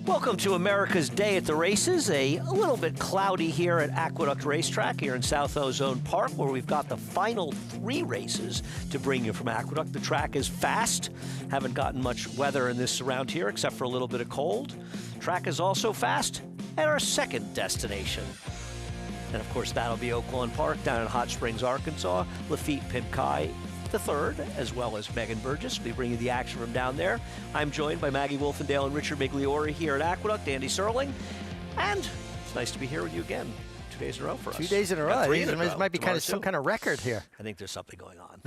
Welcome to America's Day at the Races. A little bit cloudy here at Aqueduct Racetrack here in South Ozone Park, where we've got the final 3 races to bring you from Aqueduct. The track is fast. Haven't gotten much weather in this around here except for a little bit of cold. Track is also fast at our second destination. And of course, that'll be Oaklawn Park down in Hot Springs, Arkansas. Lafitte Pincay the third, as well as Megan Burgess, will be bringing the action from down there. I'm joined by Maggie Wolfendale and Richard Migliori here at Aqueduct, Andy Serling, and it's nice to be here with you again. 2 days in a row for us. 2 days in a row. This might be kind of some kind of record here. I think there's something going on.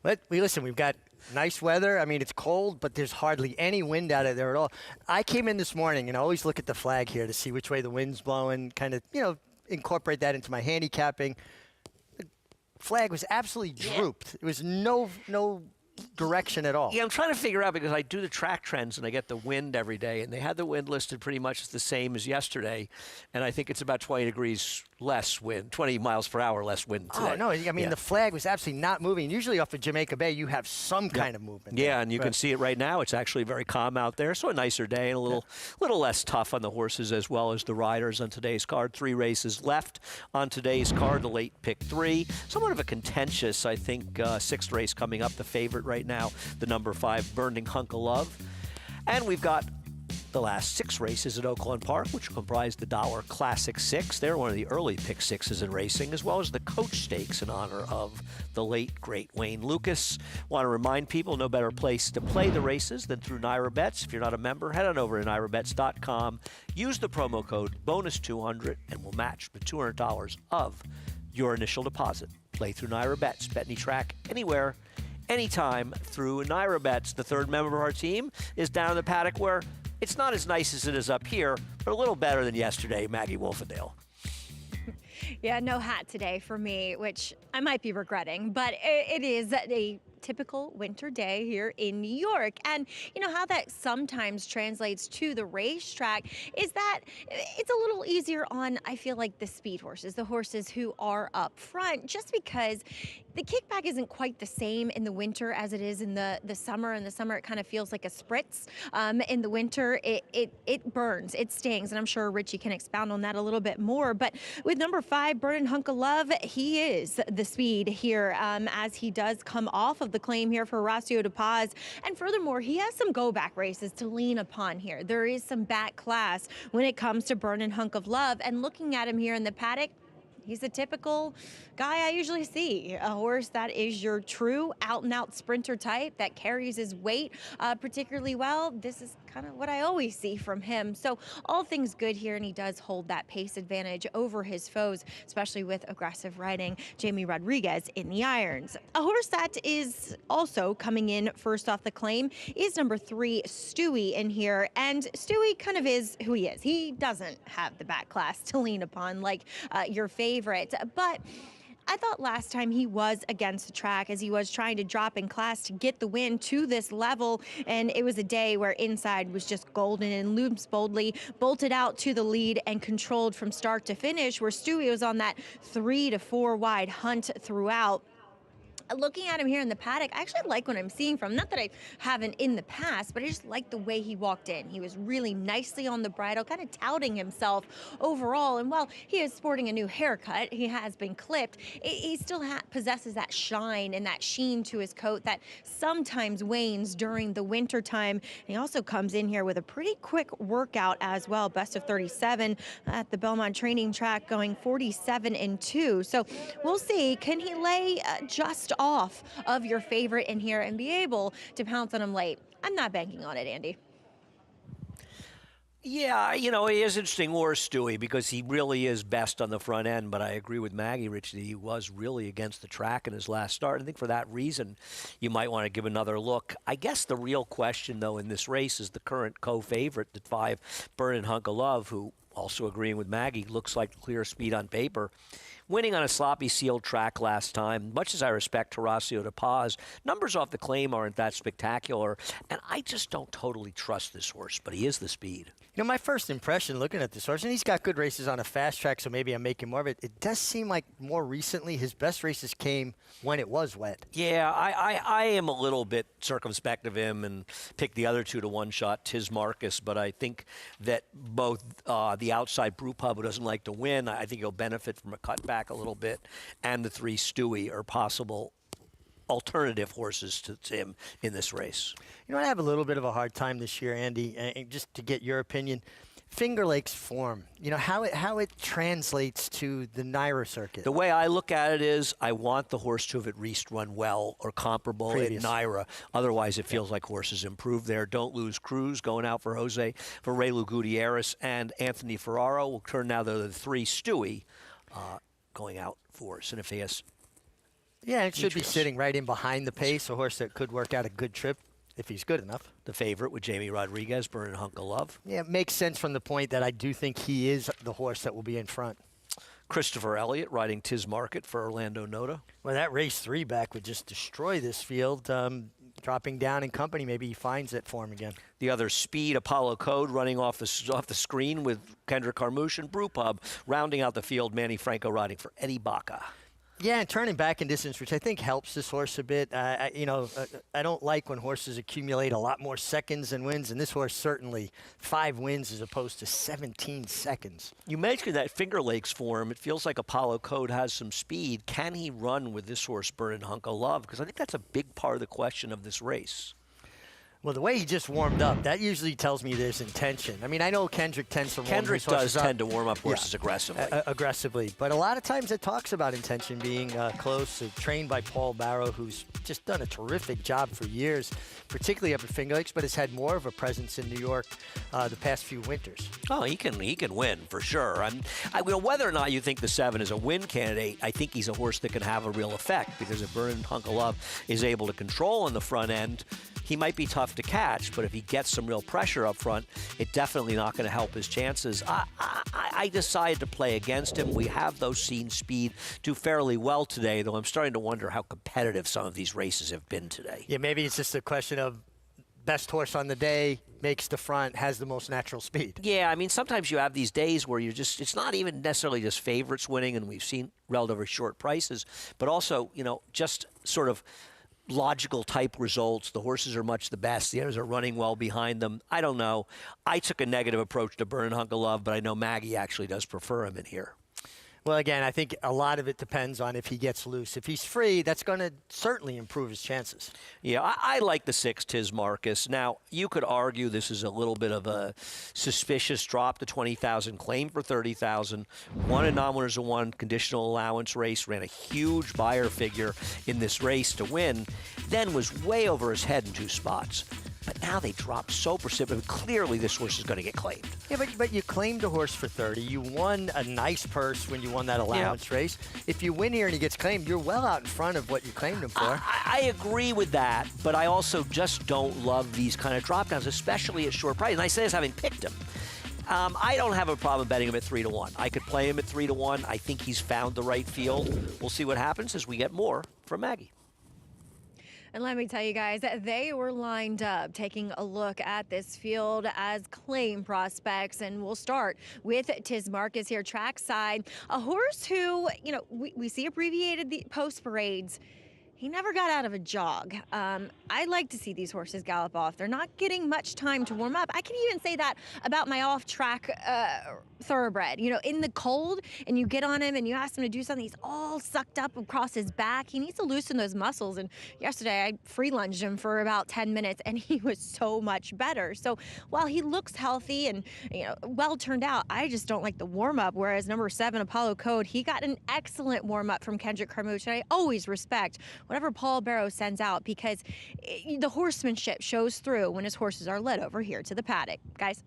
But listen, we've got nice weather. I mean, it's cold, but there's hardly any wind out of there at all. I came in this morning, and I always look at the flag here to see which way the wind's blowing, kind of, incorporate that into my handicapping. Flag was absolutely drooped. It was no direction at all. Yeah, I'm trying to figure out, because I do the track trends and I get the wind every day, and they had the wind listed pretty much the same as yesterday, and I think it's about 20 degrees less wind, 20 miles per hour less wind today. Oh, no, I mean, the flag was absolutely not moving. Usually off of Jamaica Bay, you have some kind of movement. Yeah, and you can see it right now. It's actually very calm out there, so a nicer day and a little less tough on the horses as well as the riders on today's card. 3 races left on today's card, the late pick 3. Somewhat of a contentious, I think, 6th race coming up, the favorite right now, the number 5, Burning Hunk of Love. And we've got the last 6 races at Oaklawn Park, which comprise the Dollar Classic 6. They're one of the early pick 6s in racing, as well as the Coach Stakes in honor of the late, great Wayne Lukas. Want to remind people, no better place to play the races than through Naira Bets. If you're not a member, head on over to nairabets.com. Use the promo code BONUS200, and we'll match the $200 of your initial deposit. Play through Naira Bets. Bet any track, anywhere, anytime through Naira Bets. The third member of our team is down in the paddock, where it's not as nice as it is up here, but a little better than yesterday, Maggie Wolfendale. Yeah, no hat today for me, which I might be regretting, but it is a typical winter day here in New York. And you know how that sometimes translates to the racetrack is that it's a little easier on, I feel like, the speed horses, the horses who are up front, just because the kickback isn't quite the same in the winter as it is in the summer. In the summer, it kind of feels like a spritz. In the winter, it burns, it stings, and I'm sure Richie can expound on that a little bit more. But with number 5, Burning Hunk of Love, he is the speed here as he does come off of the claim here for Horacio de Paz. And furthermore, he has some go-back races to lean upon here. There is some back class when it comes to Burning Hunk of Love. And looking at him here in the paddock, he's the typical guy I usually see, a horse that is your true out-and-out sprinter type that carries his weight particularly well. This is kind of what I always see from him. So all things good here, and he does hold that pace advantage over his foes, especially with aggressive riding. Jamie Rodriguez in the irons. A horse that is also coming in first off the claim is number 3, Stewie in here. And Stewie kind of is who he is. He doesn't have the back class to lean upon like your favorite, but I thought last time he was against the track as he was trying to drop in class to get the win to this level, and it was a day where inside was just golden, and Looms boldly bolted out to the lead and controlled from start to finish, where Stewie was on that 3 to 4 wide hunt throughout. Looking at him here in the paddock, I actually like what I'm seeing from him. Not that I haven't in the past, but I just like the way he walked in. He was really nicely on the bridle, kind of touting himself overall. And while he is sporting a new haircut, he has been clipped, he still possesses that shine and that sheen to his coat that sometimes wanes during the winter time. And he also comes in here with a pretty quick workout as well. Best of 37 at the Belmont training track, going 47-2. So we'll see, can he lay just off of your favorite in here and be able to pounce on him late? I'm not banking on it, Andy. Yeah, he is interesting horse, Stewie, because he really is best on the front end, but I agree with Maggie, Rich, that he was really against the track in his last start. I think for that reason, you might want to give another look. I guess the real question, though, in this race is the current co-favorite, the 5, Burning Hunk of Love, who, also agreeing with Maggie, looks like clear speed on paper. winning on a sloppy sealed track last time. Much as I respect Horacio de Paz, numbers off the claim aren't that spectacular, and I just don't totally trust this horse, but he is the speed. You know, my first impression looking at this horse, and he's got good races on a fast track, so maybe I'm making more of it. It does seem like more recently his best races came when it was wet. Yeah, I am a little bit circumspect of him and pick the other 2 to 1 shot, Tiz Marcus, but I think that both the outside brew pub who doesn't like to win, I think he'll benefit from a cutback a little bit, and the 3 Stewie are possible alternative horses to him in this race. You know, I have a little bit of a hard time this year, Andy, and just to get your opinion. Finger Lakes form, you know, how it translates to the NYRA circuit. The way I look at it is I want the horse to have at least run well or comparable Previous. at NYRA. Otherwise, it feels like horses improve there. Don't lose Cruz going out for Raylu Gutierrez and Anthony Ferraro will turn now the 3 Stewie going out for us. And if he has... Yeah, it should be sitting right in behind the pace, a horse that could work out a good trip if he's good enough. The favorite with Jamie Rodriguez, Burning Hunk of Love. Yeah, it makes sense from the point that I do think he is the horse that will be in front. Christopher Elliott riding Tiz Market for Orlando Noda. Well, that race 3 back would just destroy this field. Dropping down in company, maybe he finds that form again. The other Speed, Apollo Code, running off the screen with Kendrick Carmouche and Brew Pub. Rounding out the field, Manny Franco riding for Eddie Baca. Yeah, and turning back in distance, which I think helps this horse a bit. I don't like when horses accumulate a lot more seconds than wins, and this horse certainly 5 wins as opposed to 17 seconds. You mentioned that Finger Lakes form. It feels like Apollo Code has some speed. Can he run with this horse, Burning Hunk of Love? Because I think that's a big part of the question of this race. Well, the way he just warmed up, that usually tells me there's intention. I mean, I know Kendrick tends to warm Kendrick his horses does up. tend to warm up horses aggressively. But a lot of times it talks about intention being close, trained by Paul Barrow, who's just done a terrific job for years, particularly up at Finger Lakes, but has had more of a presence in New York the past few winters. Oh, he can win for sure. Whether or not you think the 7 is a win candidate, I think he's a horse that can have a real effect because if Burning Hunk of Love is able to control on the front end, he might be tough to catch, but if he gets some real pressure up front, it's definitely not going to help his chances. I decided to play against him. We have those seen Speed do fairly well today, though I'm starting to wonder how competitive some of these races have been today. Yeah, maybe it's just a question of best horse on the day, makes the front, has the most natural speed. Yeah, I mean, sometimes you have these days where it's not even necessarily just favorites winning, and we've seen relatively short prices, but also, just sort of logical type results. The horses are much the best. The others are running well behind them. I don't know. I took a negative approach to Burning Hunk of Love, but I know Maggie actually does prefer him in here. Well, again, I think a lot of it depends on if he gets loose. If he's free, that's going to certainly improve his chances. Yeah, I like the 6, Tiz Marcus. Now, you could argue this is a little bit of a suspicious drop to 20,000, claim for 30,000. Won a non-winners of 1 conditional allowance race, ran a huge buyer figure in this race to win, then was way over his head in 2 spots. But now they dropped so precipitously. Clearly, this horse is going to get claimed. Yeah, but you claimed a horse for 30. You won a nice purse when you won that allowance race. If you win here and he gets claimed, you're well out in front of what you claimed him for. I agree with that, but I also just don't love these kind of drop downs, especially at short price. And I say this having picked him. I don't have a problem betting him at 3 to 1. I could play him at 3 to 1. I think he's found the right field. We'll see what happens as we get more from Maggie. And let me tell you guys, they were lined up taking a look at this field as claim prospects. And we'll start with Tiz Marcus here, trackside. A horse who, we see abbreviated the post parades. He never got out of a jog. I like to see these horses gallop off. They're not getting much time to warm up. I can even say that about my off-track thoroughbred. In the cold, and you get on him and you ask him to do something, he's all sucked up across his back. He needs to loosen those muscles. And yesterday, I free lunged him for about 10 minutes, and he was so much better. So while he looks healthy and well turned out, I just don't like the warm-up. Whereas number 7, Apollo Code, he got an excellent warm-up from Kendrick Carmouche. And I always respect whatever Paul Barrow sends out because the horsemanship shows through when his horses are led over here to the paddock. Guys.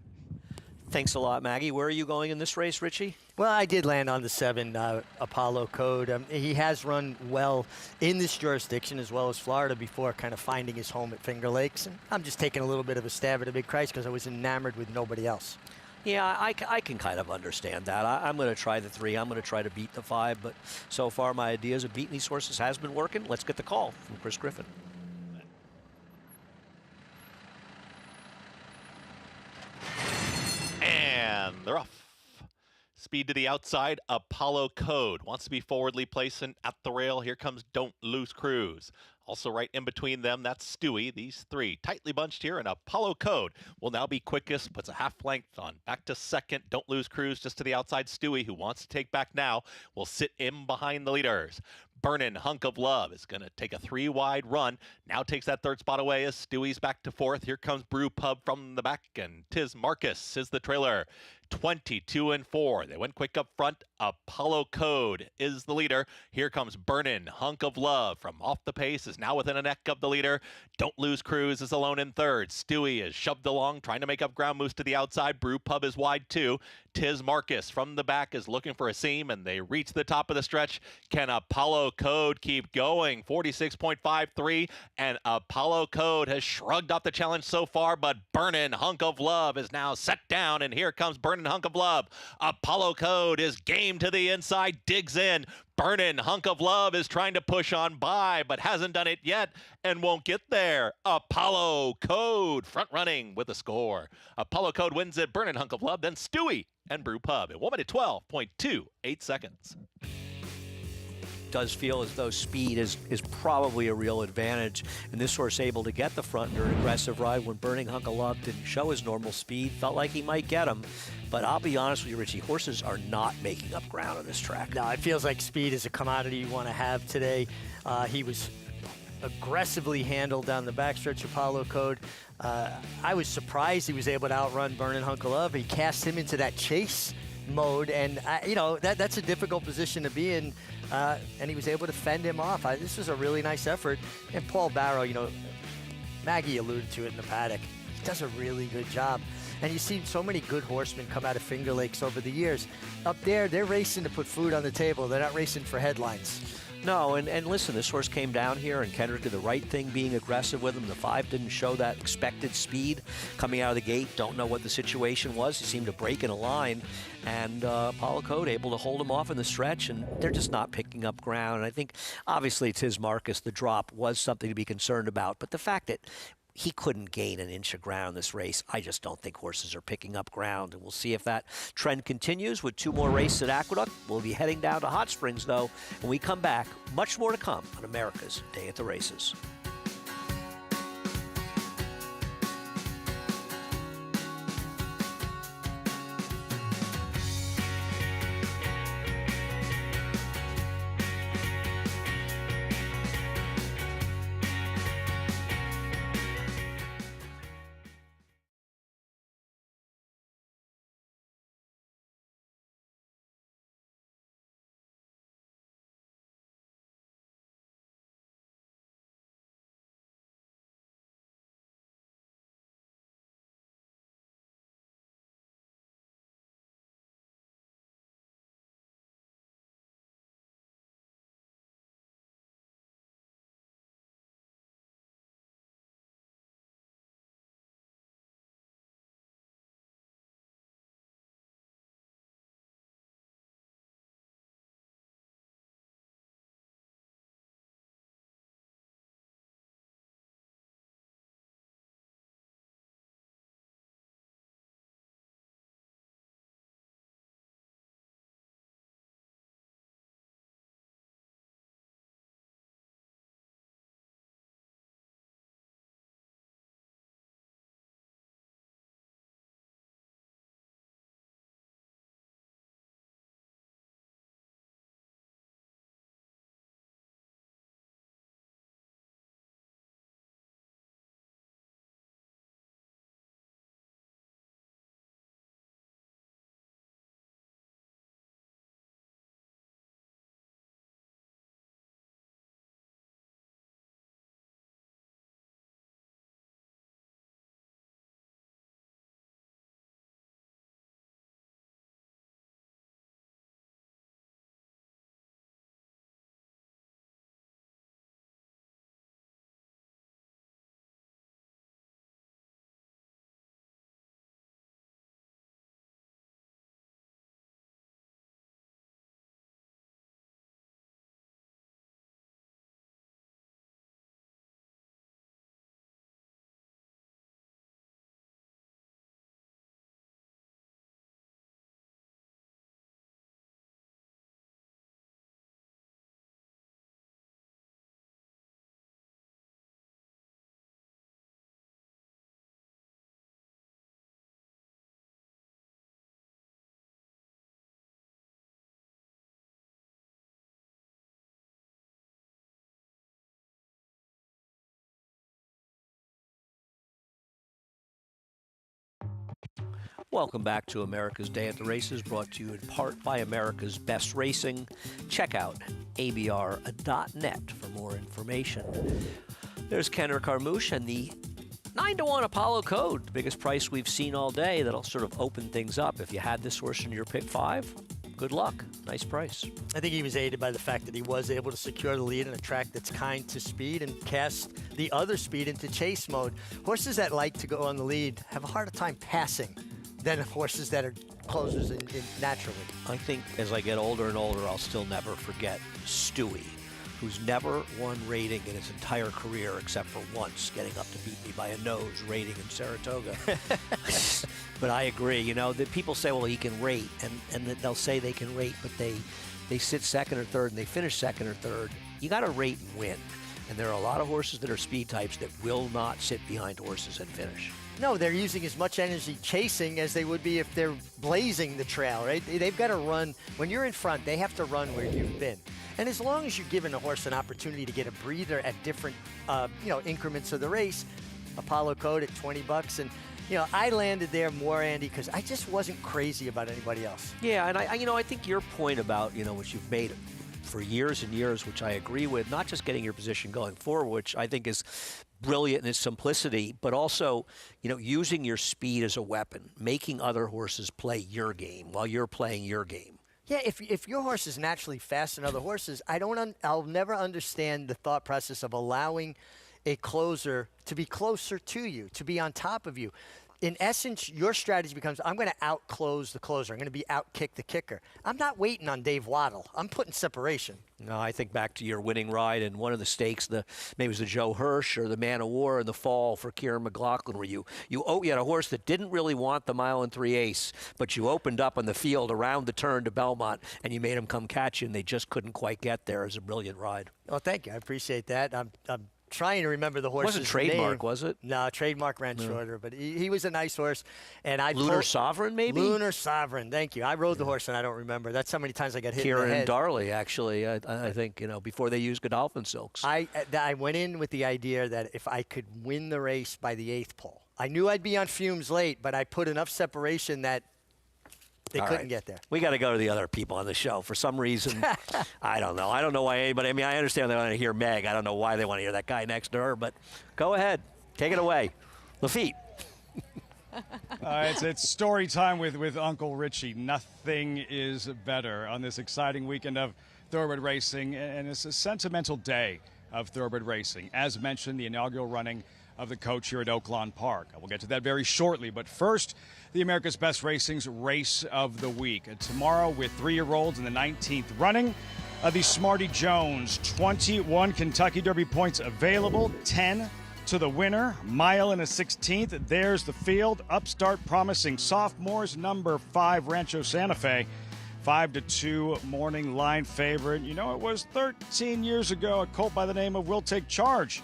Thanks a lot, Maggie. Where are you going in this race, Richie? Well, I did land on the 7, Apollo Code. He has run well in this jurisdiction as well as Florida before kind of finding his home at Finger Lakes. And I'm just taking a little bit of a stab at a big price because I was enamored with nobody else. Yeah, I can kind of understand that. I'm going to try the 3. I'm going to try to beat the 5, but so far my ideas of beating these horses has been working. Let's get the call from Chris Griffin. And they're off. Speed to the outside. Apollo Code wants to be forwardly placing at the rail. Here comes Don't Lose Cruise. Also right in between them, that's Stewie. These 3 tightly bunched here, and Apollo Code will now be quickest, puts a half length on. Back to second, Don't Lose Cruise just to the outside. Stewie, who wants to take back now, will sit in behind the leaders. Burnin' Hunk of Love is going to take a 3-wide run. Now takes that 3rd spot away as Stewie's back to 4th. Here comes Brew Pub from the back, and Tiz Marcus is the trailer. 22 and 4. They went quick up front. Apollo Code is the leader. Here comes Burnin' Hunk of Love from off the pace, is now within a neck of the leader. Don't Lose Cruise is alone in 3rd. Stewie is shoved along, trying to make up ground, moves to the outside. Brew Pub is wide too. Tiz Marcus from the back is looking for a seam, and they reach the top of the stretch. Can Apollo Code keep going? 46.53, and Apollo Code has shrugged off the challenge so far, but Burnin' Hunk of Love is now set down, and here comes Burnin' Hunk of Love. Apollo Code is game to the inside, digs in. Burnin' Hunk of Love is trying to push on by, but hasn't done it yet and won't get there. Apollo Code front running with a score. Apollo Code wins it. Burnin' Hunk of Love, then Stewie and Brew Pub at 1 minute 12.28 seconds. Does feel as though speed is probably a real advantage, and this horse able to get the front under an aggressive ride when Burning Hunk of Love didn't show his normal speed. Felt like he might get him, but I'll be honest with you, Richie, horses are not making up ground on this track. No, it feels like speed is a commodity you want to have today. He was aggressively handled down the backstretch. Apollo Code. I was surprised he was able to outrun Burning Hunk of Love. He cast him into that chase mode, and that's a difficult position to be in, and he was able to fend him off. This was a really nice effort. And Paul Barrow, Maggie alluded to it in the paddock. He does a really good job. And you've seen so many good horsemen come out of Finger Lakes over the years. Up there, they're racing to put food on the table. They're not racing for headlines. No, and listen, this horse came down here, and Kendrick did the right thing being aggressive with him. The 5 didn't show that expected speed coming out of the gate. Don't know what the situation was. He seemed to break in a line, and Apollo Code able to hold him off in the stretch, and they're just not picking up ground. And I think, obviously, Tiz Marcus, the drop was something to be concerned about, but the fact that he couldn't gain an inch of ground in this race, I just don't think horses are picking up ground. And we'll see if that trend continues with 2 more races at Aqueduct. We'll be heading down to Hot Springs, though. When we come back, much more to come on America's Day at the Races. Welcome back to America's Day at the Races, brought to you in part by America's Best Racing. Check out abr.net for more information. There's Kendrick Carmouche and the 9-1 Apollo Code, the biggest price we've seen all day. That'll sort of open things up. If you had this horse in your pick 5, good luck. Nice price. I think he was aided by the fact that he was able to secure the lead in a track that's kind to speed and cast the other speed into chase mode. Horses that like to go on the lead have a harder time passing than horses that are closers in naturally. I think as I get older and older, I'll still never forget Stewie, who's never won rating in his entire career except for once getting up to beat me by a nose rating in Saratoga. But I agree. You know, the people say, well, he can rate, and they'll say they can rate, but they sit second or third and they finish second or third. You got to rate and win. And there are a lot of horses that are speed types that will not sit behind horses and finish. No, they're using as much energy chasing as they would be if they're blazing the trail, right? They've got to run. When you're in front, they have to run where you've been. And as long as you're giving a horse an opportunity to get a breather at different, increments of the race, Apollo Code at $20, and I landed there more, Andy, because I just wasn't crazy about anybody else. Yeah, and I think your point about what you've made for years and years, which I agree with, not just getting your position going forward, which I think is brilliant in its simplicity, but also, using your speed as a weapon, making other horses play your game while you're playing your game. Yeah, if your horse is naturally faster than other horses, I'll never understand the thought process of allowing a closer to be closer to you, to be on top of you. In essence, your strategy becomes, I'm going to out-close the closer. I'm going to be out-kick the kicker. I'm not waiting on Dave Waddle. I'm putting separation. No, I think back to your winning ride and one of the stakes, maybe it was the Joe Hirsch or the Man of War in the fall for Kieran McLaughlin, where you had a horse that didn't really want the 1 3/8, but you opened up on the field around the turn to Belmont, and you made him come catch you, and they just couldn't quite get there. It was a brilliant ride. Well, thank you. I appreciate that. I'm trying to remember the horse's wasn't Trademark, name. Was it? No, Trademark ran shorter, but he was a nice horse. And Lunar Sovereign, maybe? Lunar Sovereign, thank you. I rode the horse, and I don't remember. That's how many times I got hit in the Kieran head. and Darley, actually, I think, before they used Godolphin Silks. I went in with the idea that if I could win the race by the 8th pole. I knew I'd be on fumes late, but I put enough separation that they couldn't get there. We got to go to the other people on the show. For some reason, I don't know. I don't know why anybody. I mean, I understand they want to hear Meg. I don't know why they want to hear that guy next to her, but go ahead. Take it away. Lafitte. It's story time with Uncle Richie. Nothing is better on this exciting weekend of thoroughbred racing, and it's a sentimental day of thoroughbred racing. As mentioned, the inaugural running of the coach here at Oaklawn Park. We'll get to that very shortly, but first, the America's Best Racing's Race of the Week. Tomorrow with 3-year-olds in the 19th running of the Smarty Jones. 21 Kentucky Derby points available, 10 to the winner. Mile and a 16th. There's the field. Upstart Promising Sophomores, number 5 Rancho Santa Fe. 5-2 morning line favorite. It was 13 years ago, a colt by the name of Will Take Charge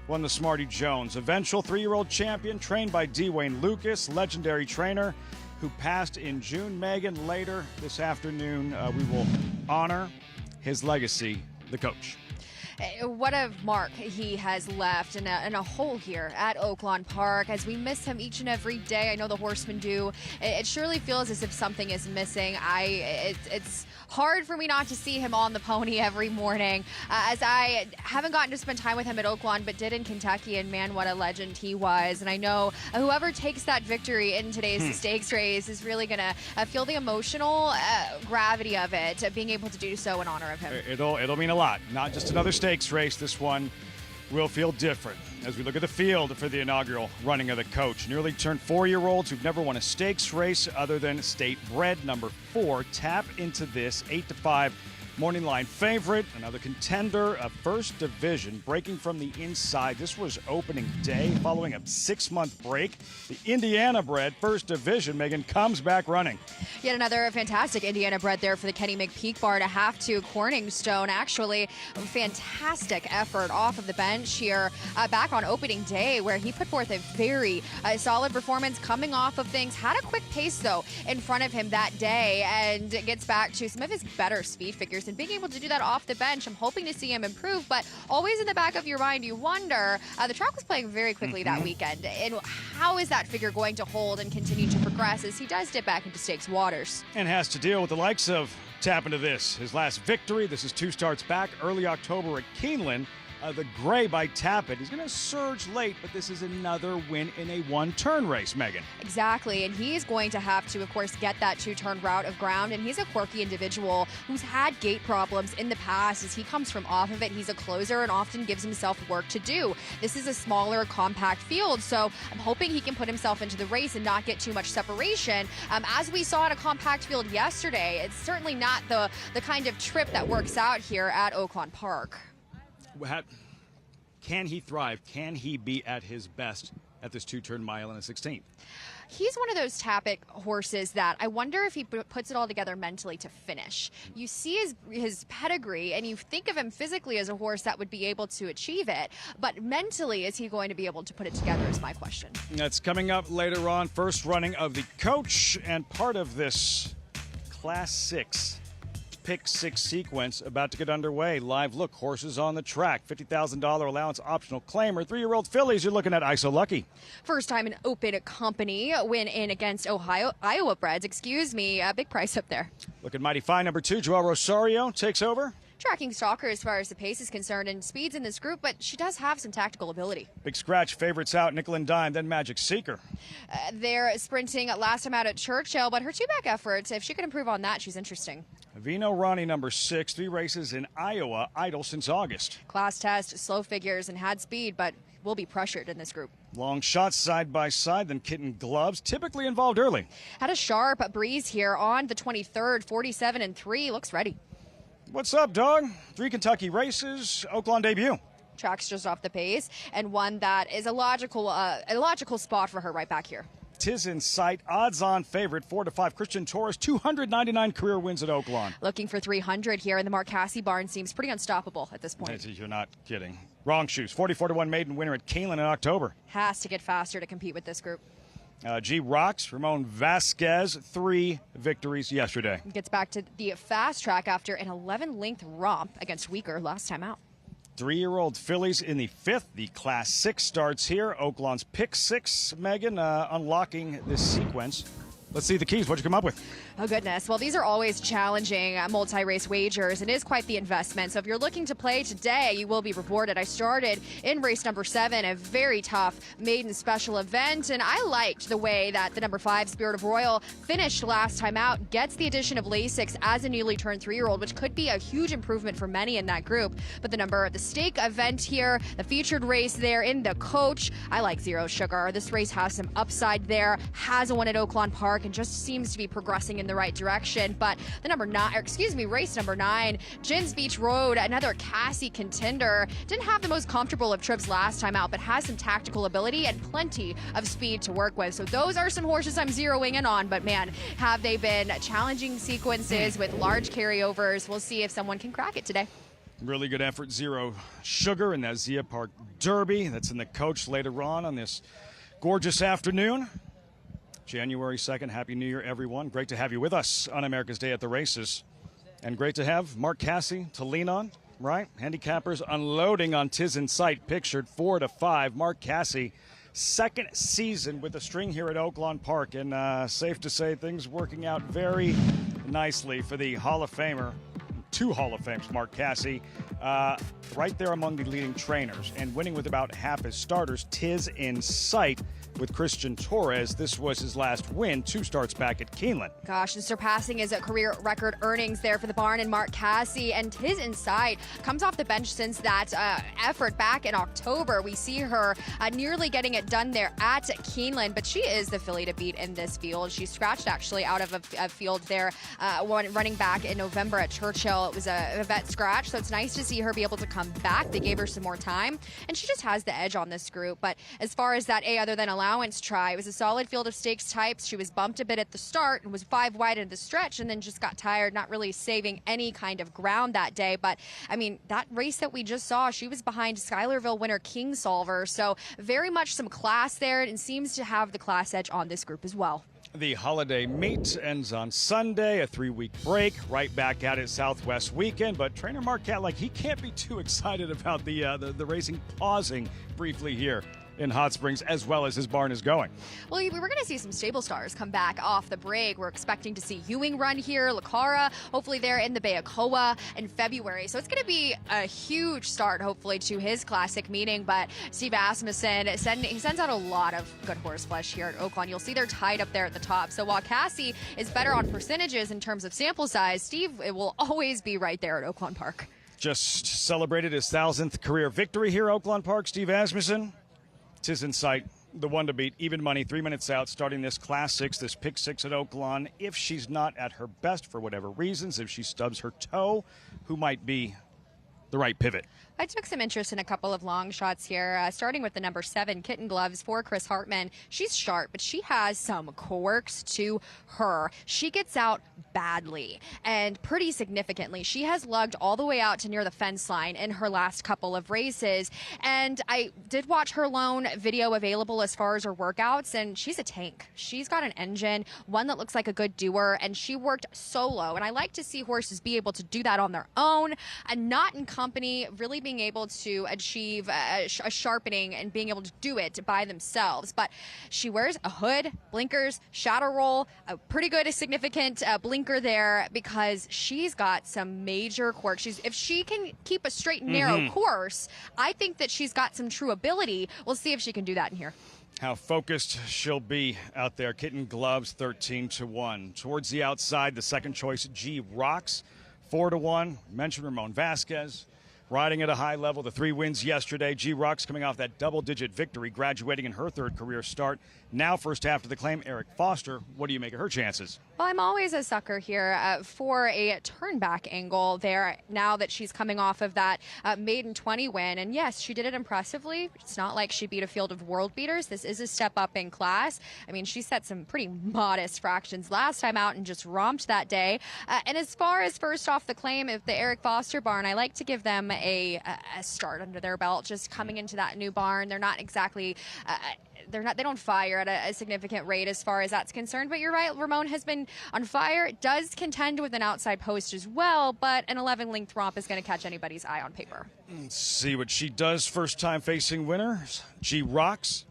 won the Smarty Jones. Eventual 3-year-old champion, trained by Dwayne Lucas, legendary trainer who passed in June. Megan, later this afternoon, we will honor his legacy, the coach. What a mark he has left in a hole here at Oaklawn Park, as we miss him each and every day. I know the horsemen do. It surely feels as if something is missing. It's hard for me not to see him on the pony every morning, as I haven't gotten to spend time with him at Oaklawn, but did in Kentucky, and man, what a legend he was. And I know whoever takes that victory in today's stakes race is really going to feel the emotional gravity of it, being able to do so in honor of him. It'll mean a lot. Not just another stakes race. This one will feel different as we look at the field for the inaugural running of the coach. Nearly turned 4-year-olds who've never won a stakes race other than state bred, number 4. Tap into this 8-5 morning line favorite, another contender of first division, breaking from the inside. This was opening day following a 6-month break. The Indiana bred first division, Megan, comes back running. Yet another fantastic Indiana bred there for the Kenny McPeak bar to have to Corningstone. Actually, a fantastic effort off of the bench here back on opening day, where he put forth a very solid performance coming off of things. Had a quick pace, though, in front of him that day, and gets back to some of his better speed figures and being able to do that off the bench, I'm hoping to see him improve, but always in the back of your mind, you wonder, the track was playing very quickly that weekend, and how is that figure going to hold and continue to progress as he does dip back into stakes waters? And has to deal with the likes of, tap into this, his last victory. This is 2 starts back, early October at Keeneland. The gray by Tappet. He's going to surge late, but this is another win in a one-turn race, Megan. Exactly, and he's going to have to, of course, get that 2-turn route of ground, and he's a quirky individual who's had gate problems in the past. As he comes from off of it, he's a closer and often gives himself work to do. This is a smaller, compact field, so I'm hoping he can put himself into the race and not get too much separation. As we saw at a compact field yesterday, it's certainly not the kind of trip that works out here at Oaklawn Park. Can he thrive? Can he be at his best at this 2-turn mile in a 16th? He's one of those Tappet horses that I wonder if he puts it all together mentally to finish. You see his pedigree, and you think of him physically as a horse that would be able to achieve it, but mentally, is he going to be able to put it together is my question. That's coming up later on. First running of the coach, and part of this Class 6 Pick 6 sequence about to get underway. Live look, horses on the track, $50,000 allowance optional claimer. 3-year-old fillies, you're looking at ISO Lucky. First time in open company, win in against Iowa breds, a big price up there. Looking mighty fine, number 2, Joel Rosario takes over. Tracking Stalker as far as the pace is concerned and speeds in this group, but she does have some tactical ability. Big scratch, favorites out, Nickel and Dime, then Magic Seeker. They're sprinting last time out at Churchill, but her 2-back efforts, if she could improve on that, she's interesting. Vino Ronnie, number 6, 3 races in Iowa, idle since August. Class test, slow figures, and had speed, but will be pressured in this group. Long shots side by side, then kitten gloves, typically involved early. Had a sharp breeze here on the 23rd, 47-3, looks ready. What's up, dog? 3 Kentucky races, Oaklawn debut. Tracks just off the pace, and one that is a logical spot for her right back here. Tis in sight, odds-on favorite, 4-5. Christian Torres, 299 career wins at Oaklawn. Looking for 300 here, and the Mark Cassie barn seems pretty unstoppable at this point. You're not kidding. Wrong shoes, 44-1 maiden winner at Keeneland in October. Has to get faster to compete with this group. G Rocks, Ramon Vasquez, 3 victories yesterday. Gets back to the fast track after an 11-length romp against Weaker last time out. 3-year-old fillies in the 5th. The Class 6 starts here. Oaklawn's Pick 6, Megan, unlocking this sequence. Let's see the keys. What'd you come up with? Oh, goodness. Well, these are always challenging multi-race wagers. It is quite the investment. So if you're looking to play today, you will be rewarded. I started in race number 7, a very tough maiden special event. And I liked the way that the number 5, Spirit of Royal, finished last time out. Gets the addition of Lasix as a newly turned 3-year-old, which could be a huge improvement for many in that group. But the stake event here, the featured race there in the coach, I like Zero Sugar. This race has some upside there. Has a win at Oaklawn Park and just seems to be progressing in the right direction. But race number 9, Gins Beach Road, another Cassie contender. Didn't have the most comfortable of trips last time out, but has some tactical ability and plenty of speed to work with. So those are some horses I'm zeroing in on, but man, have they been challenging sequences with large carryovers. We'll see if someone can crack it today. Really good effort, Zero Sugar in that Zia Park Derby. That's in the coach later on this gorgeous afternoon. January 2nd. Happy New Year, everyone. Great to have you with us on America's Day at the Races. And great to have Mark Cassie to lean on, right? Handicappers unloading on Tis in Sight, pictured 4-5. Mark Cassie, 2nd season with the string here at Oaklawn Park. And safe to say things working out very nicely for the Hall of Famer. 2 Hall of Fames, Mark Cassie, right there among the leading trainers and winning with about half his starters. Tis in Sight with Christian Torres. This was his last win, 2 starts back at Keeneland. Gosh, and surpassing his career record earnings there for the barn and Mark Cassie. And Tis in Sight comes off the bench since that effort back in October. We see her nearly getting it done there at Keeneland, but she is the filly to beat in this field. She scratched actually out of a field there running back in November at Churchill. It was a vet scratch, so it's nice to see her be able to come back. They gave her some more time, and she just has the edge on this group. But as far as that other than allowance try, it was a solid field of stakes types. She was bumped a bit at the start and was 5 wide in the stretch, and then just got tired, not really saving any kind of ground that day. But I mean, that race that we just saw, she was behind Schuylerville winner King Solver, so very much some class there, and seems to have the class edge on this group as well. The holiday meet ends on Sunday, a 3-week break, right back at it Southwest weekend. But trainer Mark Catlett, he can't be too excited about the racing pausing briefly here in Hot Springs, as well as his barn is going. Well, we're going to see some stable stars come back off the break. We're expecting to see Ewing run here, Lucara, hopefully they're in the Bayakoa in February. So it's going to be a huge start, hopefully, to his classic meeting. But Steve Asmussen, he sends out a lot of good horse flesh here at Oaklawn. You'll see they're tied up there at the top. So while Cassie is better on percentages in terms of sample size, Steve, it will always be right there at Oaklawn Park. Just celebrated his 1,000th career victory here at Oaklawn Park, Steve Asmussen. Tis in sight, the one to beat, even money, 3 minutes out, starting this Class 6, this Pick 6 at Oaklawn. If she's not at her best for whatever reasons, if she stubs her toe, who might be the right pivot? I took some interest in a couple of long shots here, starting with the number 7, Kitten Gloves for Chris Hartman. She's sharp, but she has some quirks to her. She gets out badly and pretty significantly. She has lugged all the way out to near the fence line in her last couple of races. And I did watch her lone video available as far as her workouts, and she's a tank. She's got an engine, one that looks like a good doer, and she worked solo. And I like to see horses be able to do that on their own and not in company, really being able to achieve a sharpening and being able to do it by themselves. But she wears a hood, blinkers, shadow roll, a pretty good, significant blinker there because she's got some major quirks. If she can keep a straight and narrow course, I think that she's got some true ability. We'll see if she can do that in here. How focused she'll be out there. Kitten Gloves, 13-1. Towards the outside, the second choice, G Rocks, 4-1. Mentioned Ramon Vasquez. Riding at a high level, the 3 wins yesterday. G Rocks coming off that double-digit victory, graduating in her 3rd career start. Now first half of the claim, Eric Foster. What do you make of her chances? Well, I'm always a sucker here for a turn-back angle there now that she's coming off of that maiden 20 win. And yes, she did it impressively. It's not like she beat a field of world beaters. This is a step up in class. I mean, she set some pretty modest fractions last time out and just romped that day. And as far as first off the claim of the Eric Foster barn, I like to give them a start under their belt, just coming into that new barn. They're not exactly they don't fire at a significant rate as far as that's concerned. But you're right, Ramon has been on fire. It does contend with an outside post as well, but an 11-length romp is going to catch anybody's eye on paper. Let's see what she does first time facing winners. G Rocks.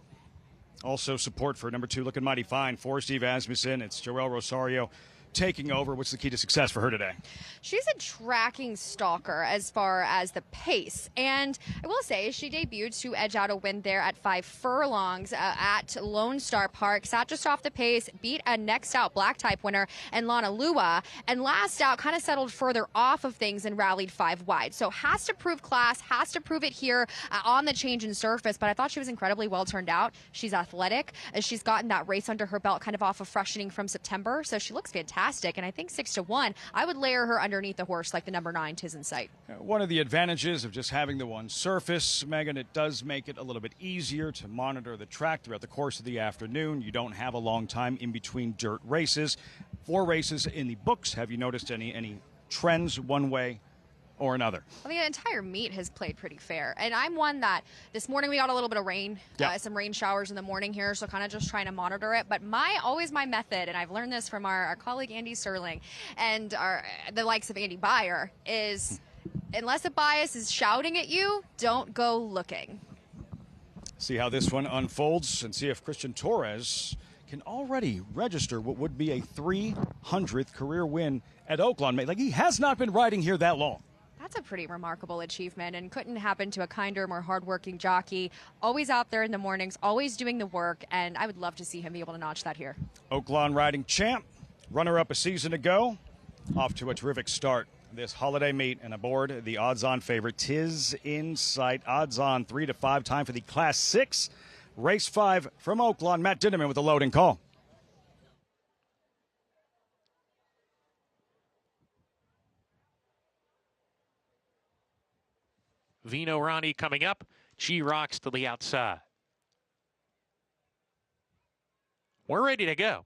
Also support for number 2, looking mighty fine for Steve Asmussen. It's Joel Rosario taking over. What's the key to success for her today? She's a tracking stalker as far as the pace. And I will say she debuted to edge out a win there at 5 furlongs at Lone Star Park. Sat just off the pace, beat a next out black type winner and Lana Lua. And last out kind of settled further off of things and rallied 5 wide. So has to prove class, has to prove it here on the change in surface. But I thought she was incredibly well turned out. She's athletic. She's gotten that race under her belt kind of off of freshening from September. So she looks fantastic. And I think 6-1, I would layer her underneath the horse like the number 9, Tis in Sight. One of the advantages of just having the one surface, Megan, it does make it a little bit easier to monitor the track throughout the course of the afternoon. You don't have a long time in between dirt races. 4 races in the books. Have you noticed any trends one way or another? Well, the entire meet has played pretty fair. And I'm one that this morning we got a little bit of rain, some rain showers in the morning here, so kind of just trying to monitor it. But always my method, and I've learned this from our colleague Andy Serling and the likes of Andy Beyer, is unless a bias is shouting at you, don't go looking. See how this one unfolds and see if Christian Torres can already register what would be a 300th career win at Oaklawn. Like, he has not been riding here that long. That's a pretty remarkable achievement and couldn't happen to a kinder, more hardworking jockey. Always out there in the mornings, always doing the work, and I would love to see him be able to notch that here. Oaklawn riding champ, runner-up a season ago, off to a terrific start this holiday meet and aboard the odds-on favorite, Tis in Sight. Odds-on 3-5 time for the Class 6. Race 5 from Oaklawn. Matt Dinnerman with the loading call. Vino Ronnie coming up. G Rocks to the outside. We're ready to go.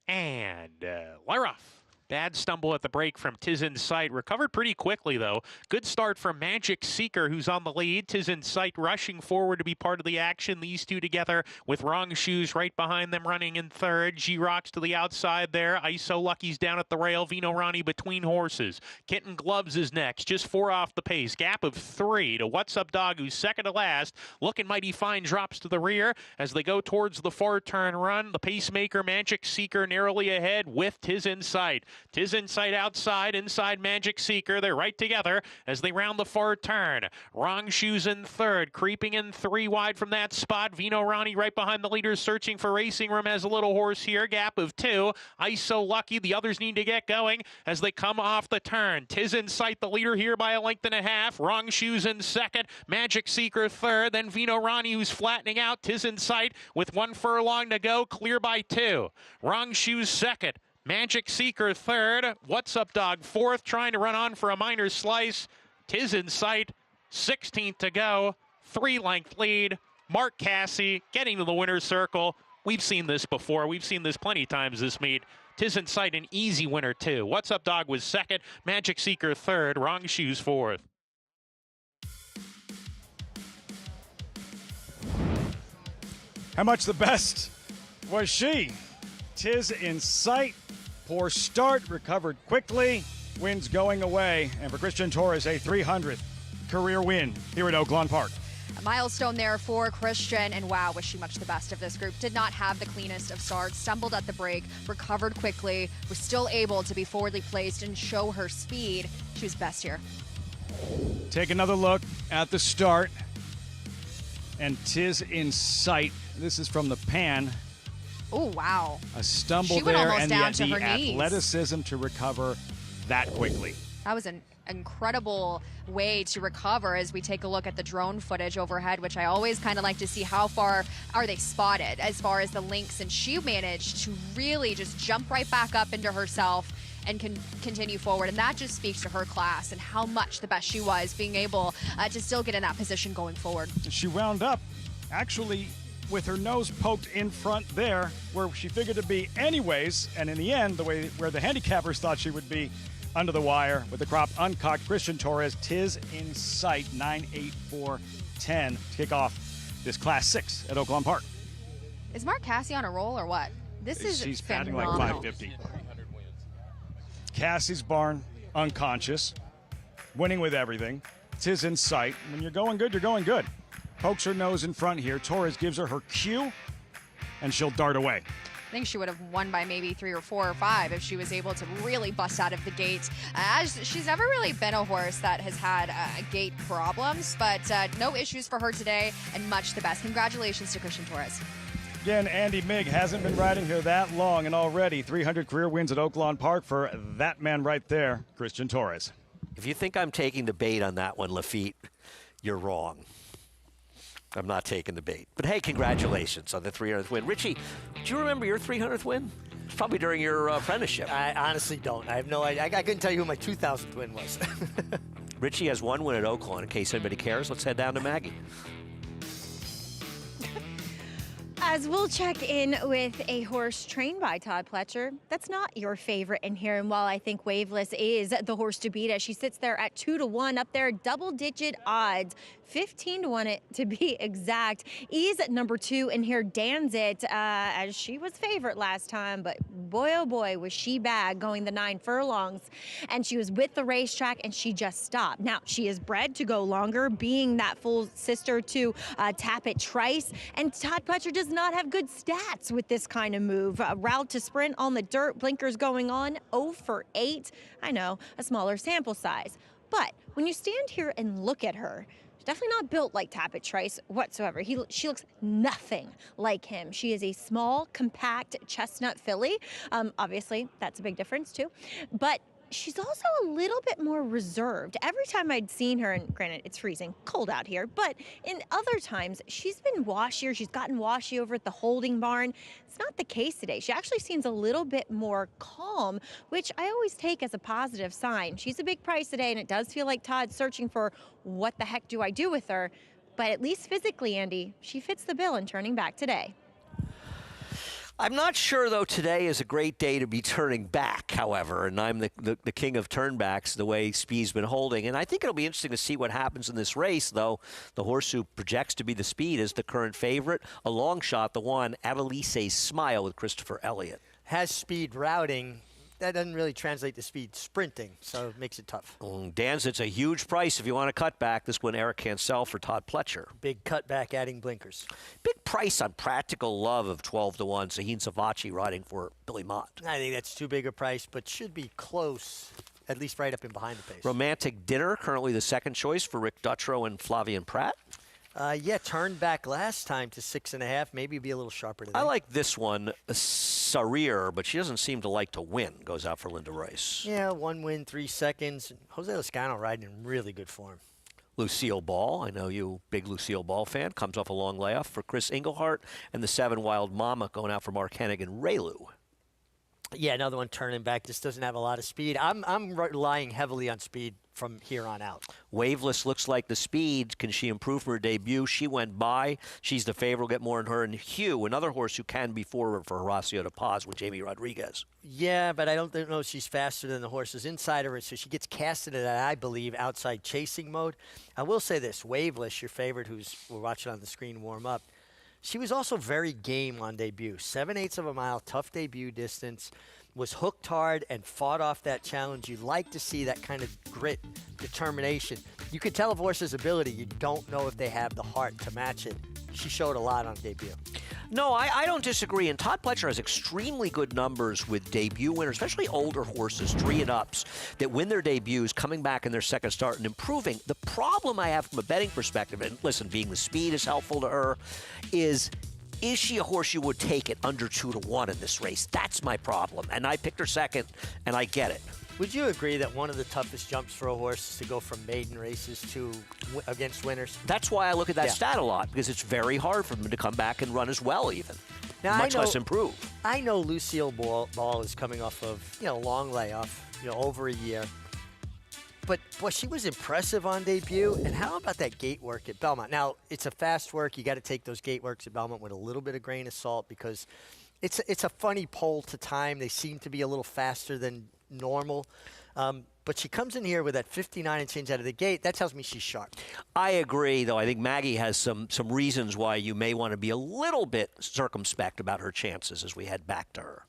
And we're off. Bad stumble at the break from Tiz Insight. Recovered pretty quickly, though. Good start from Magic Seeker, who's on the lead. Tiz Insight rushing forward to be part of the action. These two together with Wrong Shoes right behind them running in third. G-Rocks to the outside there. ISO Lucky's down at the rail. Vino Ronnie between horses. Kitten Gloves is next. Just 4 off the pace. Gap of 3 to What's Up Dog, who's second to last. Looking mighty fine, drops to the rear as they go towards the far turn run. The pacemaker Magic Seeker narrowly ahead with Tiz Insight. Tiz Insight outside, inside Magic Seeker. They're right together as they round the far turn. Wrong Shoes in third, creeping in 3 wide from that spot. Vino Ronnie right behind the leaders, searching for racing room as a little horse here. Gap of 2. ISO Lucky. The others need to get going as they come off the turn. Tiz Insight the leader here by a length and a half. Wrong Shoes in second. Magic Seeker third. Then Vino Ronnie, who's flattening out. Tiz Insight with 1 furlong to go, clear by 2. Wrong Shoes second. Magic Seeker third. What's Up Dog fourth, trying to run on for a minor slice. Tiz Insight 16th to go. 3-length lead. Mark Cassie getting to the winner's circle. We've seen this before. We've seen this plenty of times this meet. Tiz Insight an easy winner too. What's Up Dog was second. Magic Seeker third. Wrong Shoes fourth. How much the best was she? Tiz Insight. Poor start, recovered quickly. Wins going away. And for Christian Torres, a 300th career win here at Oaklawn Park. A milestone there for Christian, and wow, was she much the best of this group. Did not have the cleanest of starts, stumbled at the break, recovered quickly, was still able to be forwardly placed and show her speed. She was best here. Take another look at the start. And Tiz Insight. This is from the pan. Oh, wow. A stumble She went there, almost and down yet to the her knees. athleticism to recover that quickly. That was an incredible way to recover as we take a look at the drone footage overhead, which I always kind of like to see how far are they spotted as far as the links, and she managed to really just jump right back up into herself and can continue forward, and that just speaks to her class and how much the best she was, being able to still get in that position going forward. She wound up actually with her nose poked in front there where she figured to be anyways, and in the end, the way where the handicappers thought she would be, under the wire with the crop uncocked. Christian Torres, Tiz Insight, 9.84.10 to kick off this Class 6 at Oaklawn Park. Is Mark Cassie on a roll or what? This is She's phenomenal. batting like 550. Cassie's barn, unconscious, winning with everything. Tiz Insight. When you're going good, you're going good. Pokes her nose in front here. Torres gives her cue, and she'll dart away. I think she would have won by maybe 3 or 4 or 5 if she was able to really bust out of the gate. As she's never really been a horse that has had gate problems, but no issues for her today, and much the best. Congratulations to Christian Torres. Again, Andy Migg hasn't been riding here that long, and already 300 career wins at Oaklawn Park for that man right there, Christian Torres. If you think I'm taking the bait on that one, Lafitte, you're wrong. I'm not taking the bait. But hey, congratulations on the 300th win. Richie, do you remember your 300th win? It's probably during your apprenticeship. I honestly don't. I have no idea. I couldn't tell you who my 2000th win was. Richie has 1 win at Oaklawn. In case anybody cares, let's head down to Maggie. As we'll check in with a horse trained by Todd Pletcher, that's not your favorite in here. And while I think Waveless is the horse to beat, as she sits there at 2-1, up there, double-digit odds, 15-1 it to be exact. Is number 2 in here, Danzit, as she was favorite last time, but boy, oh boy, was she bad going the 9 furlongs. And she was with the racetrack, and she just stopped. Now, she is bred to go longer, being that full sister to Tappet Trice, and Todd Pletcher does not have good stats with this kind of move. Route to sprint on the dirt, blinkers going on, 0 for 8. I know, a smaller sample size. But when you stand here and look at her, she's definitely not built like Tappet Trice whatsoever. She looks nothing like him. She is a small, compact chestnut filly. Obviously, that's a big difference too. But she's also a little bit more reserved. Every time I'd seen her, and granted, it's freezing cold out here, but in other times, she's been washier. She's gotten washy over at the holding barn. It's not the case today. She actually seems a little bit more calm, which I always take as a positive sign. She's a big price today, and it does feel like Todd's searching for what the heck do I do with her. But at least physically, Andy, she fits the bill in turning back today. I'm not sure, though, today is a great day to be turning back, however, and I'm the king of turnbacks, the way Speed's been holding. And I think it'll be interesting to see what happens in this race, though. The horse who projects to be the Speed is the current favorite. A long shot, the one, Adelise's Smile with Christopher Elliott. Has Speed routing. That doesn't really translate to Speed sprinting, so it makes it tough. Dan's, it's a huge price if you want to cut back. This one, Eric Cancel for Todd Pletcher. Big cutback, adding blinkers. Big price on Practical Love of 12-1. Sahin Savachi riding for Billy Mott. I think that's too big a price, but should be close, at least right up in behind the pace. Romantic Dinner, currently the second choice for Rick Dutrow and Flavian Pratt. Yeah, turned back last time to 6.5. Maybe be a little sharper today. I like this one, Sarir, but she doesn't seem to like to win. Goes out for Linda Rice. Yeah, 1 win, 3 seconds. Jose Lezcano riding in really good form. Lucille Ball, I know you big Lucille Ball fan, comes off a long layoff for Chris Englehart, and the 7 Wild Mama going out for Mark Hennig and Raylu. Yeah, another one turning back. Just doesn't have a lot of speed. I'm relying heavily on speed from here on out. Waveless looks like the Speed. Can she improve from her debut? She went by. She's the favorite. We'll get more in her. And Hugh, another horse who can be forward for Horacio de Paz with Jamie Rodriguez. Yeah, but I don't know if she's faster than the horses inside of her, so she gets cast into that, I believe, outside chasing mode. I will say this, Waveless, your favorite, who's we're watching on the screen warm up, she was also very game on debut. 7/8 of a mile, tough debut distance. Was hooked hard and fought off that challenge. You like to see that kind of grit, determination. You can tell a horse's ability. You don't know if they have the heart to match it. She showed a lot on debut. No, I don't disagree. And Todd Pletcher has extremely good numbers with debut winners, especially older horses, 3-and-ups, that win their debuts, coming back in their second start and improving. The problem I have from a betting perspective, and listen, being the Speed is helpful to her, is she a horse you would take at under 2-1 in this race? That's my problem. And I picked her second, and I get it. Would you agree that one of the toughest jumps for a horse is to go from maiden races to against winners? That's why I look at that stat a lot, because it's very hard for them to come back and run as well, even. Now, much less improve. I know Lucille Ball is coming off of long layoff, over a year. But, boy, she was impressive on debut. And how about that gate work at Belmont? Now, it's a fast work. You got to take those gate works at Belmont with a little bit of grain of salt because it's a funny pole to time. They seem to be a little faster than normal. But she comes in here with that 59 and change out of the gate. That tells me she's sharp. I agree, though. I think Maggie has some reasons why you may want to be a little bit circumspect about her chances as we head back to her.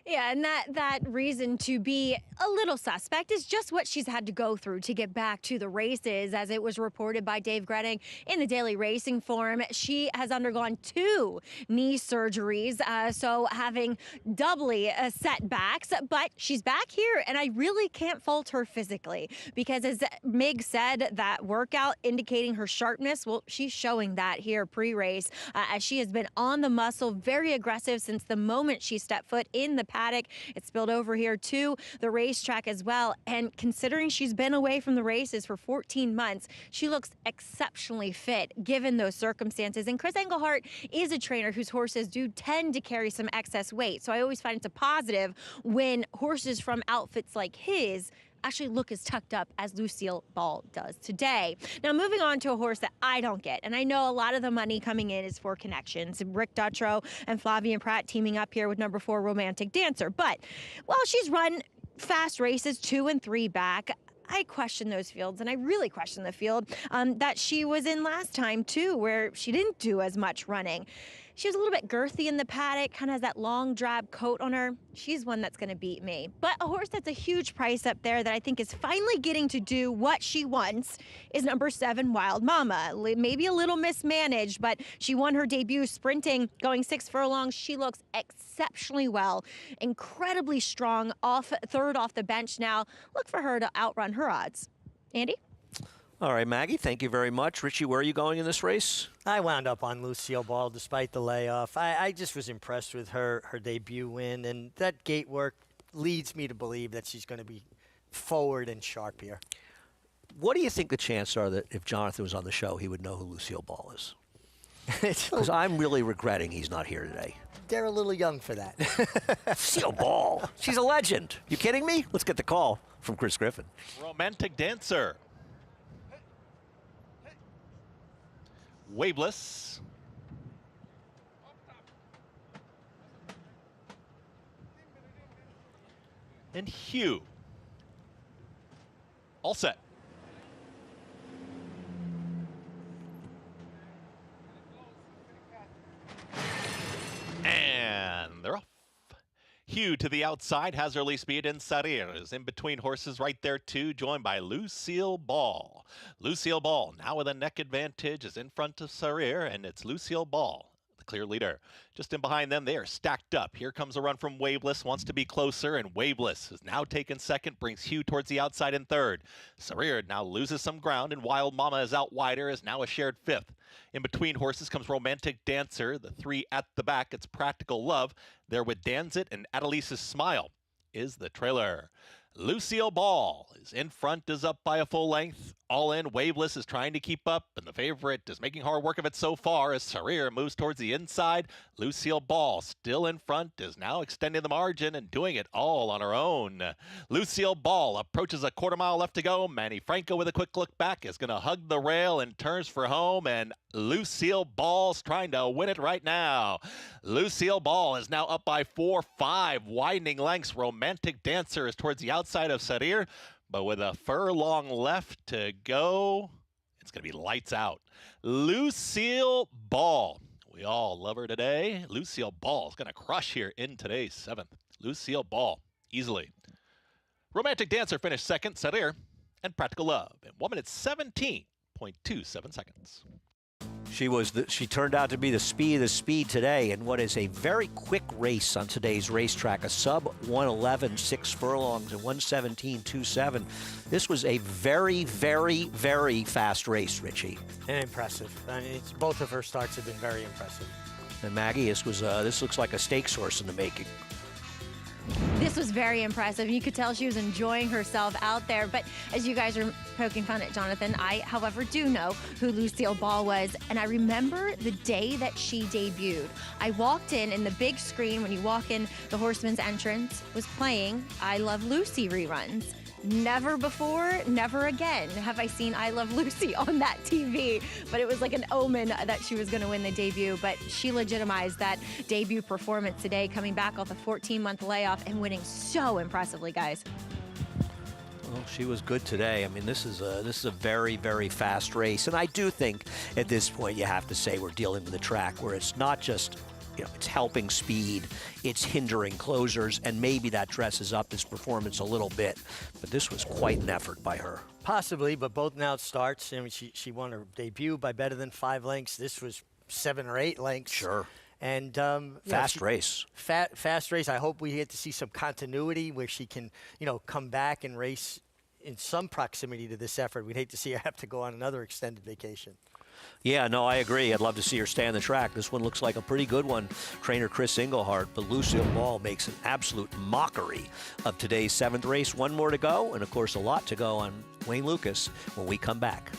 Yeah, and that reason to be a little suspect is just what she's had to go through to get back to the races. As it was reported by Dave Gretting in the Daily Racing Form, she has undergone 2 knee surgeries, so having doubly setbacks. But she's back here, and I really can't fault her physically because, as Mig said, that workout indicating her sharpness, well, she's showing that here pre-race as she has been on the muscle, very aggressive since the moment she stepped foot in the paddock. It spilled over here to the racetrack as well. And considering she's been away from the races for 14 months, she looks exceptionally fit given those circumstances. And Chris Englehart is a trainer whose horses do tend to carry some excess weight. So I always find it's a positive when horses from outfits like his actually look as tucked up as Lucille Ball does today. Now, moving on to a horse that I don't get, and I know a lot of the money coming in is for connections. Rick Dutrow and Flavian Pratt teaming up here with number 4, Romantic Dancer. But while she's run fast races 2 and 3 back, I question those fields, and I really question the field that she was in last time, too, where she didn't do as much running. She was a little bit girthy in the paddock, kind of has that long drab coat on her. She's one that's going to beat me. But a horse that's a huge price up there that I think is finally getting to do what she wants is number 7, Wild Mama. Maybe a little mismanaged, but she won her debut sprinting, going 6 furlongs. She looks exceptionally well, incredibly strong, third off the bench now. Look for her to outrun her odds. Andy? All right, Maggie, thank you very much. Richie, where are you going in this race? I wound up on Lucille Ball despite the layoff. I just was impressed with her debut win, and that gate work leads me to believe that she's going to be forward and sharp here. What do you think the chances are that if Jonathan was on the show, he would know who Lucille Ball is? Because I'm really regretting he's not here today. They're a little young for that. Lucille Ball. She's a legend. You kidding me? Let's get the call from Chris Griffin. Romantic Dancer. Waveless. and Hugh. All set. And they're off. Hugh to the outside has early speed, and Sarir is in between horses right there too, joined by Lucille Ball. Lucille Ball now with a neck advantage is in front of Sarir, and it's Lucille Ball, the clear leader. Just in behind them, they are stacked up. Here comes a run from Waveless, wants to be closer, and Waveless has now taken second, brings Hugh towards the outside in third. Sarir now loses some ground, and Wild Mama is out wider, is now a shared fifth. In between horses comes Romantic Dancer. The three at the back, it's Practical Love. There with Danzit and Adelisa's Smile is the trailer. Lucille Ball is in front, is up by a full length. All in, Waveless is trying to keep up, and the favorite is making hard work of it so far as Sarir moves towards the inside. Lucille Ball still in front, is now extending the margin and doing it all on her own. Lucille Ball approaches a quarter mile left to go. Manny Franco with a quick look back is going to hug the rail and turns for home, and Lucille Ball's trying to win it right now. Lucille Ball is now up by 4-5, widening lengths. Romantic Dancer is towards the outside of Sarir, but with a furlong left to go, it's going to be lights out. Lucille Ball. We all love her today. Lucille Ball is going to crush here in today's 7th. Lucille Ball, easily. Romantic Dancer finished second, Sarir and Practical Love in 1 minute 17.27 seconds. She turned out to be the speed of the speed today in what is a very quick race on today's racetrack, a sub 111, 6 furlongs and 117.27. This was a very, very, very fast race, Richie. And impressive. I mean, both of her starts have been very impressive. And Maggie, this looks like a stakes horse in the making. This was very impressive. You could tell she was enjoying herself out there. But as you guys are poking fun at Jonathan, I, however, do know who Lucille Ball was. And I remember the day that she debuted. I walked in, and the big screen, when you walk in, the Horseman's entrance was playing I Love Lucy reruns. Never before, never again have I seen I Love Lucy on that TV. But it was like an omen that she was going to win the debut. But she legitimized that debut performance today, coming back off a 14-month layoff and winning so impressively, guys. Well, she was good today. I mean, this is a very, very fast race. And I do think at this point you have to say we're dealing with a track where it's not just, it's helping speed, it's hindering closers, and maybe that dresses up his performance a little bit. But this was quite an effort by her. Possibly, but both now starts. I mean, she won her debut by better than 5 lengths. This was 7 or 8 lengths. Sure. And fast race. Fast race. I hope we get to see some continuity where she can, come back and race in some proximity to this effort. We'd hate to see her have to go on another extended vacation. Yeah, no, I agree. I'd love to see her stay on the track. This one looks like a pretty good one, trainer Chris Englehart, but Lucille Ball makes an absolute mockery of today's 7th race. 1 more to go, and of course a lot to go on Wayne Lukas when we come back.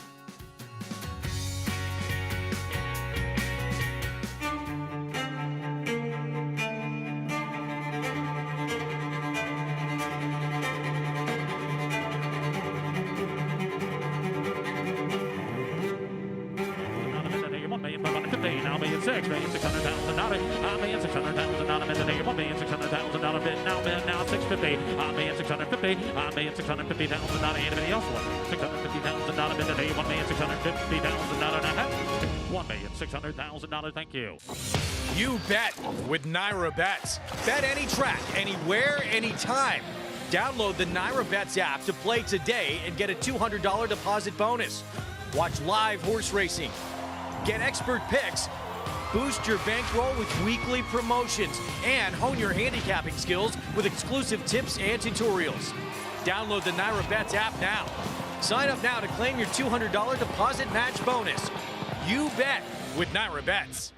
$1,600,000, thank you. You bet with Naira Bets. Bet any track, anywhere, anytime. Download the Naira Bets app to play today and get a $200 deposit bonus. Watch live horse racing. Get expert picks. Boost your bankroll with weekly promotions and hone your handicapping skills with exclusive tips and tutorials. Download the Naira Bets app now. Sign up now to claim your $200 deposit match bonus. You bet with Naira Bets.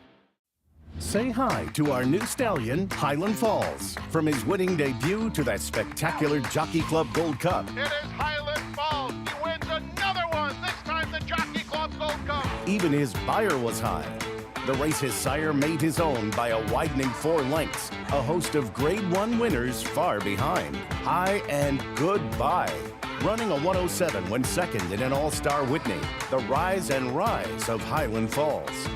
Say hi to our new stallion, Highland Falls. From his winning debut to that spectacular Jockey Club Gold Cup. It is Highland Falls. He wins another one, this time the Jockey Club Gold Cup. Even his buyer was high. The race his sire made his own by a widening 4 lengths. A host of Grade 1 winners far behind. High and goodbye. Running a 107 when second in an All-Star Whitney. The rise and rise of Highland Falls.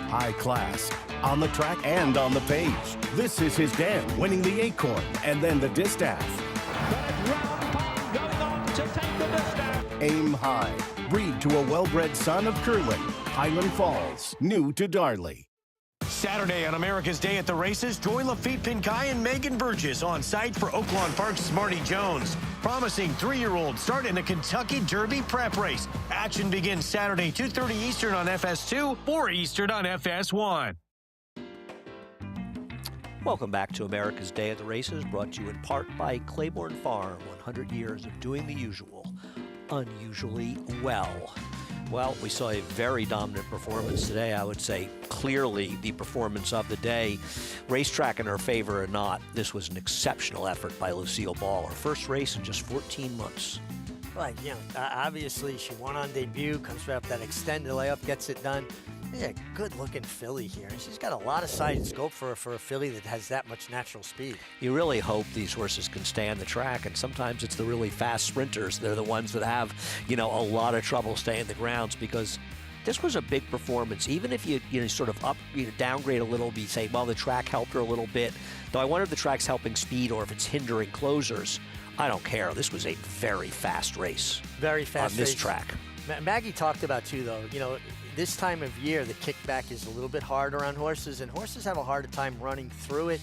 High class, on the track and on the page. This is his dam, winning the Acorn and then the Distaff. Aim high. Breed to a well-bred son of curling. Highland Falls, new to Darley. Saturday on America's Day at the Races, join Lafitte Pinkai and Megan Burgess on site for Oaklawn Park's Smarty Jones. Promising 3-year-old start in a Kentucky Derby prep race. Action begins Saturday, 2:30 Eastern on FS2, 4 Eastern on FS1. Welcome back to America's Day at the Races, brought to you in part by Claiborne Farm. 100 years of doing the usual, unusually well. Well, we saw a very dominant performance today. I would say clearly the performance of the day. Racetrack in her favor or not, this was an exceptional effort by Lucille Ball. Her first race in just 14 months. Well, obviously she won on debut, comes right up that extended layup, gets it done. Yeah, good-looking filly here, and she's got a lot of size and scope for a filly that has that much natural speed. You really hope these horses can stand the track, and sometimes it's the really fast sprinters. They're the ones that have, a lot of trouble staying the grounds, because this was a big performance. Even if you sort of downgrade a little, you say, well, the track helped her a little bit. Though I wonder if the track's helping speed or if it's hindering closers. I don't care. This was a very fast race. Very fast on this race. track. Maggie talked about, too, though, this time of year, the kickback is a little bit harder on horses, and horses have a harder time running through it,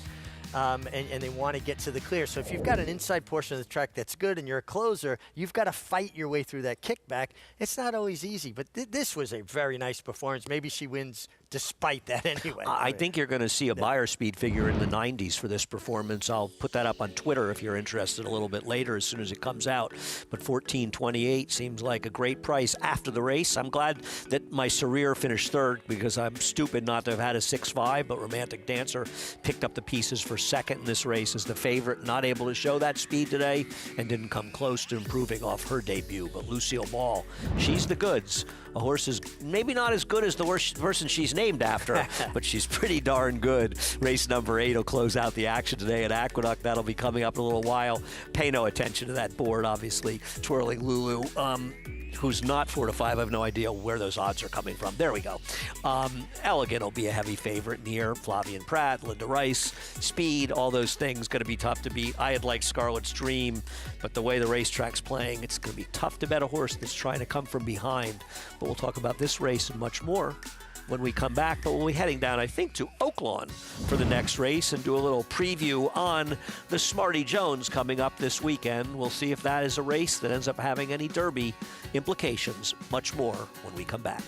and they want to get to the clear. So if you've got an inside portion of the track that's good and you're a closer, you've got to fight your way through that kickback. It's not always easy, but this was a very nice performance. Maybe she wins despite that anyway. I think you're going to see a buyer speed figure in the 90s for this performance. I'll put that up on Twitter if you're interested a little bit later as soon as it comes out. But $14.28 seems like a great price after the race. I'm glad that my Sarir finished third, because I'm stupid not to have had a 6.5, but Romantic Dancer picked up the pieces for second in this race as the favorite, not able to show that speed today and didn't come close to improving off her debut. But Lucille Ball, she's the goods. A horse is maybe not as good as the person she's named after, but she's pretty darn good. Race number 8 will close out the action today at Aqueduct. That'll be coming up in a little while. Pay no attention to that board, obviously. Twirling Lulu, who's not 4 to 5. I have no idea where those odds are coming from. There we go. Elegant will be a heavy favorite near. Flavian Pratt, Linda Rice, speed, all those things going to be tough to beat. I had liked Scarlet's Dream, but the way the racetrack's playing, it's going to be tough to bet a horse that's trying to come from behind. But we'll talk about this race and much more when we come back. But we'll be heading down, I think, to Oaklawn for the next race and do a little preview on the Smarty Jones coming up this weekend. We'll see if that is a race that ends up having any Derby implications. Much more when we come back.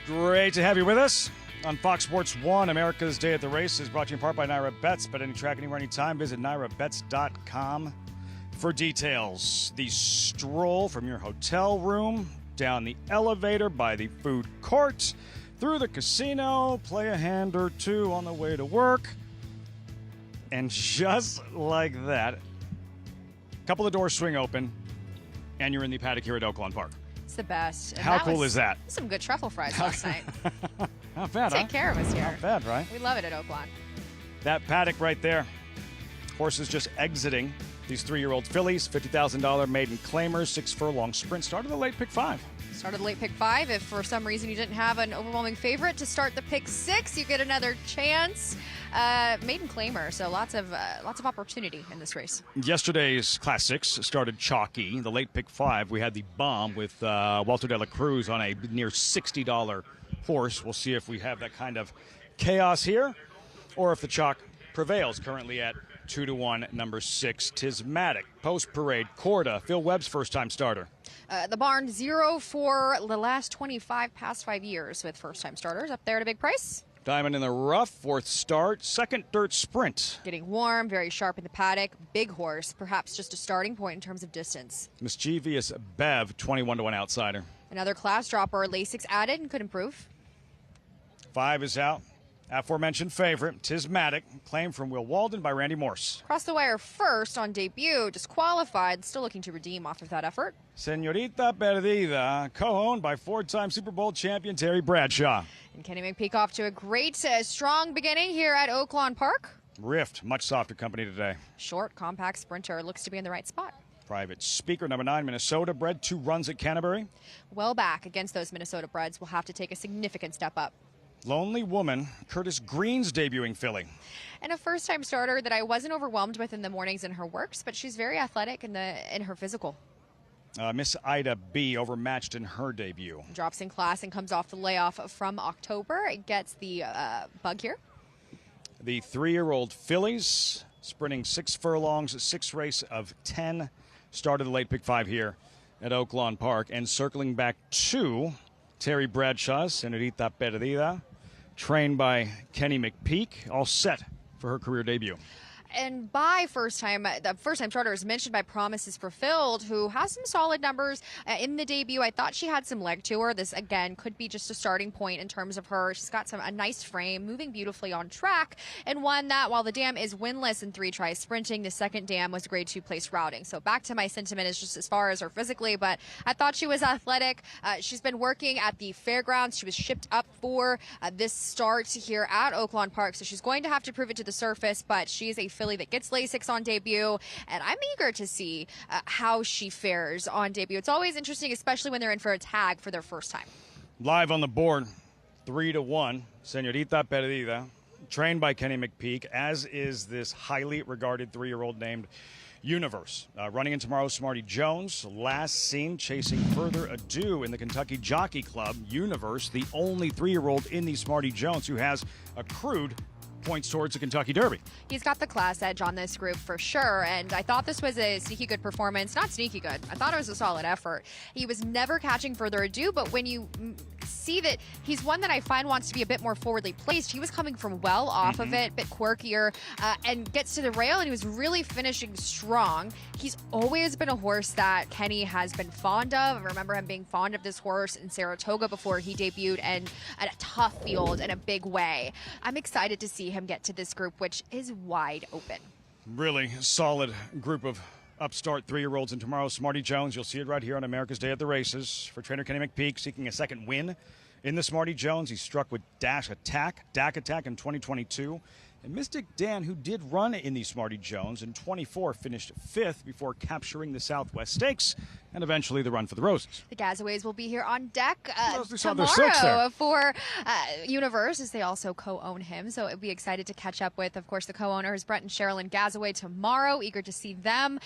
Great to have you with us on Fox Sports 1. America's Day at the Races, brought to you in part by Naira Bets. Bet any track, anywhere, anytime. Visit nairabets.com for details. The stroll from your hotel room, down the elevator, by the food court, through the casino, play a hand or two on the way to work. And just like that, a couple of doors swing open, and you're in the paddock here at Oaklawn Park. It's the best. And How cool is that? Some good truffle fries last night. Not bad, Take care of us here. Not bad, right? We love it at Oaklawn. That paddock right there. Horses just exiting these 3-year-old fillies. $50,000 maiden claimers, 6 furlong sprint. Started the late pick 5. Started the late pick 5. If for some reason you didn't have an overwhelming favorite to start the pick 6, you get another chance. Maiden claimer, so lots of opportunity in this race. Yesterday's Class 6 started chalky. The late pick 5, we had the bomb with Walter de la Cruz on a near $60 horse. We'll see if we have that kind of chaos here, or if the chalk prevails. Currently at 2-1, number 6, Tismatic. Post Parade, Corda, Phil Webb's first-time starter. The barn 0 for the last past 5 years with first-time starters. Up there at a big price. Diamond in the Rough, 4th start, 2nd dirt sprint. Getting warm, very sharp in the paddock. Big horse, perhaps just a starting point in terms of distance. Mischievous Bev, 21-1 outsider. Another class dropper, Lasix added and could improve. 5 is out. Aforementioned favorite, Tismatic, claimed from Will Walden by Randy Morse. Crossed the wire first on debut, disqualified, still looking to redeem off of that effort. Senorita Perdida, co-owned by 4-time Super Bowl champion Terry Bradshaw. And Kenny McPeak off to a great, strong beginning here at Oaklawn Park. Rift, much softer company today. Short, compact sprinter, looks to be in the right spot. Private Speaker, number 9, Minnesota bred, 2 runs at Canterbury. Well back against those Minnesota breds, will have to take a significant step up. Lonely Woman, Curtis Green's debuting filly. And a first-time starter that I wasn't overwhelmed with in the mornings in her works, but she's very athletic in her physical. Miss Ida B, overmatched in her debut. Drops in class and comes off the layoff from October. It gets the bug here. The 3-year-old fillies, sprinting 6 furlongs, 6 race of 10. Started the late pick 5 here at Oaklawn Park. And circling back to Terry Bradshaw's Senorita Perdida, trained by Kenny McPeak, all set for her career debut. And by the first-time starter is mentioned by Promises Fulfilled, who has some solid numbers in the debut. I thought she had some leg to her. This, again, could be just a starting point in terms of her. She's got a nice frame, moving beautifully on track, and one that, while the dam is winless in 3 tries sprinting, the second dam was grade 2 place routing. So back to my sentiment is just as far as her physically, but I thought she was athletic. She's been working at the fairgrounds. She was shipped up for this start here at Oaklawn Park, so she's going to have to prove it to the surface, but she is a filly that gets Lasix on debut, and I'm eager to see how she fares on debut. It's always interesting, especially when they're in for a tag for their first time. Live on the board, 3-1, Senorita Perdida, trained by Kenny McPeak, as is this highly regarded 3-year-old named Universe. Running in tomorrow's Smarty Jones, last seen chasing further ado in the Kentucky Jockey Club. Universe, the only 3-year-old in the Smarty Jones who has accrued points towards the Kentucky Derby. He's got the class edge on this group for sure, and I thought this was a sneaky good performance. Not sneaky good. I thought it was a solid effort. He was never catching further ado, but when you see that he's one that I find wants to be a bit more forwardly placed, he was coming from well off of it, a bit quirkier, and gets to the rail, and he was really finishing strong. He's always been a horse that Kenny has been fond of. I remember him being fond of this horse in Saratoga before he debuted, and at a tough field in a big way. I'm excited to see him get to this group, which is wide open. Really solid group of upstart 3-year-olds in tomorrow's Smarty Jones. You'll see it right here on America's Day at the Races. For trainer Kenny McPeak, seeking a second win in the Smarty Jones. He struck with Dak Attack in 2022. And Mystic Dan, who did run in the Smarty Jones in 24, finished 5th before capturing the Southwest Stakes and eventually the Run for the Roses. The Gazaways will be here on deck tomorrow for Universe, as they also co-own him. So it'll be excited to catch up with, of course, the co-owners, Brent and Sherilyn Gazaway, tomorrow. Eager to see them.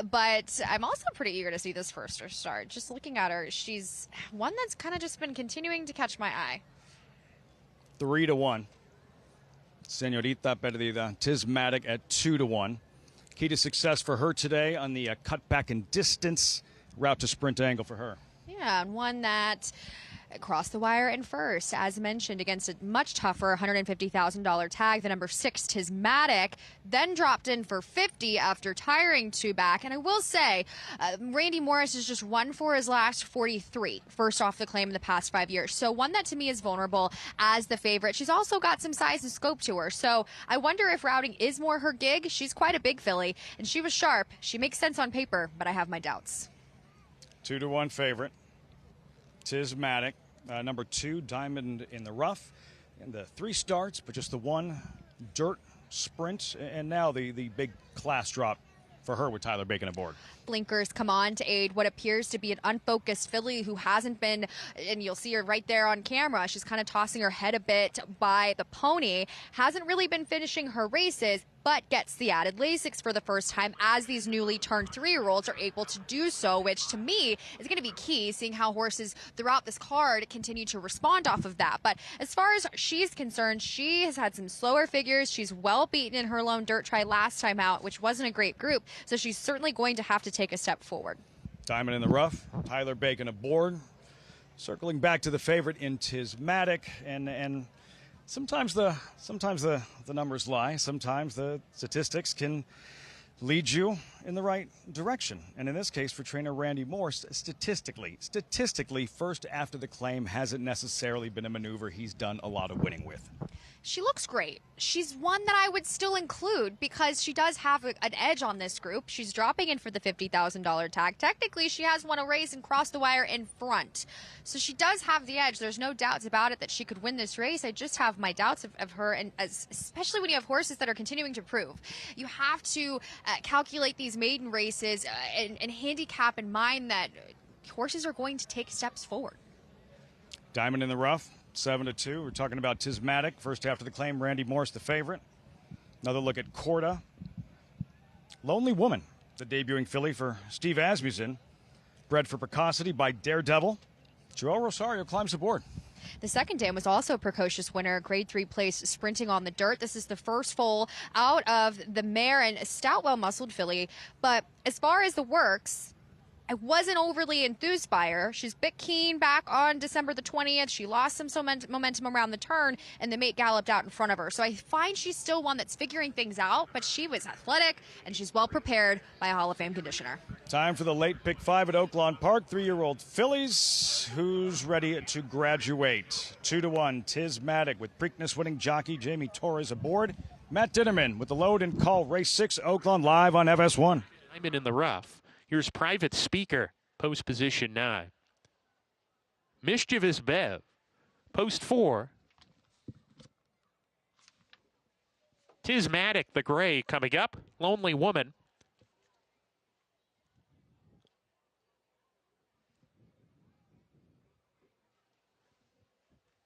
But I'm also pretty eager to see this first start. Just looking at her, she's one that's kind of just been continuing to catch my eye. 3-1. Senorita Perdida, Tismatic at 2-1. Key to success for her today on the cutback in distance route to sprint angle for her. Yeah, and one that Crossed the wire in first, as mentioned, against a much tougher $150,000 tag, the number 6 Tismatic, then dropped in for 50 after tiring 2 back. And I will say, Randy Morris has just won for his last 43, first off the claim in the past 5 years. So one that to me is vulnerable as the favorite. She's also got some size and scope to her. So I wonder if routing is more her gig. She's quite a big filly, and she was sharp. She makes sense on paper, but I have my doubts. 2-1 favorite. Tismatic. Number 2, Diamond in the Rough. And the 3 starts, but just the 1 dirt sprint. And now the big class drop for her with Tyler Bacon aboard. Blinkers come on to aid what appears to be an unfocused filly who hasn't been, and you'll see her right there on camera, she's kind of tossing her head a bit by the pony, hasn't really been finishing her races, but gets the added Lasix for the first time as these newly turned 3-year-olds are able to do so, which to me is going to be key, seeing how horses throughout this card continue to respond off of that. But as far as she's concerned, she has had some slower figures. She's well beaten in her lone dirt try last time out, which wasn't a great group, so she's certainly going to have to take a step forward. Diamond in the Rough, Tyler Bacon aboard. Circling back to the favorite in Tismatic, and sometimes the numbers lie. Sometimes the statistics can lead you in the right direction. And in this case, for trainer Randy Morse, statistically, first after the claim hasn't necessarily been a maneuver he's done a lot of winning with. She looks great. She's one that I would still include because she does have an edge on this group. She's dropping in for the $50,000 tag. Technically, she has won a race and crossed the wire in front. So she does have the edge. There's no doubts about it that she could win this race. I just have my doubts of her, and especially when you have horses that are continuing to prove. You have to calculate these maiden races and handicap in mind that horses are going to take steps forward. Diamond in the Rough. 7-2. We're talking about Tismatic. First after the claim, Randy Morse the favorite. Another look at Corda. Lonely Woman, the debuting filly for Steve Asmussen. Bred for precocity by Daredevil. Joel Rosario climbs aboard. The second dam was also a precocious winner, grade 3 place sprinting on the dirt. This is the first foal out of the mare and a stout, well-muscled filly. But as far as the works, I wasn't overly enthused by her. She's a bit keen back on December the 20th. She lost some momentum around the turn, and the mate galloped out in front of her. So I find she's still one that's figuring things out, but she was athletic, and she's well prepared by a Hall of Fame conditioner. Time for the late pick 5 at Oaklawn Park. 3-year-old fillies. Who's ready to graduate? 2-1, Tismatic with Preakness winning jockey Jamie Torres aboard. Matt Ditterman with the load and call. Race 6, Oaklawn, live on FS1. Diamond in the Rough. Here's Private Speaker, post position 9. Mischievous Bev, post 4. Tismatic, the gray, coming up. Lonely Woman.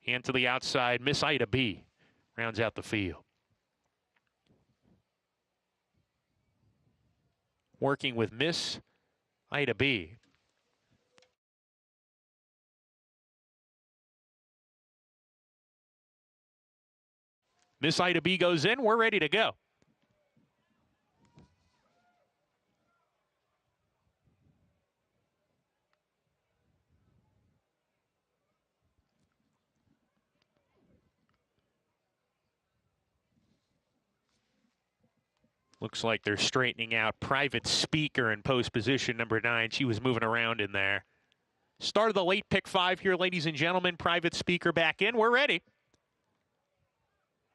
And to the outside, Miss Ida B. rounds out the field. Working with Miss Ida B. Miss Ida B goes in. We're ready to go. Looks like they're straightening out Private Speaker in post position number 9. She was moving around in there. Start of the late pick 5 here, ladies and gentlemen. Private Speaker back in. We're ready.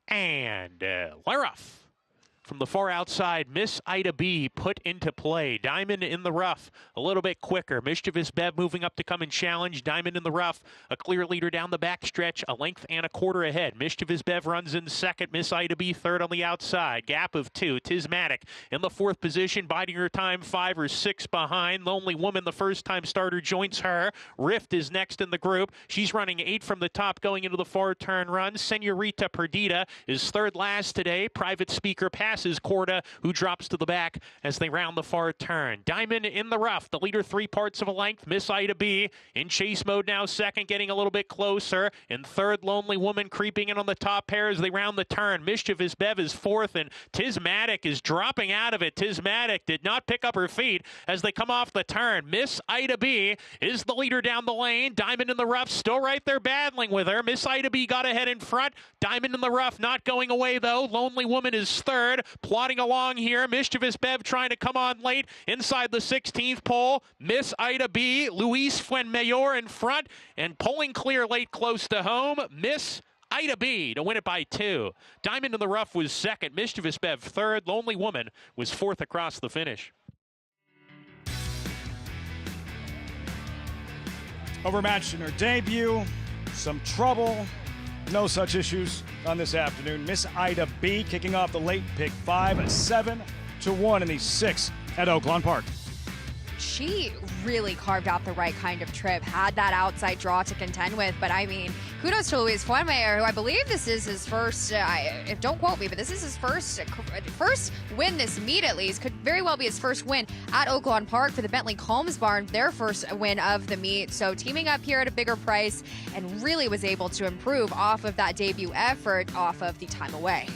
And Larough. From the far outside, Miss Ida B put into play. Diamond in the Rough, a little bit quicker. Mischievous Bev moving up to come and challenge. Diamond in the Rough, a clear leader down the back stretch, a length and a quarter ahead. Mischievous Bev runs in second. Miss Ida B third on the outside. Gap of 2. Tismatic in the 4th position, biding her time 5 or 6 behind. Lonely Woman, the first-time starter, joins her. Rift is next in the group. She's running 8 from the top going into the far turn run. Senorita Perdita is third last today. Private Speaker pass passes Corda, who drops to the back as they round the far turn. Diamond in the rough, the leader 3 parts of a length. Miss Ida B in chase mode now, second, getting a little bit closer. In third, Lonely Woman creeping in on the top pair as they round the turn. Mischievous Bev is fourth, and Tismatic is dropping out of it. Tismatic did not pick up her feet as they come off the turn. Miss Ida B is the leader down the lane. Diamond in the rough still right there battling with her. Miss Ida B got ahead in front. Diamond in the rough not going away though. Lonely Woman is third, plodding along here. Mischievous Bev trying to come on late inside the 16th pole. Miss Ida B, Luis Fuenmayor in front, and pulling clear late close to home. Miss Ida B to win it by 2. Diamond in the rough was second. Mischievous Bev third. Lonely Woman was fourth across the finish. Overmatched in her debut, some trouble, no such issues on this afternoon. Miss Ida B kicking off the late pick 5, 7-1 in the 6th at Oaklawn Park. She really carved out the right kind of trip, had that outside draw to contend with, but I mean, kudos to Luis Fuenmayor, who I believe this is his first, don't quote me, but this is his first win this meet at least. Could very well be his first win at Oaklawn Park for the Bentley Combs Barn, their first win of the meet. So teaming up here at a bigger price and really was able to improve off of that debut effort off of the time away.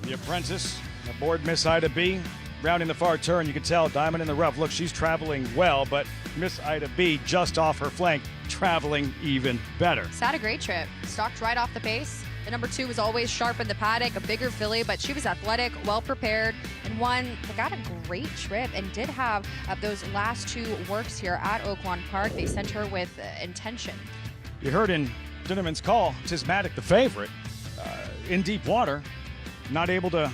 The apprentice aboard Miss Ida B. Rounding the far turn, you can tell Diamond in the rough. Look, she's traveling well, but Miss Ida B just off her flank, traveling even better. It's had a great trip. Stalked right off the pace. The number 2 was always sharp in the paddock, a bigger filly, but she was athletic, well prepared, and one that got a great trip and did have those last 2 works here at Oaklawn Park. They sent her with intention. You heard in Dinnerman's call, Tismatic the favorite, in deep water, not able to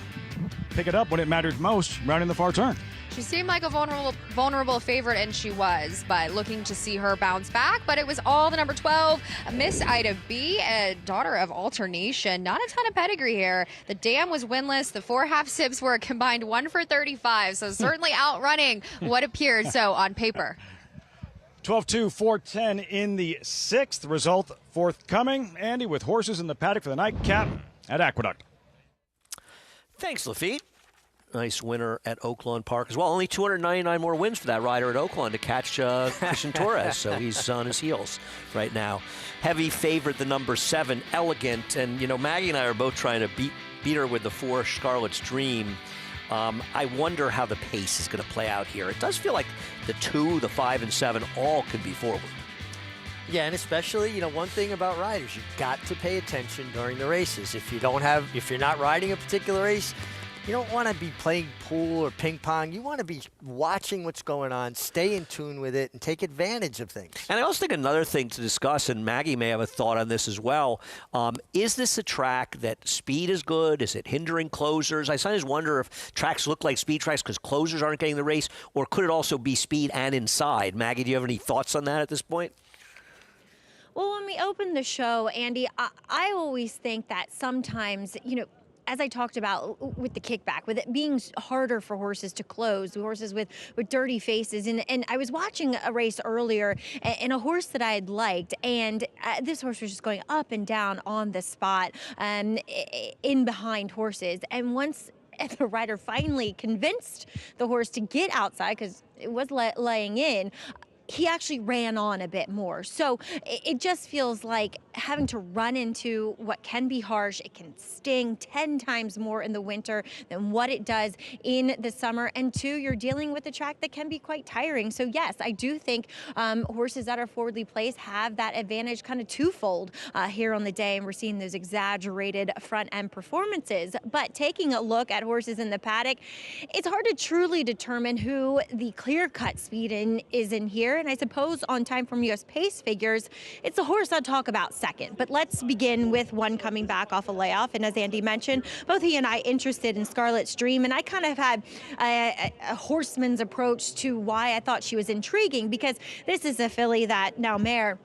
pick it up when it mattered most, rounding the far turn. She seemed like a vulnerable favorite, and she was, but looking to see her bounce back. But it was all the number 12, Miss Ida B, a daughter of alternation. Not a ton of pedigree here. The dam was winless. The 4 half sips were a combined 1 for 35, so certainly outrunning what appeared so on paper. 12-2, 4-10 in the 6th. Result forthcoming. Andy with horses in the paddock for the nightcap at Aqueduct. Thanks, Lafitte. Nice winner at Oaklawn Park as well. Only 299 more wins for that rider at Oaklawn to catch Christian Torres, so he's on his heels right now. Heavy favorite, the number 7, Elegant. And, you know, Maggie and I are both trying to beat her with the 4, Scarlet's Dream. I wonder how the pace is going to play out here. It does feel like the 2, the 5, and 7 all could be forward. Yeah, and especially, you know, one thing about riders, you've got to pay attention during the races. If you're not riding a particular race, you don't want to be playing pool or ping pong. You want to be watching what's going on, stay in tune with it, and take advantage of things. And I also think another thing to discuss, and Maggie may have a thought on this as well, is this a track that speed is good? Is it hindering closers? I sometimes wonder if tracks look like speed tracks because closers aren't getting the race, or could it also be speed and inside? Maggie, do you have any thoughts on that at this point? Well, when we open the show, Andy, I always think that sometimes, you know, as I talked about with the kickback, with it being harder for horses to close, horses with dirty faces. And I was watching a race earlier, and a horse that I had liked, and this horse was just going up and down on the spot in behind horses. And once the rider finally convinced the horse to get outside, because it was laying in, he actually ran on a bit more. So it just feels like having to run into what can be harsh. It can sting 10 times more in the winter than what it does in the summer. And 2, you're dealing with a track that can be quite tiring. So yes, I do think horses that are forwardly placed have that advantage kind of twofold here on the day. And we're seeing those exaggerated front end performances. But taking a look at horses in the paddock, it's hard to truly determine who the clear-cut speed is in here. And I suppose on Time from US pace figures, it's a horse I'll talk about second. But let's begin with one coming back off a layoff. And as Andy mentioned, both he and I interested in Scarlet's Dream. And I kind of had a horseman's approach to why I thought she was intriguing, because this is a filly that, now mare,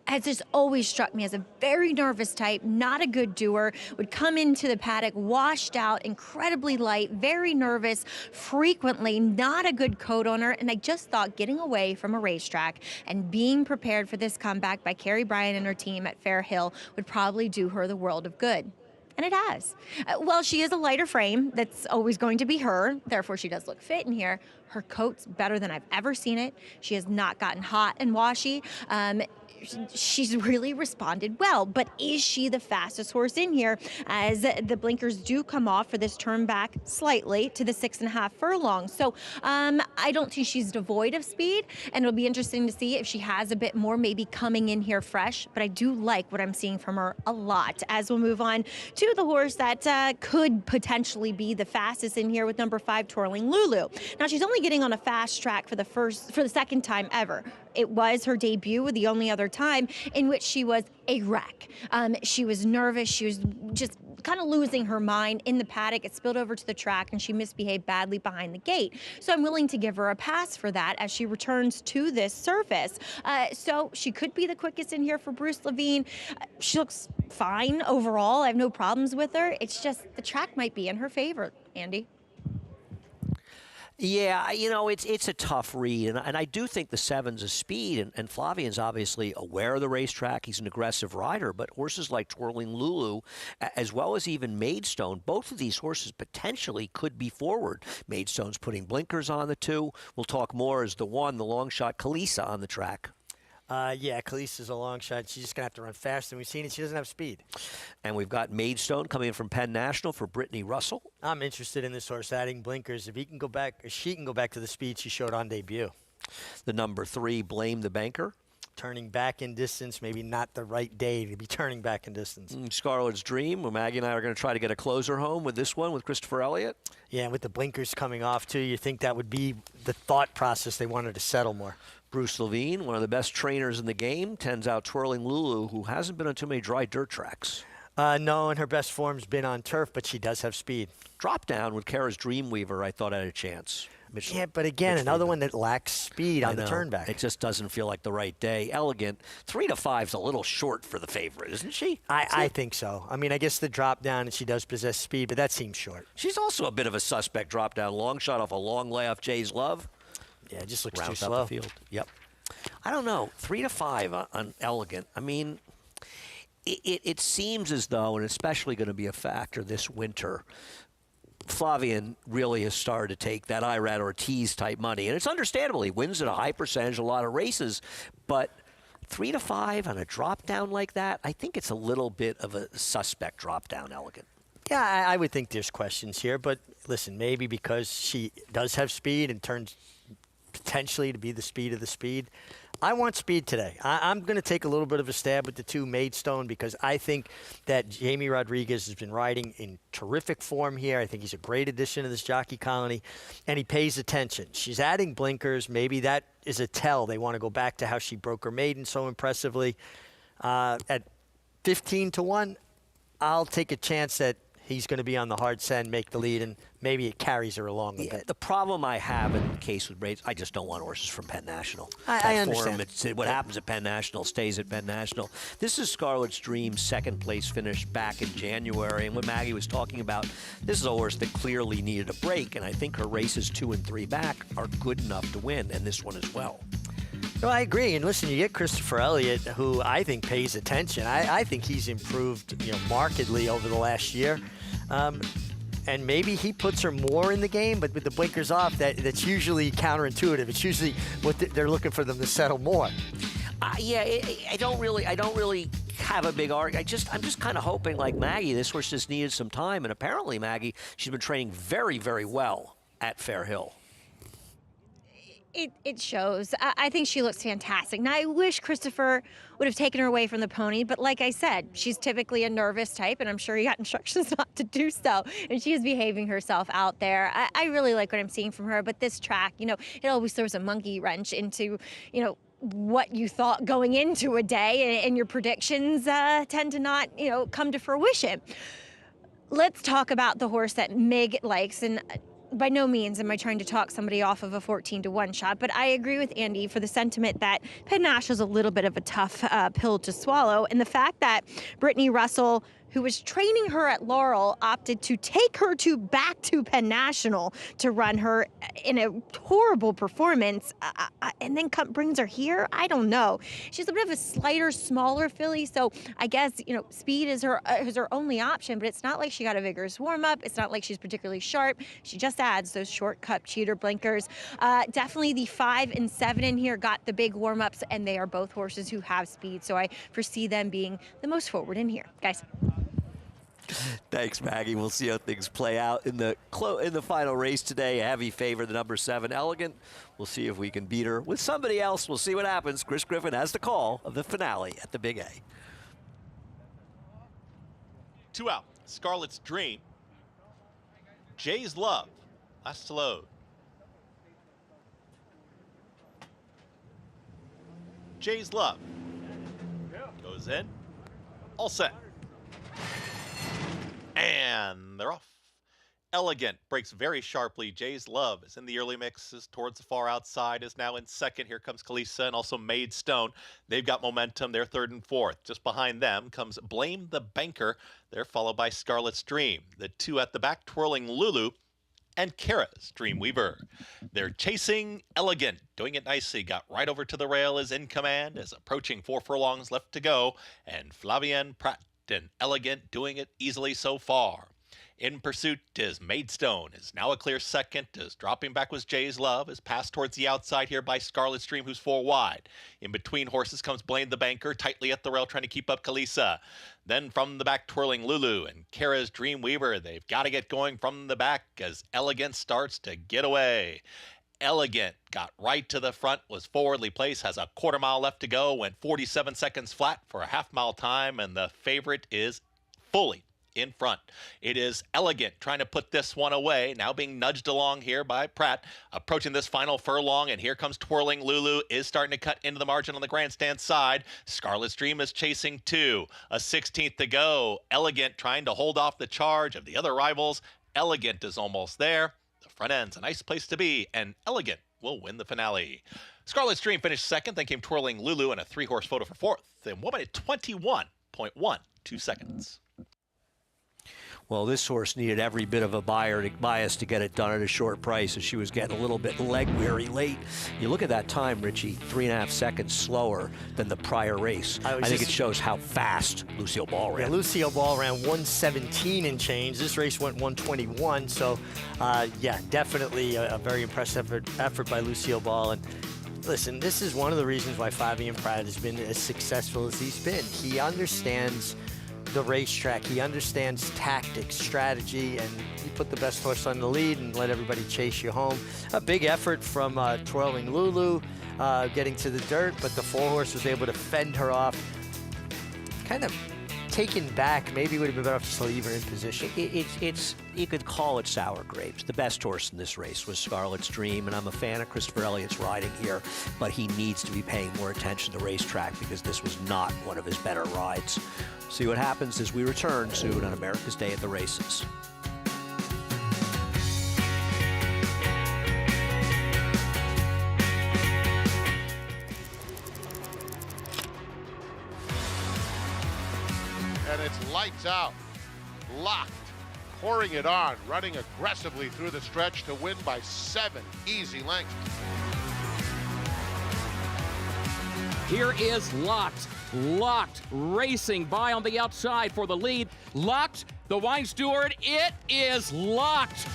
has just always struck me as a very nervous type, not a good doer, would come into the paddock washed out, incredibly light, very nervous, frequently not a good coat owner. And I just thought getting away from a racetrack and being prepared for this comeback by Carrie Bryan and her team at Fair Hill would probably do her the world of good. And it has. Well, she is a lighter frame. That's always going to be her. Therefore, she does look fit in here. Her coat's better than I've ever seen it. She has not gotten hot and washy. She's really responded well, but is she the fastest horse in here as the blinkers do come off for this turn back slightly to the 6.5 furlongs? So I don't think she's devoid of speed, and it'll be interesting to see if she has a bit more maybe coming in here fresh, but I do like what I'm seeing from her a lot. As we'll move on to the horse that could potentially be the fastest in here with number 5, Twirling Lulu. Now she's only getting on a fast track for the second time ever. It was her debut, the only other time in which she was a wreck. She was nervous. She was just kind of losing her mind in the paddock. It spilled over to the track, and she misbehaved badly behind the gate. So I'm willing to give her a pass for that as she returns to this surface. So she could be the quickest in here for Bruce Levine. She looks fine overall. I have no problems with her. It's just the track might be in her favor, Andy. Yeah, you know, it's a tough read, and I do think the 7's a speed, and Flavian's obviously aware of the racetrack. He's an aggressive rider, but horses like Twirling Lulu, as well as even Maidstone, both of these horses potentially could be forward. Maidstone's putting blinkers on the 2. We'll talk more as the 1, the long shot, Kalisa on the track. Yeah, Khaleesi's a long shot. She's just going to have to run faster. We've seen it. She doesn't have speed. And we've got Maidstone coming in from Penn National for Brittany Russell. I'm interested in this horse adding blinkers. If he can go back, or she can go back to the speed she showed on debut. The number 3, Blame the Banker. Turning back in distance, maybe not the right day to be turning back in distance. Scarlet's Dream. Well, Maggie and I are going to try to get a closer home with this one with Christopher Elliott. Yeah, and with the blinkers coming off, too, you think that would be the thought process they wanted to settle more. Bruce Levine, one of the best trainers in the game, tends out Twirling Lulu, who hasn't been on too many dry dirt tracks. No, and her best form's been on turf, but she does have speed. Drop down with Kara's Dreamweaver, I thought had a chance. Yeah, but again, another one that lacks speed on the turnback. It just doesn't feel like the right day. Elegant, 3 to 5's a little short for the favorite, isn't she? I think so. I mean, I guess the drop down, and she does possess speed, but that seems short. She's also a bit of a suspect drop down. Long shot off a long layoff Jay's Love. Yeah, it just looks too Rounds slow. up the field. Yep. I don't know. 3 to 5 on Elegant. I mean, it seems as though, and especially going to be a factor this winter, Flavian really has started to take that Irad Ortiz type money. And it's understandable. He wins at a high percentage, a lot of races. But 3 to 5 on a drop down like that, I think it's a little bit of a suspect drop down, Elegant. Yeah, I would think there's questions here. But listen, maybe because she does have speed and turns potentially to be the speed of the speed. I want speed today. I'm going to take a little bit of a stab with the 2 Maidstone because I think that Jamie Rodriguez has been riding in terrific form here. I think he's a great addition to this jockey colony, and he pays attention. She's adding blinkers. Maybe that is a tell. They want to go back to how she broke her maiden so impressively. At 15 to 1, I'll take a chance that he's going to be on the hard send, make the lead, and maybe it carries her along a bit. The problem I have in the case with Braves, I just don't want horses from Penn National. I understand. What happens at Penn National stays at Penn National. This is Scarlet's Dream's second place finish back in January, and what Maggie was talking about, this is a horse that clearly needed a break, and I think her races 2 and 3 back are good enough to win, and this one as well. No, I agree. And listen, you get Christopher Elliott, who I think pays attention. I think he's improved, markedly over the last year. And maybe he puts her more in the game, but with the blinkers off, that's usually counterintuitive. It's usually what they're looking for them to settle more. I don't really have a big argument. I'm just kind of hoping, like Maggie, this horse just needed some time, and apparently Maggie, she's been training very, very well at Fair Hill. It shows. I think she looks fantastic. Now, I wish Christopher would have taken her away from the pony, but like I said, she's typically a nervous type, and I'm sure he got instructions not to do so, and she is behaving herself out there. I really like what I'm seeing from her, but this track, it always throws a monkey wrench into, what you thought going into a day, and your predictions tend to not, come to fruition. Let's talk about the horse that Mig likes, and by no means am I trying to talk somebody off of a 14 to 1 shot, but I agree with Andy for the sentiment that Penn National's a little bit of a tough pill to swallow. And the fact that Brittany Russell who was training her at Laurel, opted to take her back to Penn National to run her in a horrible performance, and then brings her here. I don't know. She's a bit of a slighter, smaller filly, so I guess, you know, speed is her only option. But it's not like she got a vigorous warm up. It's not like she's particularly sharp. She just adds those short cut cheater blinkers. Definitely the 5 and 7 in here got the big warm ups, and they are both horses who have speed. So I foresee them being the most forward in here, guys. Thanks, Maggie. We'll see how things play out in the final race today. A heavy favor, the number 7, Elegant. We'll see if we can beat her with somebody else. We'll see what happens. Chris Griffin has the call of the finale at the Big A. 2 out. Scarlet's Dream. Jay's Love. Last to load. Jay's Love. Goes in. All set. And they're off. Elegant breaks very sharply. Jay's Love is in the early mixes towards the far outside, is now in second. Here comes Kalisa and also Maidstone. They've got momentum. They're third and fourth. Just behind them comes Blame the Banker. They're followed by Scarlet's Dream. The 2 at the back, Twirling Lulu and Kara's Dreamweaver. They're chasing Elegant, doing it nicely. Got right over to the rail, is in command, is approaching 4 furlongs left to go. And Flavien Prat and Elegant doing it easily so far. In pursuit is Maidstone, is now a clear second, is dropping back was Jay's Love, is passed towards the outside here by Scarlet's Dream, who's 4 wide. In between horses comes Blame the Banker, tightly at the rail trying to keep up Kalisa. Then from the back, Twirling Lulu and Kara's Dreamweaver. They've got to get going from the back as Elegant starts to get away. Elegant got right to the front, was forwardly placed, has a quarter mile left to go, went 47 seconds flat for a half-mile time, and the favorite is fully in front. It is Elegant trying to put this one away, now being nudged along here by Pratt, approaching this final furlong, and here comes Twirling Lulu, is starting to cut into the margin on the grandstand side. Scarlet's Dream is chasing 2, a 16th to go. Elegant trying to hold off the charge of the other rivals. Elegant is almost there. Front end's a nice place to be, and Elegant will win the finale. Scarlet's Dream finished second, then came Twirling Lulu and a 3-horse photo for fourth, and won by 21.12 seconds. Well, this horse needed every bit of a bias to get it done at a short price, as she was getting a little bit leg weary late. You look at that time, Richie, 3.5 seconds slower than the prior race. I think it shows how fast Lucille Ball ran. Yeah, Lucille Ball ran 1:17 and change. This race went 1:21, so yeah, definitely a very impressive effort by Lucille Ball. And listen, this is one of the reasons why Flavien Prat has been as successful as he's been. He understands the racetrack. He understands tactics, strategy, and you put the best horse on the lead and let everybody chase you home. A big effort from Twirling Lulu getting to the dirt, but the 4-horse was able to fend her off. Kind of taken back. Maybe it would have been better off to leave her in position. You could call it sour grapes. The best horse in this race was Scarlet's Dream, and I'm a fan of Christopher Elliott's riding here, but he needs to be paying more attention to the racetrack because this was not one of his better rides. See what happens as we return soon on America's Day at the Races. And it's lights out. Locked. Pouring it on. Running aggressively through the stretch to win by 7 easy lengths. Here is Locked. Locked racing by on the outside for the lead. Locked, the Wine Steward, it is Locked.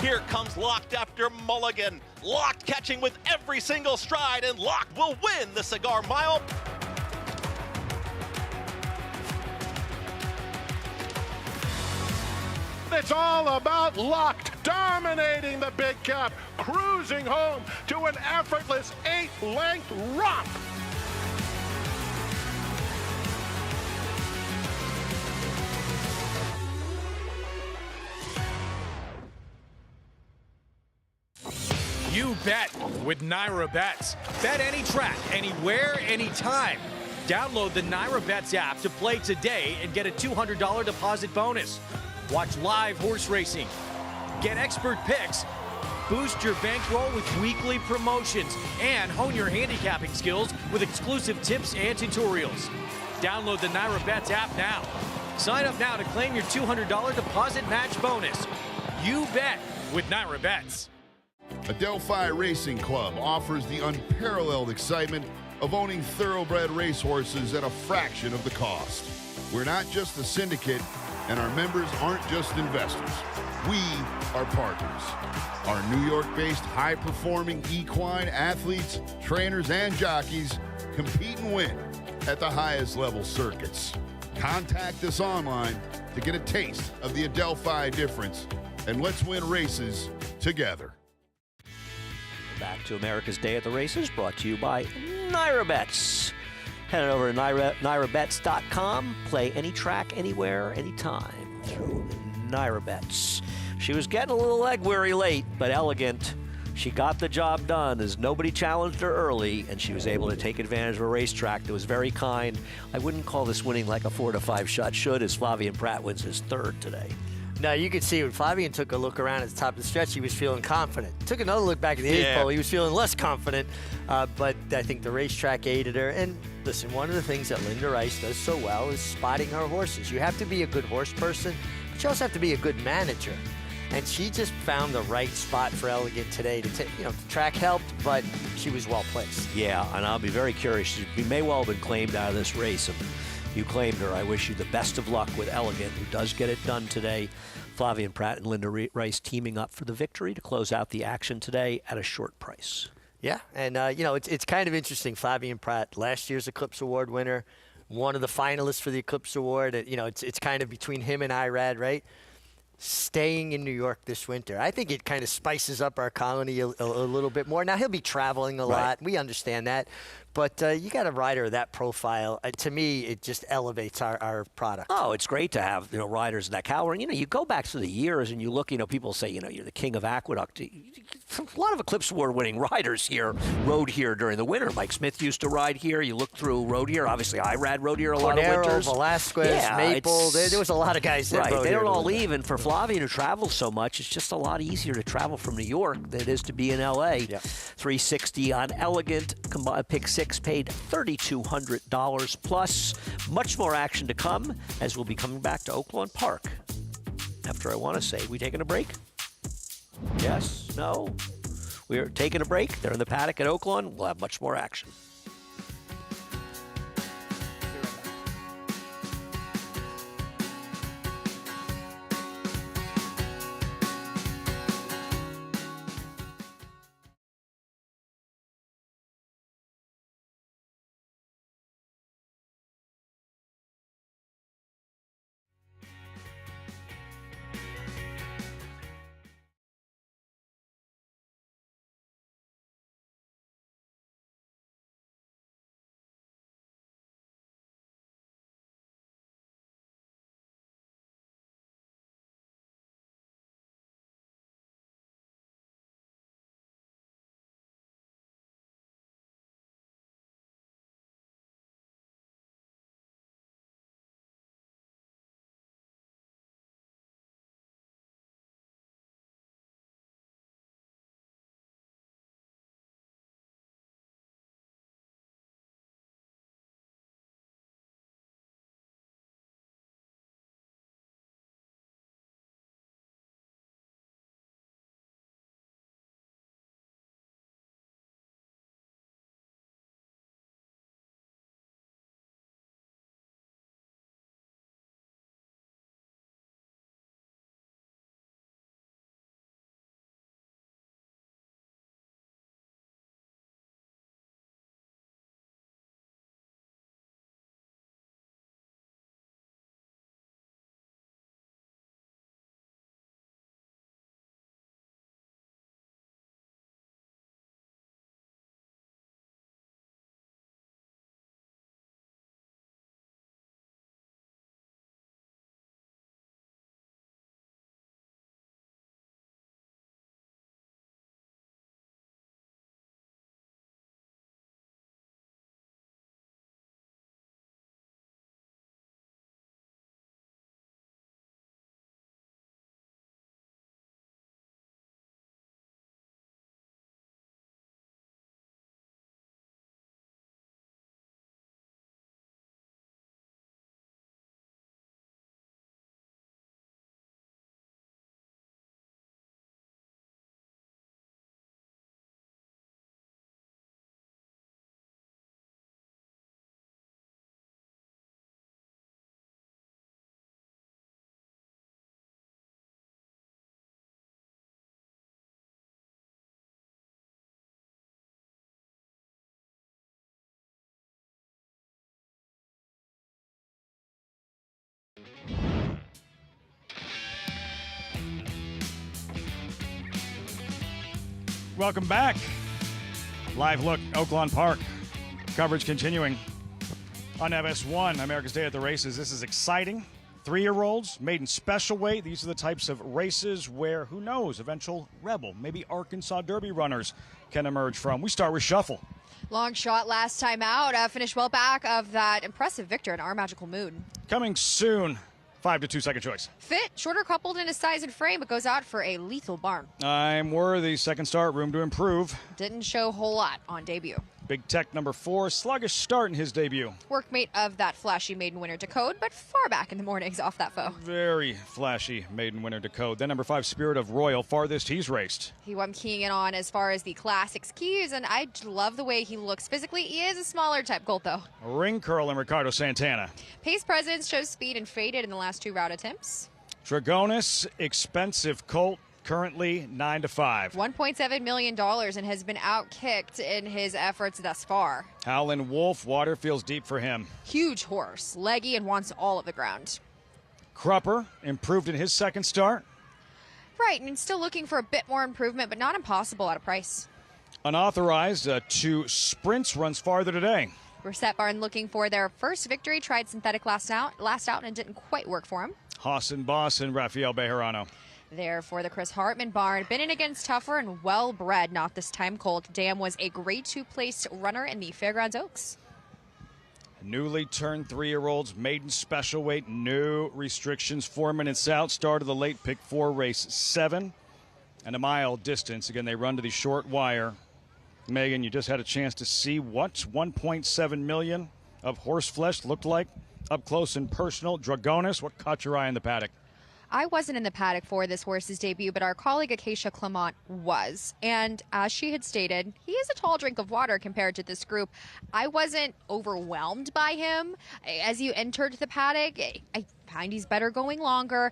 Here comes Locked after Mulligan. Locked catching with every single stride, and Locked will win the Cigar Mile. It's all about Locked, dominating the big cap, cruising home to an effortless 8-length romp. You bet with Naira Bets. Bet any track, anywhere, anytime. Download the Naira Bets app to play today and get a $200 deposit bonus. Watch live horse racing, get expert picks, Boost your bankroll with weekly promotions and hone your handicapping skills with exclusive tips and tutorials. Download the Naira Bets app now. Sign up now to claim your $200 deposit match bonus. You bet with Naira Bets. Adelphi Racing Club offers the unparalleled excitement of owning thoroughbred racehorses at a fraction of the cost. We're not just a syndicate, and our members aren't just investors. We are partners. Our New York-based high-performing equine athletes, trainers, and jockeys compete and win at the highest level circuits. Contact us online to get a taste of the Adelphi difference, and let's win races together. Back to America's Day at the Races, brought to you by Naira Bets. Head over to NairaBets.com. Play any track, anywhere, anytime through Naira Bets. She was getting a little leg weary late, but elegant. She got the job done as nobody challenged her early, and she was able to take advantage of a racetrack that was very kind. I wouldn't call this winning like a 4-5 shot should, as Flavien Prat wins his third today. Now, you could see when Flavien took a look around at the top of the stretch, he was feeling confident. Took another look back at the eighth pole, he was feeling less confident. But I think the racetrack aided her. And listen, one of the things that Linda Rice does so well is spotting her horses. You have to be a good horse person, but you also have to be a good manager. And she just found the right spot for Elegant today. The track helped, but she was well placed. Yeah, and I'll be very curious. She may well have been claimed out of this race. You claimed her. I wish you the best of luck with Elegant, who does get it done today. Flavien Prat and Linda Rice teaming up for the victory to close out the action today at a short price. Yeah, and it's kind of interesting. Flavien Prat, last year's Eclipse Award winner, one of the finalists for the Eclipse Award. It's kind of between him and Irad, right? Staying in New York this winter. I think it kind of spices up our colony a little bit more. Now, he'll be traveling a lot. We understand that. But you got a rider of that profile. To me, it just elevates our product. Oh, it's great to have riders in that caliber. And you go back to the years and you look. People say you're the king of Aqueduct. A lot of Eclipse Award-winning riders here rode here during the winter. Mike Smith used to ride here. You look through, rode here. Obviously, Irad rode here a lot of winters. Velasquez, Maple. There was a lot of guys that rode They here don't all leave. And for Flavien, who travels so much, it's just a lot easier to travel from New York than it is to be in L.A. Yeah. $360 on Elegant. Pick 6 paid $3,200 plus. Much more action to come as we'll be coming back to Oaklawn Park. After I want to say, we taking a break? Yes? No? We're taking a break. They're in the paddock at Oaklawn. We'll have much more action. Welcome back. Live look, Oaklawn Park. Coverage continuing on FS1, America's Day at the Races. This is exciting. 3-year-olds, maiden special weight. These are the types of races where, who knows, eventual Rebel, maybe Arkansas Derby runners can emerge from. We start with Shuffle. Long shot last time out. Finished well back of that impressive victor in Our Magical Moon. Coming soon, 5 to 2 second choice. Fit, shorter coupled in his size and frame, but goes out for a lethal barn. I'm Worthy. Second start, room to improve. Didn't show a whole lot on debut. Big Tech number 4, sluggish start in his debut. Workmate of that flashy maiden winner Decode, but far back in the mornings off that foe. Very flashy maiden winner Decode. Then number 5, Spirit of Royal, farthest he's raced. He went keying in on as far as the classics keys, and I love the way he looks physically. He is a smaller type colt, though. Ring Curl and Ricardo Santana. Pace presence shows speed and faded in the last 2 route attempts. Dragonis, expensive colt. Currently 9 to 5. $1.7 million and has been outkicked in his efforts thus far. Howlin' Wolf, water feels deep for him. Huge horse, leggy and wants all of the ground. Crupper, improved in his second start. Right, and still looking for a bit more improvement, but not impossible at a price. Unauthorized, 2 sprints, runs farther today. Reset Barn looking for their first victory, tried synthetic last out and it didn't quite work for him. Haas and Boss and Rafael Bejarano. There for the Chris Hartman barn. Been in against tougher and well-bred, not this time colt. Dam was a grade 2 placed runner in the Fairgrounds Oaks. Newly turned 3-year-olds, maiden special weight, no restrictions. 4 minutes out, start of the late pick 4, race 7. And a mile distance. Again, they run to the short wire. Megan, you just had a chance to see what 1.7 million of horse flesh looked like up close and personal. Dragonis, what caught your eye in the paddock? I wasn't in the paddock for this horse's debut, but our colleague Acacia Clement was. And as she had stated, he is a tall drink of water compared to this group. I wasn't overwhelmed by him. As you entered the paddock, I find he's better going longer.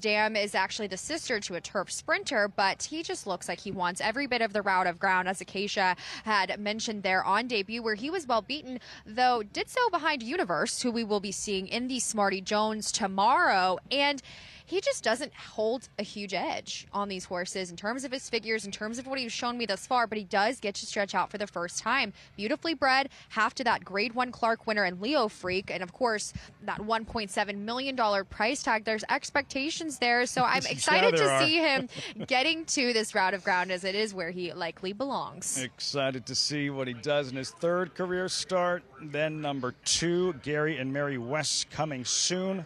Dam is actually the sister to a turf sprinter, but he just looks like he wants every bit of the route of ground, as Acacia had mentioned there on debut, where he was well beaten, though did so behind Universe, who we will be seeing in the Smarty Jones tomorrow. And he just doesn't hold a huge edge on these horses in terms of his figures, in terms of what he's shown me thus far, but he does get to stretch out for the first time. Beautifully bred, half to that Grade 1 Clark winner and Leo Freak, and of course, that $1.7 million price tag. There's expectations there, so I'm excited to see him getting to this route of ground, as it is where he likely belongs. Excited to see what he does in his 3rd career start. Then number 2, Gary and Mary West, coming soon.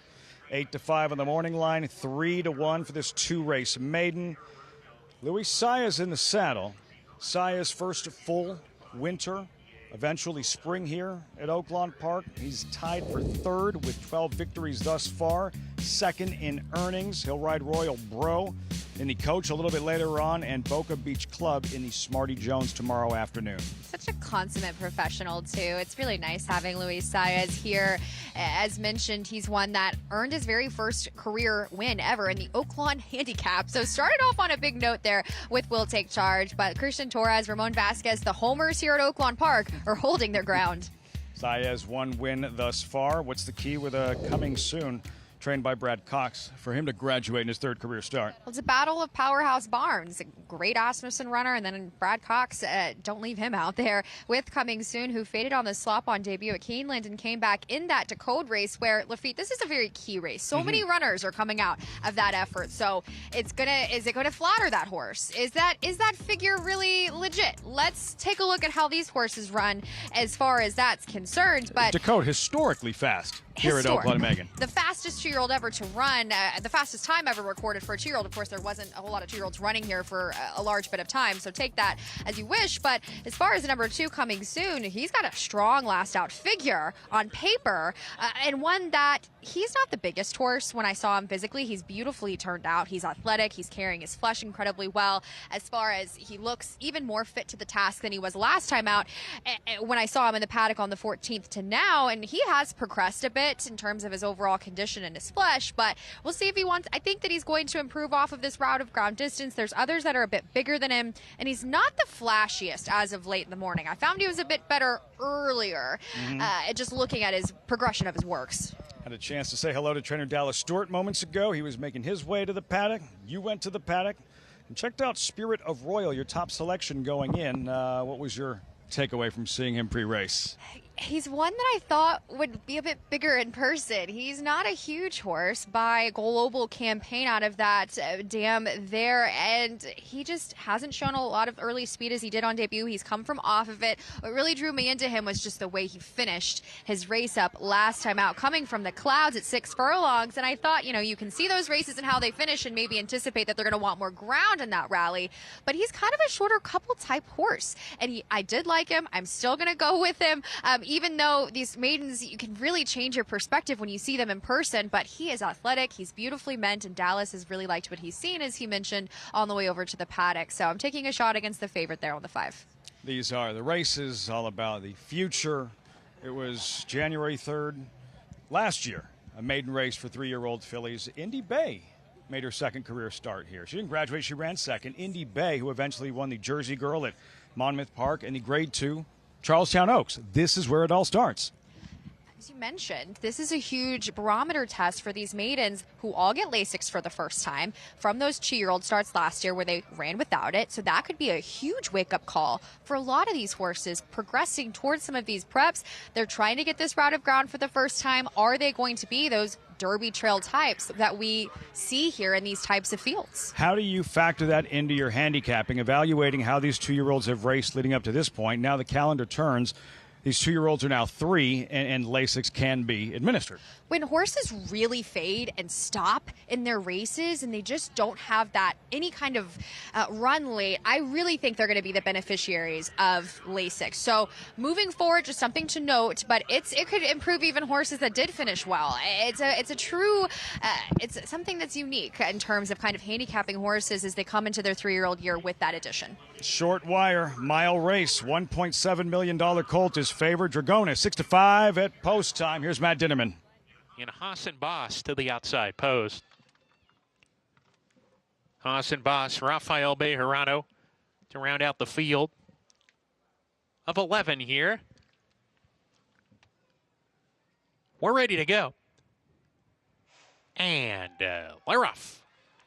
8 to 5 on the morning line, 3 to 1 for this 2-race maiden. Luis Saez in the saddle. Saez first full winter, eventually spring here at Oaklawn Park. He's tied for 3rd with 12 victories thus far. 2nd in earnings. He'll ride Royal Bro in the coach a little bit later on, and Boca Beach Club in the Smarty Jones tomorrow afternoon. Such a consummate professional, too. It's really nice having Luis Saez here. As mentioned, he's one that earned his very first career win ever in the Oaklawn Handicap. So started off on a big note there with Will Take Charge, but Christian Torres, Ramon Vasquez, the homers here at Oaklawn Park are holding their ground. Saez, 1 win thus far. What's the key with a coming soon? Trained by Brad Cox, for him to graduate in his 3rd career start. Well, it's a battle of powerhouse barns. A great Asmussen runner, and then Brad Cox, don't leave him out there, with coming soon, who faded on the slop on debut at Keeneland and came back in that Decode race where, Lafitte, this is a very key race. So many runners are coming out of that effort. So is it gonna flatter that horse? Is that figure really legit? Let's take a look at how these horses run as far as that's concerned. But Decode historically fast here at Oaklawn, Megan. The fastest 2-year-old ever to run, the fastest time ever recorded for a 2-year-old. Of course, there wasn't a whole lot of 2-year-olds running here for a large bit of time, so take that as you wish. But as far as number 2 coming soon, he's got a strong last out figure on paper, and one that he's not the biggest horse. When I saw him physically, he's beautifully turned out. He's athletic. He's carrying his flesh incredibly well. As far as he looks even more fit to the task than he was last time out when I saw him in the paddock on the 14th to now, and he has progressed a bit in terms of his overall condition and his flesh, but we'll see if he wants. I think that he's going to improve off of this route of ground distance. There's others that are a bit bigger than him, and he's not the flashiest as of late in the morning. I found he was a bit better earlier, just looking at his progression of his works. Had a chance to say hello to trainer Dallas Stewart moments ago. He was making his way to the paddock. You went to the paddock. and checked out Spirit of Royal, your top selection going in. What was your takeaway from seeing him pre-race? He's one that I thought would be a bit bigger in person. He's not a huge horse by global campaign out of that dam there, and he just hasn't shown a lot of early speed as he did on debut. He's come from off of it. What really drew me into him was just the way he finished his race up last time out, coming from the clouds at 6 furlongs, and I thought, you can see those races and how they finish and maybe anticipate that they're going to want more ground in that rally, but he's kind of a shorter couple type horse, and I did like him. I'm still going to go with him. Even though these maidens, you can really change your perspective when you see them in person, but he is athletic, he's beautifully meant, and Dallas has really liked what he's seen, as he mentioned, on the way over to the paddock. So I'm taking a shot against the favorite there on the 5. These are the races all about the future. It was January 3rd last year, a maiden race for 3-year-old fillies. Indy Bay made her second career start here. She didn't graduate, she ran second. Indy Bay, who eventually won the Jersey Girl at Monmouth Park and the Grade 2 Charlestown Oaks. This is where it all starts. As you mentioned, this is a huge barometer test for these maidens who all get Lasix for the first time from those 2-year-old starts last year where they ran without it. So that could be a huge wake-up call for a lot of these horses progressing towards some of these preps. They're trying to get this route of ground for the first time. Are they going to be those Derby trail types that we see here in these types of fields? How do you factor that into your handicapping, evaluating how these 2-year-olds have raced leading up to this point? Now the calendar turns. These 2-year-olds are now 3, and Lasix can be administered. When horses really fade and stop in their races and they just don't have that any kind of run late, I really think they're going to be the beneficiaries of Lasix. So moving forward, just something to note, but it could improve even horses that did finish well. It's a true, it's something that's unique in terms of kind of handicapping horses as they come into their 3-year-old year with that addition. Short wire, mile race, $1.7 million colt is favored. Dragonis, 6-5 at post time. Here's Matt Dinnerman. And Hassan Boss to the outside post. Hassan Boss, Rafael Bejarano to round out the field of 11 here. We're ready to go. And they're off.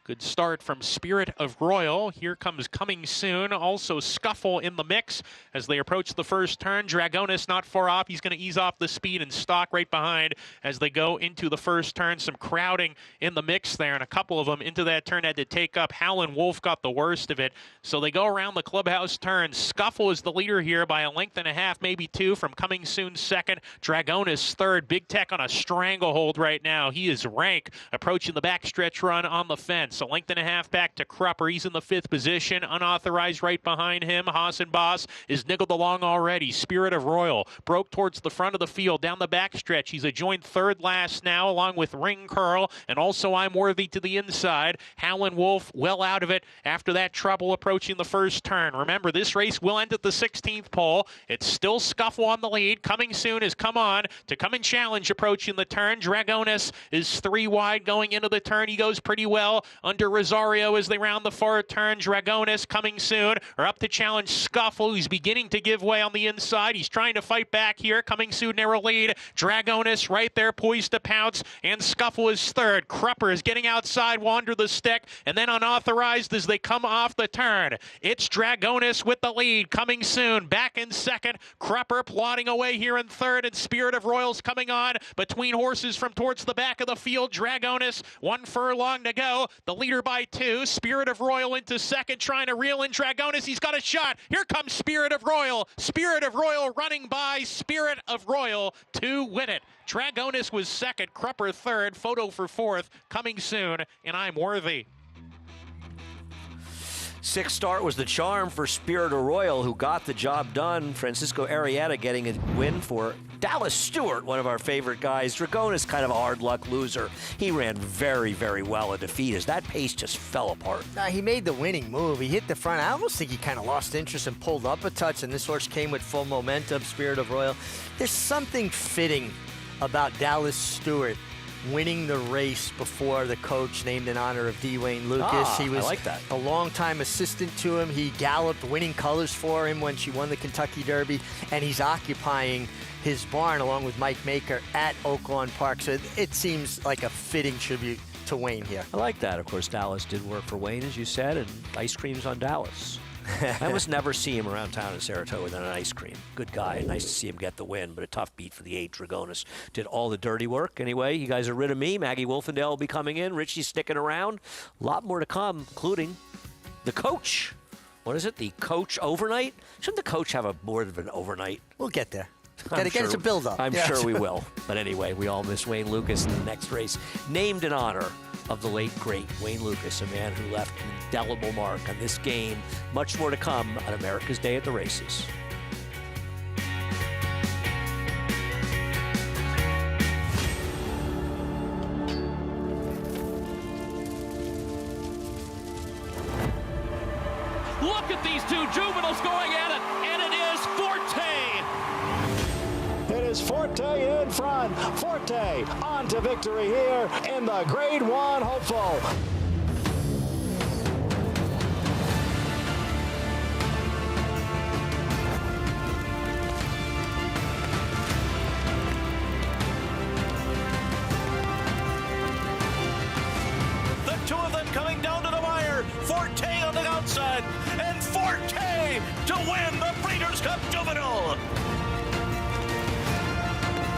Good start from Spirit of Royal. Here comes Coming Soon. Also Scuffle in the mix as they approach the first turn. Dragonis not far off. He's going to ease off the speed and stalk right behind as they go into the first turn. Some crowding in the mix there, and a couple of them into that turn had to take up. Howlin' Wolf got the worst of it. So they go around the clubhouse turn. Scuffle is the leader here by 1.5 lengths, maybe 2 from Coming Soon second. Dragonis third. Big Tech on a stranglehold right now. He is rank, approaching the backstretch run on the fence. 1.5 lengths back to Crupper. He's in the 5th position. Unauthorized right behind him. Hassan Boss is niggled along already. Spirit of Royal broke towards the front of the field down the backstretch. He's a joint 3rd last now, along with Ring Curl and also I'm Worthy to the inside. Howlin' Wolf well out of it after that trouble approaching the first turn. Remember, this race will end at the 16th pole. It's still Scuffle on the lead. Coming Soon is come on to come and challenge approaching the turn. Dragonis is 3 wide going into the turn. He goes pretty well under Rosario as they round the far turn. Dragonis, Coming Soon are up to challenge Scuffle, who's beginning to give way on the inside. He's trying to fight back here. Coming Soon narrow lead. Dragonis right there poised to pounce, and Scuffle is 3rd. Crupper is getting outside, wander the stick, and then unauthorized as they come off the turn. It's Dragonis with the lead. Coming Soon back in 2nd. Crupper plodding away here in 3rd, and Spirit of Royal's coming on between horses from towards the back of the field. Dragonis 1 furlong to go. The leader by 2. Spirit of Royal into 2nd, trying to reel in Dragonis. He's got a shot. Here comes Spirit of Royal. Spirit of Royal running by Spirit of Royal to win it. Dragonis was 2nd, Crupper 3rd, Photo for 4th, Coming Soon, and I'm Worthy. 6th start was the charm for Spirit of Royal, who got the job done. Francisco Arrieta getting a win for Dallas Stewart, one of our favorite guys. Dragonis, kind of a hard luck loser. He ran very, very well in defeat as that pace just fell apart. He made the winning move. He hit the front. I almost think he kind of lost interest and pulled up a touch, and this horse came with full momentum, Spirit of Royal. There's something fitting about Dallas Stewart winning the race before the coach named in honor of D. Wayne Lucas. He was I like that. A longtime assistant to him. He galloped winning colors for him when she won the Kentucky Derby, and he's occupying his barn along with Mike Maker at Oaklawn Park. So it seems like a fitting tribute to Wayne here. I like that. Of course, Dallas did work for Wayne, as you said, and ice cream's on Dallas. I almost never see him around town in Saratoga without an ice cream. Good guy. Nice to see him get the win, but a tough beat for the 8. Dragonis did all the dirty work. Anyway, you guys are rid of me. Maggie Wolfendale will be coming in. Richie's sticking around. A lot more to come, including the coach. What is it? The coach overnight? Shouldn't the coach have a more of an overnight? We'll get there. Gotta get us a build-up. I'm sure we will. But anyway, we all miss Wayne Lukas in the next race. Named in honor of the late, great Wayne Lukas, a man who left an indelible mark on this game. Much more to come on America's Day at the Races. Look at these two juveniles going at it, and it is Forte. It is Forte in front. Forte on to victory here in the Grade 1 hopeful. The two of them coming down to the wire. Forte on the outside, and Forte to win the Breeders' Cup Juvenile.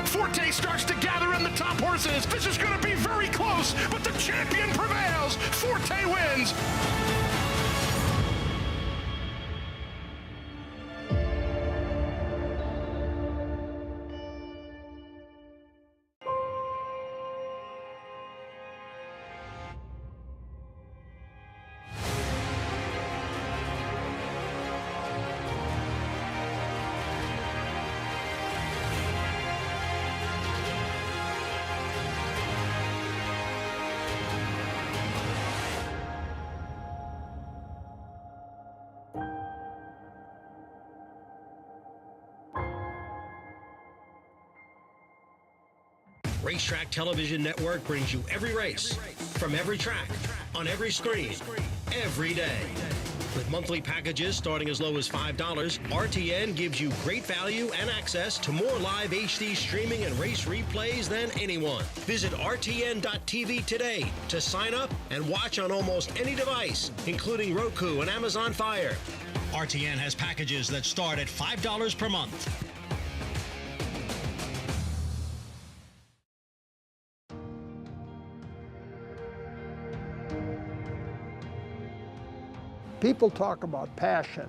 Forte starts to gather in the top horses. This is going to be very close, but the champion prevails. Forte wins. Racetrack Television Network brings you every race, from every track, on every screen, every day. With monthly packages starting as low as $5, RTN gives you great value and access to more live HD streaming and race replays than anyone. Visit RTN.tv today to sign up and watch on almost any device, including Roku and Amazon Fire. RTN has packages that start at $5 per month. People talk about passion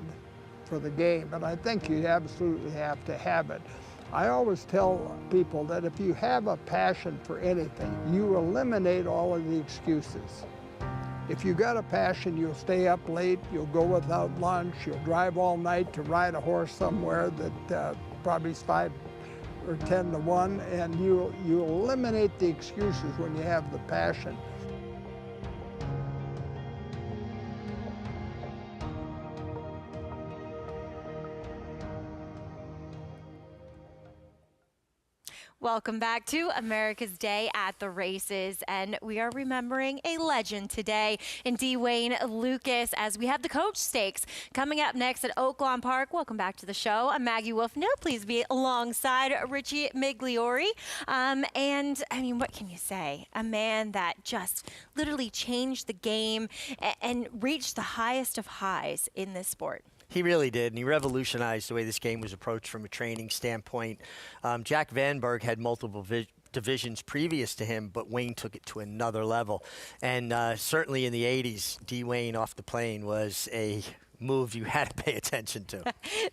for the game, and I think you absolutely have to have it. I always tell people that if you have a passion for anything, you eliminate all of the excuses. If you got a passion, you'll stay up late, you'll go without lunch, you'll drive all night to ride a horse somewhere that probably is 5 or 10 to 1, and you eliminate the excuses when you have the passion. Welcome back to America's Day at the Races, and we are remembering a legend today in Wayne Lukas as we have the Coach Stakes coming up next at Oaklawn Park. Welcome back to the show. I'm Maggie Wolfendale. Please be alongside Richie Migliori. And I mean, what can you say? A man that just literally changed the game and reached the highest of highs in this sport. He really did, and he revolutionized the way this game was approached from a training standpoint. Jack Vanberg had multiple divisions previous to him, but Wayne took it to another level. And certainly in the 80s, D. Wayne off the plane was a move you had to pay attention to.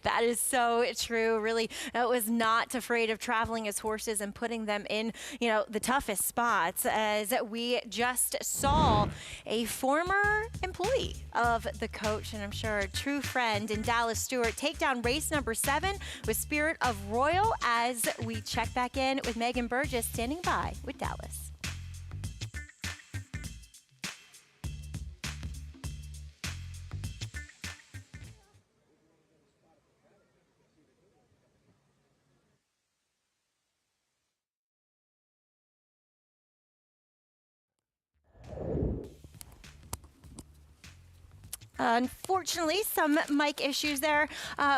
That is so true. Really, was not afraid of traveling his horses and putting them in, the toughest spots. As we just saw a former employee of the coach, and I'm sure a true friend in Dallas, Stewart, take down race number 7 with Spirit of Royal. As we check back in with Megan Burgess standing by with Dallas. Unfortunately, some mic issues there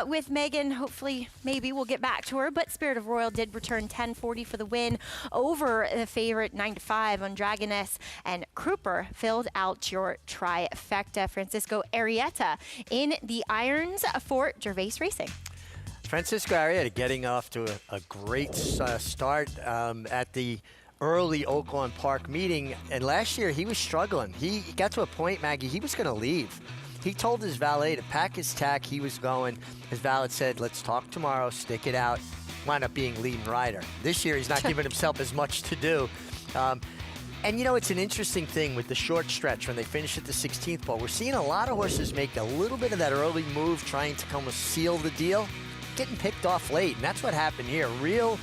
with Megan. Hopefully, maybe we'll get back to her. But Spirit of Royal did return 10-40 for the win over the favorite 9-5 on Dragoness. And Kruper filled out your trifecta. Francisco Arrieta in the irons for Gervais Racing. Francisco Arrieta getting off to a great start at the early Oaklawn Park meeting. And last year, he was struggling. He got to a point, Maggie, he was going to leave. He told his valet to pack his tack. He was going. His valet said, let's talk tomorrow, stick it out. Wound up being leading rider. This year, he's not giving himself as much to do. And, you know, it's an interesting thing with the short stretch when they finish at the 16th pole. We're seeing a lot of horses make a little bit of that early move, trying to come and seal the deal, getting picked off late. And that's what happened here. Real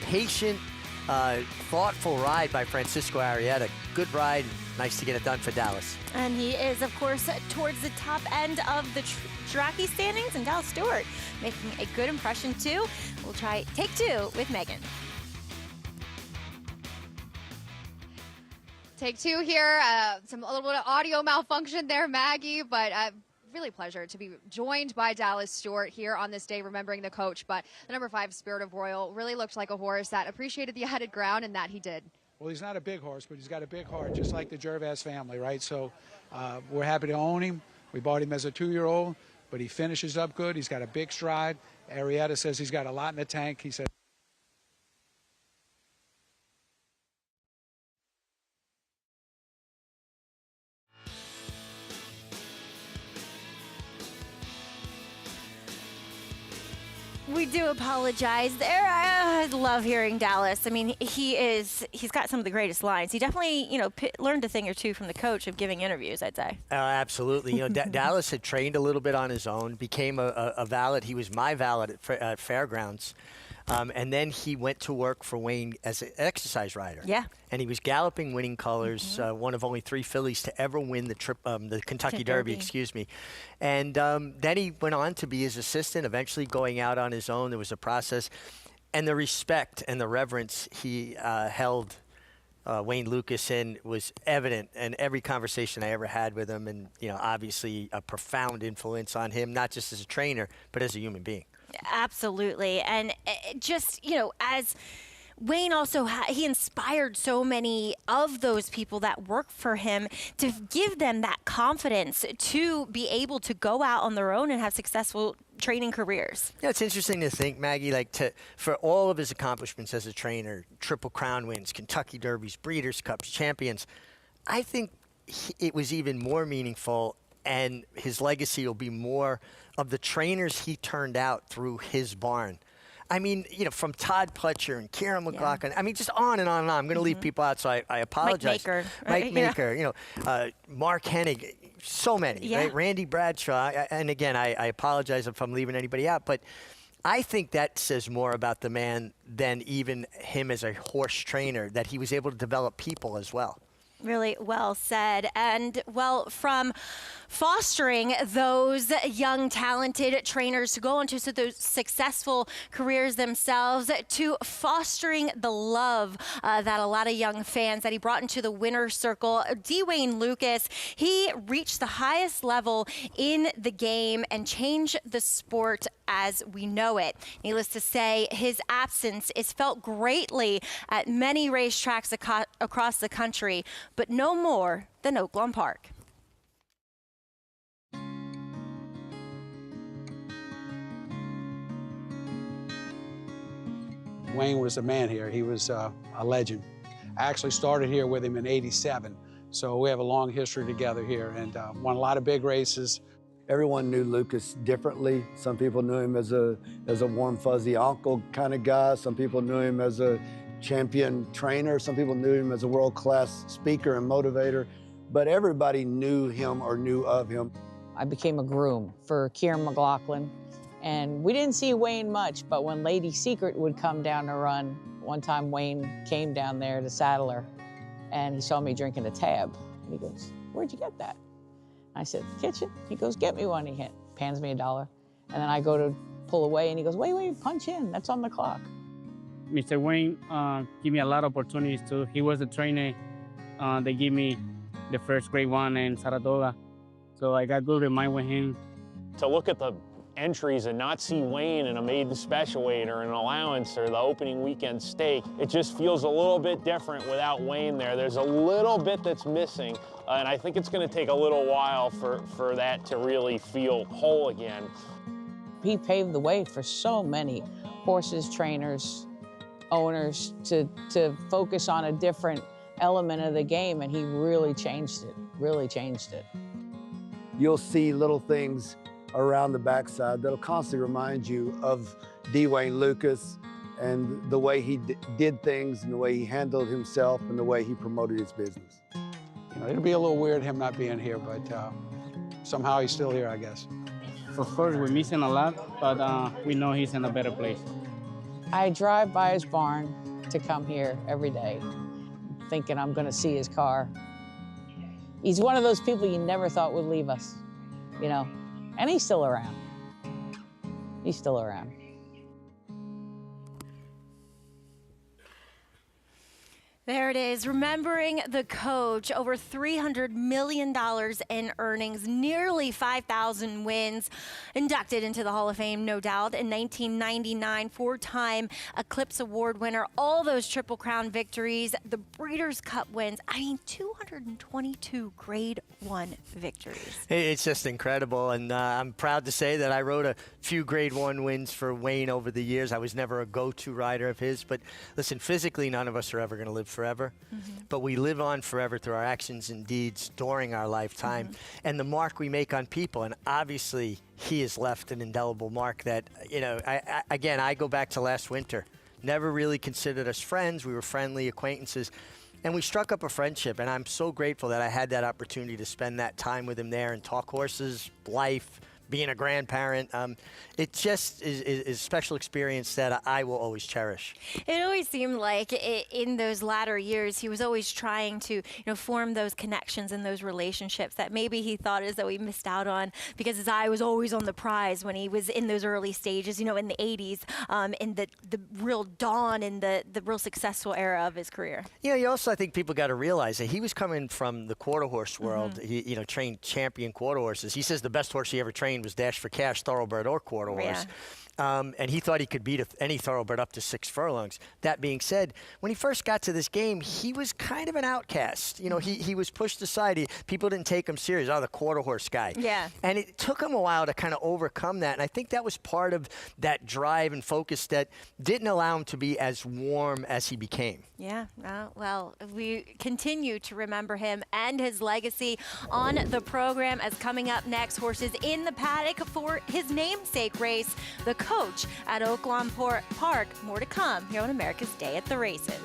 patient, thoughtful ride by Francisco Arrieta. Good ride. Nice to get it done for Dallas. And he is, of course, towards the top end of the Jockey standings, and Dallas Stewart making a good impression, too. We'll try take two with Megan. Take two here. A little bit of audio malfunction there, Maggie, but really pleasure to be joined by Dallas Stewart here on this day, remembering the coach. But the number 5, Spirit of Royal, really looked like a horse that appreciated the added ground, and that he did. Well, he's not a big horse, but he's got a big heart, just like the Gervais family, right? So we're happy to own him. We bought him as a 2-year-old, but he finishes up good. He's got a big stride. Arrieta says he's got a lot in the tank. He said, We do apologize there. I love hearing Dallas. I mean, he's got some of the greatest lines. He definitely, learned a thing or two from the coach of giving interviews, I'd say. Absolutely. Dallas had trained a little bit on his own, became a valet. He was my valet at Fairgrounds. And then he went to work for Wayne as an exercise rider. Yeah. And he was galloping winning colors, one of only 3 fillies to ever win the Kentucky Derby, excuse me. And then he went on to be his assistant, eventually going out on his own. There was a process. And the respect and the reverence he held Wayne Lukas in was evident in every conversation I ever had with him. And, obviously a profound influence on him, not just as a trainer, but as a human being. Absolutely. And just, as Wayne also, he inspired so many of those people that work for him to give them that confidence to be able to go out on their own and have successful training careers. Yeah, it's interesting to think, Maggie, for all of his accomplishments as a trainer, Triple Crown wins, Kentucky Derbies, Breeders' Cups, champions, I think it was even more meaningful, and his legacy will be more of the trainers he turned out through his barn. I mean, from Todd Pletcher and Kieran McLaughlin. I mean, just on and on and on. I'm going to leave people out, so I apologize. Mike Maker, Mark Hennig, so many, right? Randy Bradshaw. And again, I apologize if I'm leaving anybody out, but I think that says more about the man than even him as a horse trainer, that he was able to develop people as well. Really well said. And, from fostering those young, talented trainers to go into those successful careers themselves, to fostering the love that a lot of young fans that he brought into the winner's circle. Wayne Lukas, he reached the highest level in the game and changed the sport as we know it. Needless to say, his absence is felt greatly at many racetracks across the country, but no more than Oaklawn Park. Wayne was the man here. He was a legend. I actually started here with him in '87, so we have a long history together here and won a lot of big races. Everyone knew Lukas differently. Some people knew him as a warm, fuzzy uncle kind of guy. Some people knew him as a champion trainer. Some people knew him as a world-class speaker and motivator. But everybody knew him or knew of him. I became a groom for Kieran McLaughlin. And we didn't see Wayne much, but when Lady Secret would come down to run, one time Wayne came down there to saddle her, and he saw me drinking a tab. And he goes, "Where'd you get that?" I said, "Kitchen." He goes, "Get me one." He hands me $1. And then I go to pull away, and he goes, "Wait, punch in. That's on the clock." Mr. Wayne gave me a lot of opportunities too. He was the trainer. They gave me the first grade 1 in Saratoga. So I got good remind with him. To look at the entries and not see Wayne in a maiden special weight or an allowance or the opening weekend stake, it just feels a little bit different without Wayne there. There's a little bit that's missing, and I think it's going to take a little while for that to really feel whole again. He paved the way for so many horses, trainers, owners to focus on a different element of the game, and he really changed it, really changed it. You'll see little things around the backside that'll constantly remind you of Dwayne Lucas and the way he did things and the way he handled himself and the way he promoted his business. You know, it'll be a little weird him not being here, but somehow he's still here, I guess. Of course, we're missing a lot, but we know he's in a better place. I drive by his barn to come here every day, thinking I'm gonna see his car. He's one of those people you never thought would leave us, you know, and he's still around. He's still around. There it is, remembering the coach, over $300 million in earnings, nearly 5,000 wins, inducted into the Hall of Fame, no doubt, in 1999, four-time Eclipse Award winner, all those Triple Crown victories, the Breeders' Cup wins, I mean, 222 Grade 1 victories. It's just incredible, and I'm proud to say that I rode a few Grade 1 wins for Wayne over the years. I was never a go-to rider of his, but listen, physically, none of us are ever going to live forever, but we live on forever through our actions and deeds during our lifetime and the mark we make on people. And obviously he has left an indelible mark that, you know, I go back to last winter, never really considered us friends. We were friendly acquaintances, and we struck up a friendship, and I'm so grateful that I had that opportunity to spend that time with him there and talk horses, life, being a grandparent. It just is a special experience that I will always cherish. It always seemed like in those latter years, he was always trying to, form those connections and those relationships that maybe he thought as though he missed out on because his eye was always on the prize when he was in those early stages, in the 80s, in the real dawn and the real successful era of his career. You also, I think people got to realize that he was coming from the quarter horse world. He, trained champion quarter horses. He says the best horse he ever trained was Dash for Cash, thoroughbred or quarter horse. And he thought he could beat any thoroughbred up to 6 furlongs. That being said, when he first got to this game, he was kind of an outcast. He was pushed aside. People didn't take him serious. Oh, the quarter horse guy. Yeah. And it took him a while to kind of overcome that. And I think that was part of that drive and focus that didn't allow him to be as warm as he became. Yeah, well, we continue to remember him and his legacy on the program as coming up next, horses in the paddock for his namesake race, the coach at Oaklawn Park. More to come here on America's Day at the Races.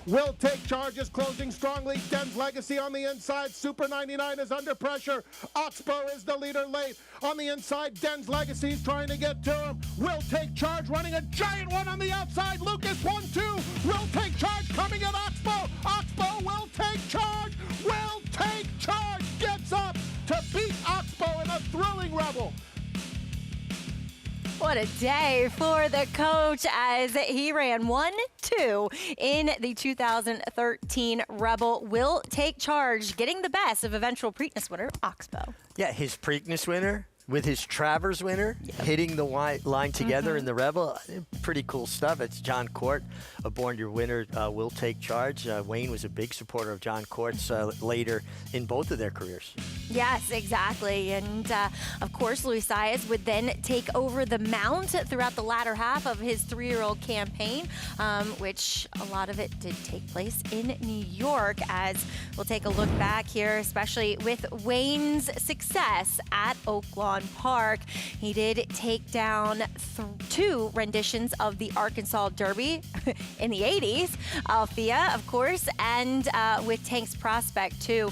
Will Take Charge is closing strongly. Den's Legacy on the inside. Super 99 is under pressure. Oxbow is the leader late. On the inside, Den's Legacy is trying to get to him. Will Take Charge running a giant one on the outside. Lucas 1-2. Will Take Charge coming at Oxbow. Oxbow will take charge. Will Take Charge gets up to beat Oxbow in a thrilling rebel. What a day for the coach as he ran 1-2 in the 2013 Rebel. Will Take Charge, getting the best of eventual Preakness winner Oxbow. Yeah, his Preakness winner with his Travers winner, hitting the line together in the Rebel. Pretty cool stuff. It's John Court, Born Your Winner, Will Take Charge. Wayne was a big supporter of John Court's later in both of their careers. Yes, exactly. And, of course, Luis Saez would then take over the mount throughout the latter half of his 3-year-old campaign, which a lot of it did take place in New York, as we'll take a look back here, especially with Wayne's success at Oaklawn Park. He did take down 2 renditions of the Arkansas Derby in the 80s, Althea, of course, and with Tank's Prospect, too,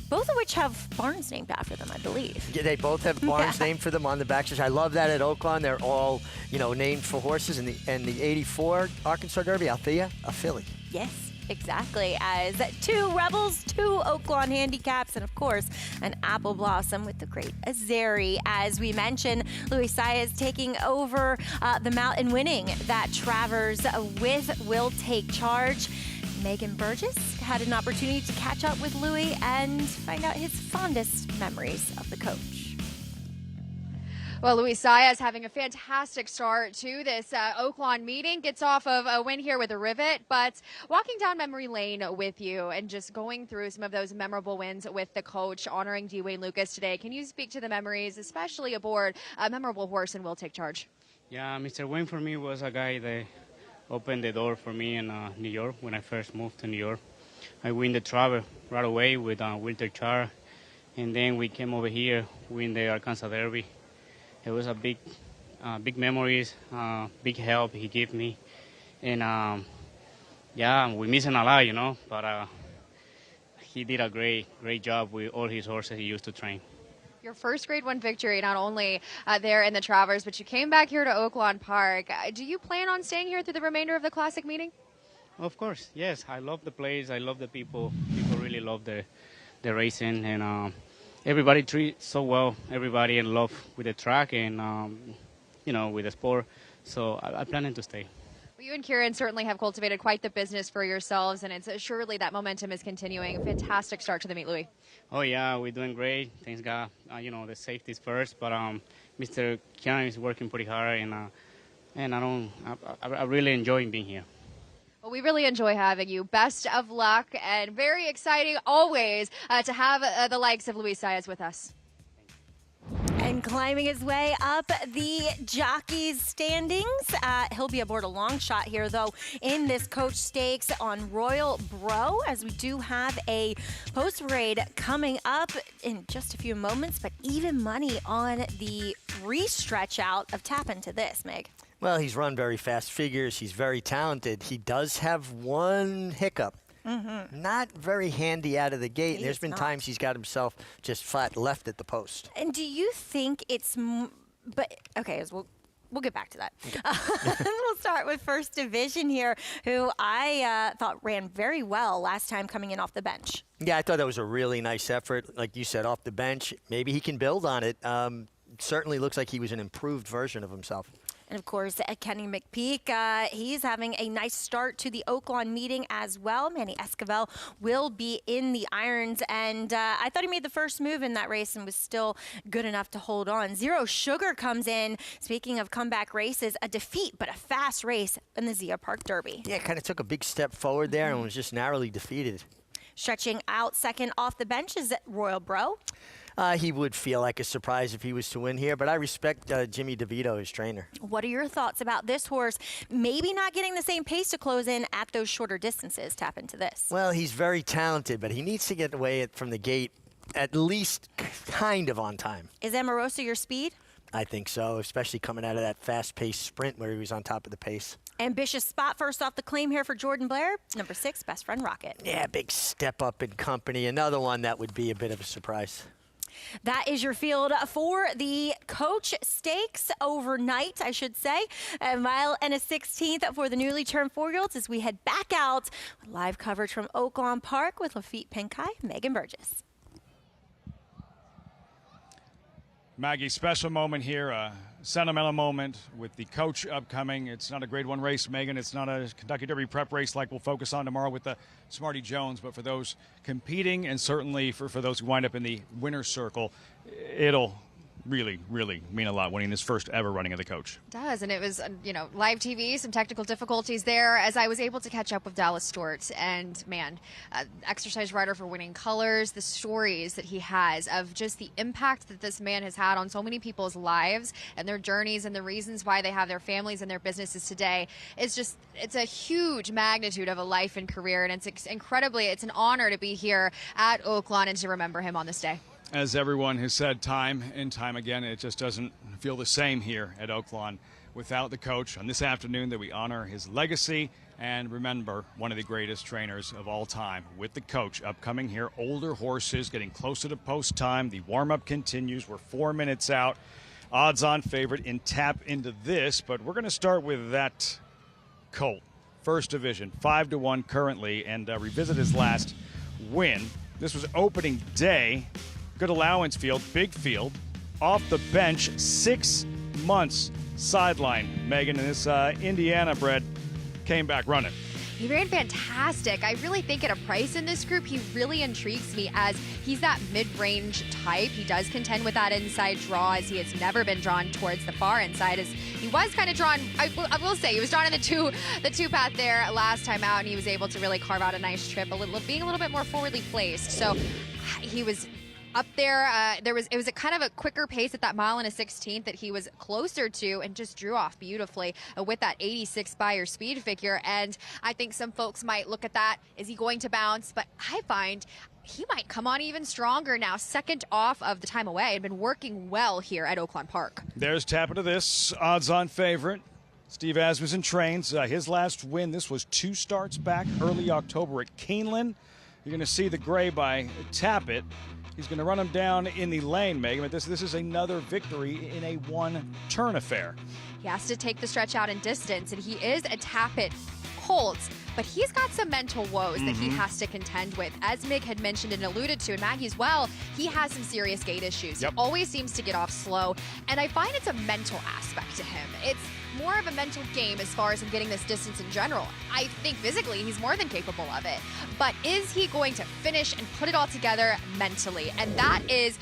both of which have barns named after them, I believe. Yeah, they both have barns named for them on the backstretch. I love that at Oaklawn. They're all, named for horses. And the 84 Arkansas Derby, Althea, a filly. Yes. Exactly, as 2 Rebels, 2 Oaklawn handicaps, and of course, an Apple Blossom with the great Azeri. As we mentioned, Luis Saez taking over the mount and winning that Travers with Will Take Charge. Megan Burgess had an opportunity to catch up with Louis and find out his fondest memories of the coach. Well, Luis Saez having a fantastic start to this Oaklawn meeting. Gets off of a win here with a rivet, but walking down memory lane with you and just going through some of those memorable wins with the coach, honoring Dwayne Lucas today. Can you speak to the memories, especially aboard a memorable horse and Will Take Charge? Yeah, Mr. Wayne for me was a guy that opened the door for me in New York when I first moved to New York. I win the travel right away with Will Take Charge, and then we came over here, win the Arkansas Derby. It was a big memories, big help he gave me, and yeah, we miss him a lot, but he did a great job with all his horses he used to train. Your first Grade 1 victory, not only there in the Travers, but you came back here to Oaklawn Park. Do you plan on staying here through the remainder of the Classic meeting? Of course, yes. I love the place. I love the people. People really love the racing, and everybody treats so well. Everybody in love with the track and, with the sport. So I'm planning to stay. Well, you and Kieran certainly have cultivated quite the business for yourselves, and it's surely that momentum is continuing. Fantastic start to the meet, Louis. Oh, yeah, we're doing great. Thanks God, the safety's first. But Mr. Kieran is working pretty hard, and I really enjoy being here. Well, we really enjoy having you. Best of luck, and very exciting always to have the likes of Luis Saez with us. And climbing his way up the jockeys standings. He'll be aboard a long shot here, though, in this Coach Stakes on Royal Bro, as we do have a post-parade coming up in just a few moments, but even money on the restretch out of Tap Into This, Meg. Well, he's run very fast figures. He's very talented. He does have one hiccup. Not very handy out of the gate. There's been times he's got himself just flat left at the post. And do you think it's... But, okay, we'll get back to that. We'll start with First Division here, who I thought ran very well last time coming in off the bench. Yeah, I thought that was a really nice effort. Like you said, off the bench. Maybe he can build on it. Certainly looks like he was an improved version of himself. And, of course, Kenny McPeak, he's having a nice start to the Oaklawn meeting as well. Manny Esquivel will be in the irons. And I thought he made the first move in that race and was still good enough to hold on. Zero Sugar comes in. Speaking of comeback races, a defeat, but a fast race in the Zia Park Derby. Yeah, kind of took a big step forward there and was just narrowly defeated. Stretching out second off the bench is Royal Bro. He would feel like a surprise if he was to win here, but I respect Jimmy DeVito, his trainer. What are your thoughts about this horse maybe not getting the same pace to close in at those shorter distances? Tap Into This. Well, he's very talented, but he needs to get away from the gate at least kind of on time. Is Amorosa your speed? I think so, especially coming out of that fast-paced sprint where he was on top of the pace. Ambitious spot first off the claim here for Jordan Blair. Number 6, Best Friend Rocket. Yeah, big step up in company. Another one that would be a bit of a surprise. That is your field for the Coach Stakes overnight, I should say. A mile and a 16th for the newly turned 4-year-olds as we head back out with live coverage from Oaklawn Park with Lafitte Pinkai, Megan Burgess. Maggie, special moment here, a sentimental moment with the coach upcoming. It's not a Grade 1 race, Megan. It's not a Kentucky Derby prep race like we'll focus on tomorrow with the Smarty Jones. But for those competing and certainly for those who wind up in the winner's circle, it'll really, really mean a lot winning this first ever running of the Coach. It does, and it was, live TV, some technical difficulties there as I was able to catch up with Dallas Stewart. And, man, exercise rider for Winning Colors, the stories that he has of just the impact that this man has had on so many people's lives and their journeys and the reasons why they have their families and their businesses today. It's a huge magnitude of a life and career, and it's an honor to be here at Oaklawn and to remember him on this day. As everyone has said time and time again, it just doesn't feel the same here at Oaklawn without the Coach. On this afternoon that we honor his legacy and remember one of the greatest trainers of all time with the Coach upcoming here. Older horses getting closer to post time. The warm-up continues. We're 4 minutes out. Odds-on favorite in Tap Into This, but we're going to start with that colt. First division, 5-1 currently, and revisit his last win. This was opening day. Good allowance field, big field, off the bench, 6 months sideline, Megan, and this Indiana bred came back running. He ran fantastic. I really think at a price in this group, he really intrigues me as he's that mid-range type. He does contend with that inside draw as he has never been drawn towards the far inside as he was kind of drawn, I will say, he was drawn in the two path there last time out and he was able to really carve out a nice trip, being a little bit more forwardly placed. So he was up there. It was a kind of a quicker pace at that mile and a 16th that he was closer to and just drew off beautifully with that 86 Beyer speed figure. And I think some folks might look at that. Is he going to bounce? But I find he might come on even stronger now, second off of the time away and been working well here at Oaklawn Park. There's Tap Into This, odds-on favorite. Steve Asmussen trains. His last win, this was 2 starts back early October at Keeneland. You're going to see the gray by Tap It. He's going to run him down in the lane, Megan, but this is another victory in a one-turn affair. He has to take the stretch out in distance, and he is a Tap-It colt, but he's got some mental woes that he has to contend with. As Mig had mentioned and alluded to, and Maggie as well, he has some serious gait issues. He always seems to get off slow, and I find it's a mental aspect to him. It's more of a mental game as far as him getting this distance in general. I think physically he's more than capable of it, but is he going to finish and put it all together mentally? And that is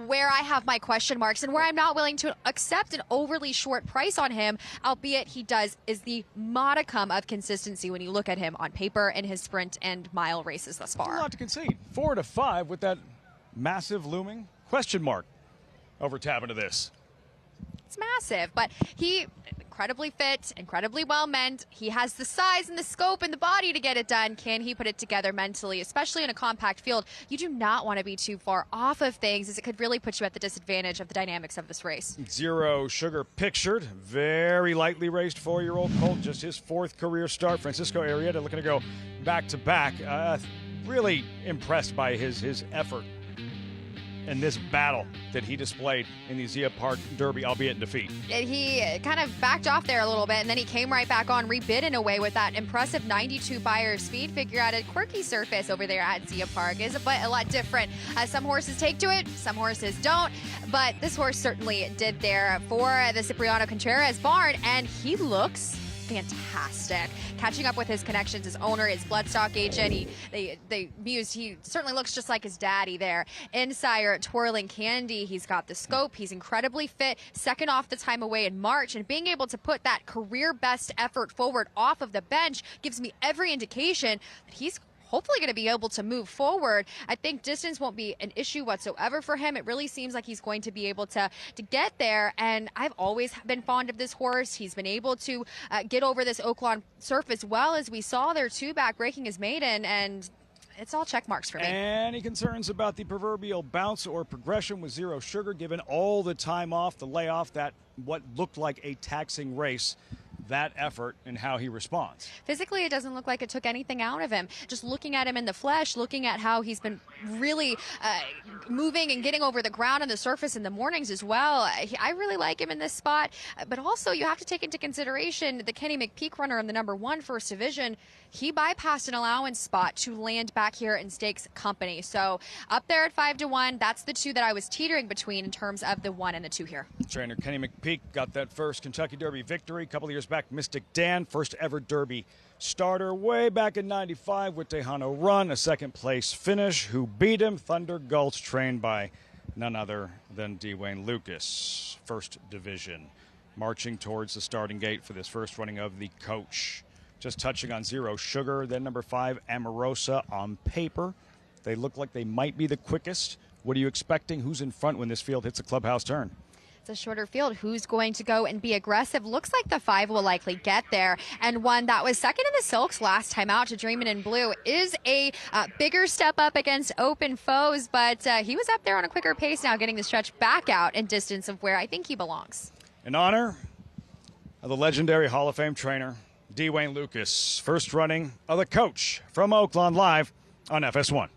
where I have my question marks and where I'm not willing to accept an overly short price on him, albeit he is the modicum of consistency when you look at him on paper in his sprint and mile races thus far. A lot to concede. 4-5 with that massive looming question mark over Tap Into This. It's massive, but he incredibly fit, incredibly well meant. He has the size and the scope and the body to get it done. Can he put it together mentally, especially in a compact field? You do not want to be too far off of things as it could really put you at the disadvantage of the dynamics of this race. Zero Sugar pictured. Very lightly raced 4-year-old colt. Just his 4th career start. Francisco Arrieta looking to go back-to-back. Really impressed by his effort in this battle that he displayed in the Zia Park Derby, albeit in defeat. He kind of backed off there a little bit, and then he came right back on, rebid in a way with that impressive 92 Beyer speed figure at a quirky surface over there at Zia Park. Is a lot different. Some horses take to it, some horses don't, but this horse certainly did there for the Cipriano Contreras barn, and he looks fantastic. Catching up with his connections, his owner, his bloodstock agent, they mused, he certainly looks just like his daddy there. Insire Twirling Candy, he's got the scope, he's incredibly fit, second off the time away in March, and being able to put that career best effort forward off of the bench gives me every indication that he's hopefully going to be able to move forward. I think distance won't be an issue whatsoever for him. It really seems like he's going to be able to get there, and I've always been fond of this horse. He's been able to get over this Oaklawn surface well, as we saw there too, back breaking his maiden, and it's all check marks for me. Any concerns about the proverbial bounce or progression with Zero Sugar, given all the time off, the layoff, that what looked like a taxing race that effort and how he responds. Physically, it doesn't look like it took anything out of him. Just looking at him in the flesh, looking at how he's been really moving and getting over the ground and the surface in the mornings as well. I really like him in this spot. But also, you have to take into consideration the Kenny McPeak runner in the #1 First Division. He bypassed an allowance spot to land back here in stakes company. So up there at 5-1, that's the two that I was teetering between in terms of the 1 and the 2 here. Trainer Kenny McPeak got that first Kentucky Derby victory a couple of years back. Mystic Dan, first ever Derby starter way back in '95 with Tejano Run, a second place finish. Who beat him? Thunder Gulch, trained by none other than Dwayne Lucas. First Division, marching towards the starting gate for this first running of the coach. Just touching on Zero Sugar, then #5 Amorosa. On paper, they look like they might be the quickest. What are you expecting? Who's in front when this field hits a clubhouse turn? It's a shorter field. Who's going to go and be aggressive? Looks like the 5 will likely get there. And one that was second in the Silks last time out to Dreamin' in Blue is a bigger step up against open foes, but he was up there on a quicker pace now, getting the stretch back out in distance of where I think he belongs. In honor of the legendary Hall of Fame trainer, Dwayne Lucas, first running of the coach from Oakland, live on FS1.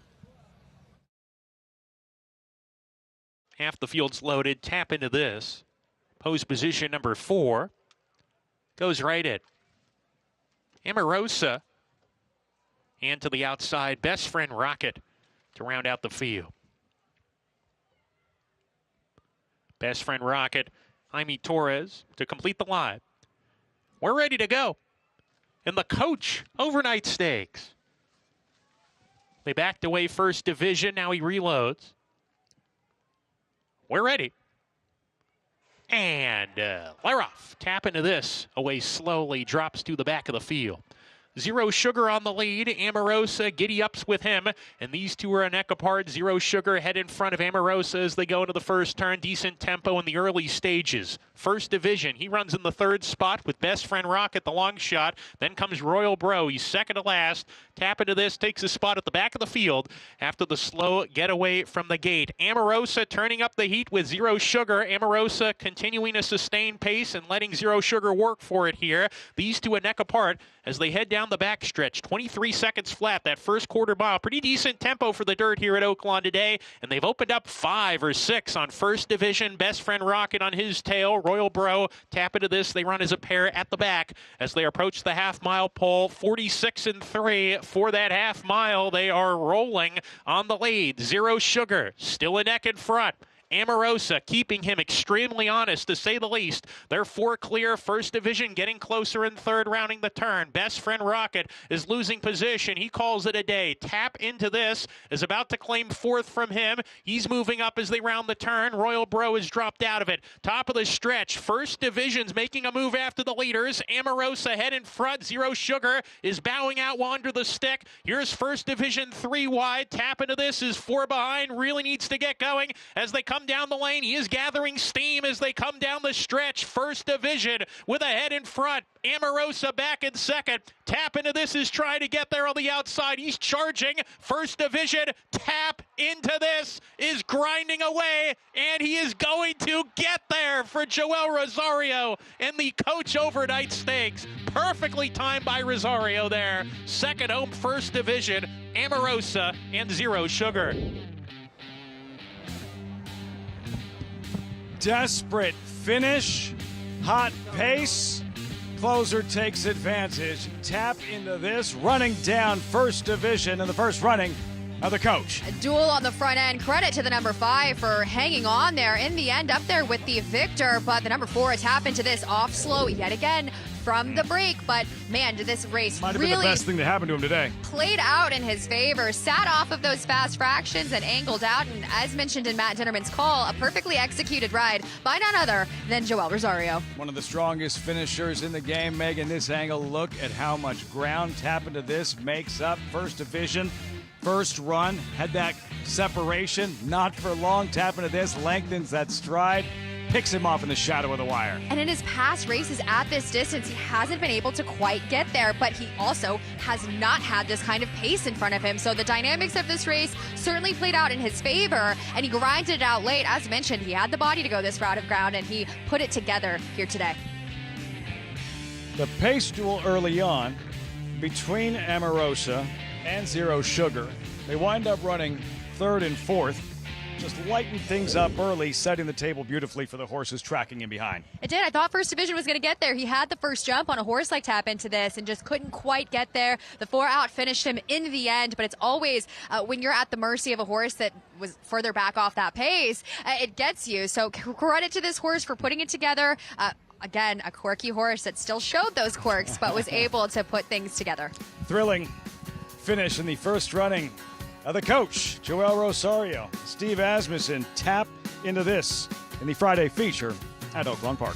Half the field's loaded. Tap into this. Post position #4. Goes right in. Amorosa. And to the outside, Best Friend Rocket to round out the field. Best Friend Rocket, Jaime Torres to complete the line. We're ready to go. And the coach, overnight stakes. They backed away First Division. Now he reloads. We're ready. And they're off. Tap into this. Away slowly. Drops to the back of the field. Zero Sugar on the lead. Amorosa giddy-ups with him. And these two are a neck apart. Zero Sugar head in front of Amorosa as they go into the first turn. Decent tempo in the early stages. First Division, he runs in the 3rd spot with Best Friend Rocket, the long shot. Then comes Royal Bro. He's second to last. Tap into this, takes a spot at the back of the field after the slow getaway from the gate. Amorosa turning up the heat with Zero Sugar. Amorosa continuing a sustained pace and letting Zero Sugar work for it here. These two a neck apart as they head down the backstretch. 23 seconds flat, that first quarter mile. Pretty decent tempo for the dirt here at Oakland today. And they've opened up 5 or 6 on First Division. Best Friend Rocket on his tail. Royal Bro tap into this. They run as a pair at the back as they approach the half-mile pole. 46-3 for that half mile. They are rolling on the lead. Zero Sugar still a neck in front. Amorosa keeping him extremely honest, to say the least. They're 4 clear. First Division getting closer in 3rd, rounding the turn. Best Friend Rocket is losing position. He calls it a day. Tap into this is about to claim 4th from him. He's moving up as they round the turn. Royal Bro has dropped out of it. Top of the stretch. First Division's making a move after the leaders. Amorosa head in front. Zero Sugar is bowing out under the stick. Here's First Division 3 wide. Tap into this is 4 behind. Really needs to get going as they come down the lane. He is gathering steam as they come down the stretch. First Division with a head in front. Amorosa back in second. Tap into this is trying to get there on the outside. He's charging. First Division, tap into this is grinding away, and he is going to get there for Joel Rosario in the coach overnight stakes. Perfectly timed by Rosario there. Second home, First Division, Amorosa and Zero Sugar. Desperate finish, hot pace, closer takes advantage. Tap into this, running down First Division in the first running of the coach. A duel on the front end. Credit to the #5 for hanging on there. In the end, up there with the victor, but the #4 has happened to this off slow yet again from the break. But man, did this race Might have really been the best thing that happened to him today. played out in his favor, sat off of those fast fractions and angled out. And as mentioned in Matt Dinnerman's call, a perfectly executed ride by none other than Joel Rosario. One of the strongest finishers in the game, Megan. This angle, look at how much ground Tap into this makes up. First Division, first run, had that separation, not for long. Tap into this, lengthens that stride, picks him off in the shadow of the wire. And in his past races at this distance, he hasn't been able to quite get there, but he also has not had this kind of pace in front of him. So the dynamics of this race certainly played out in his favor, and he grinded it out late. As mentioned, he had the body to go this route of ground, and he put it together here today. The pace duel early on between Amorosa and Zero Sugar. They wind up running third and fourth. Just lighten things up early, setting the table beautifully for the horses tracking in behind. It did. I thought First Division was going to get there. He had the first jump on a horse like Tap Into This and just couldn't quite get there. The 4-out finished him in the end, but it's always when you're at the mercy of a horse that was further back off that pace, it gets you. So credit to this horse for putting it together. Again, a quirky horse that still showed those quirks, but was able to put things together. Thrilling finish in the first running. The coach, Joel Rosario, Steve Asmussen, Tap Into This in the Friday feature at Oaklawn Park.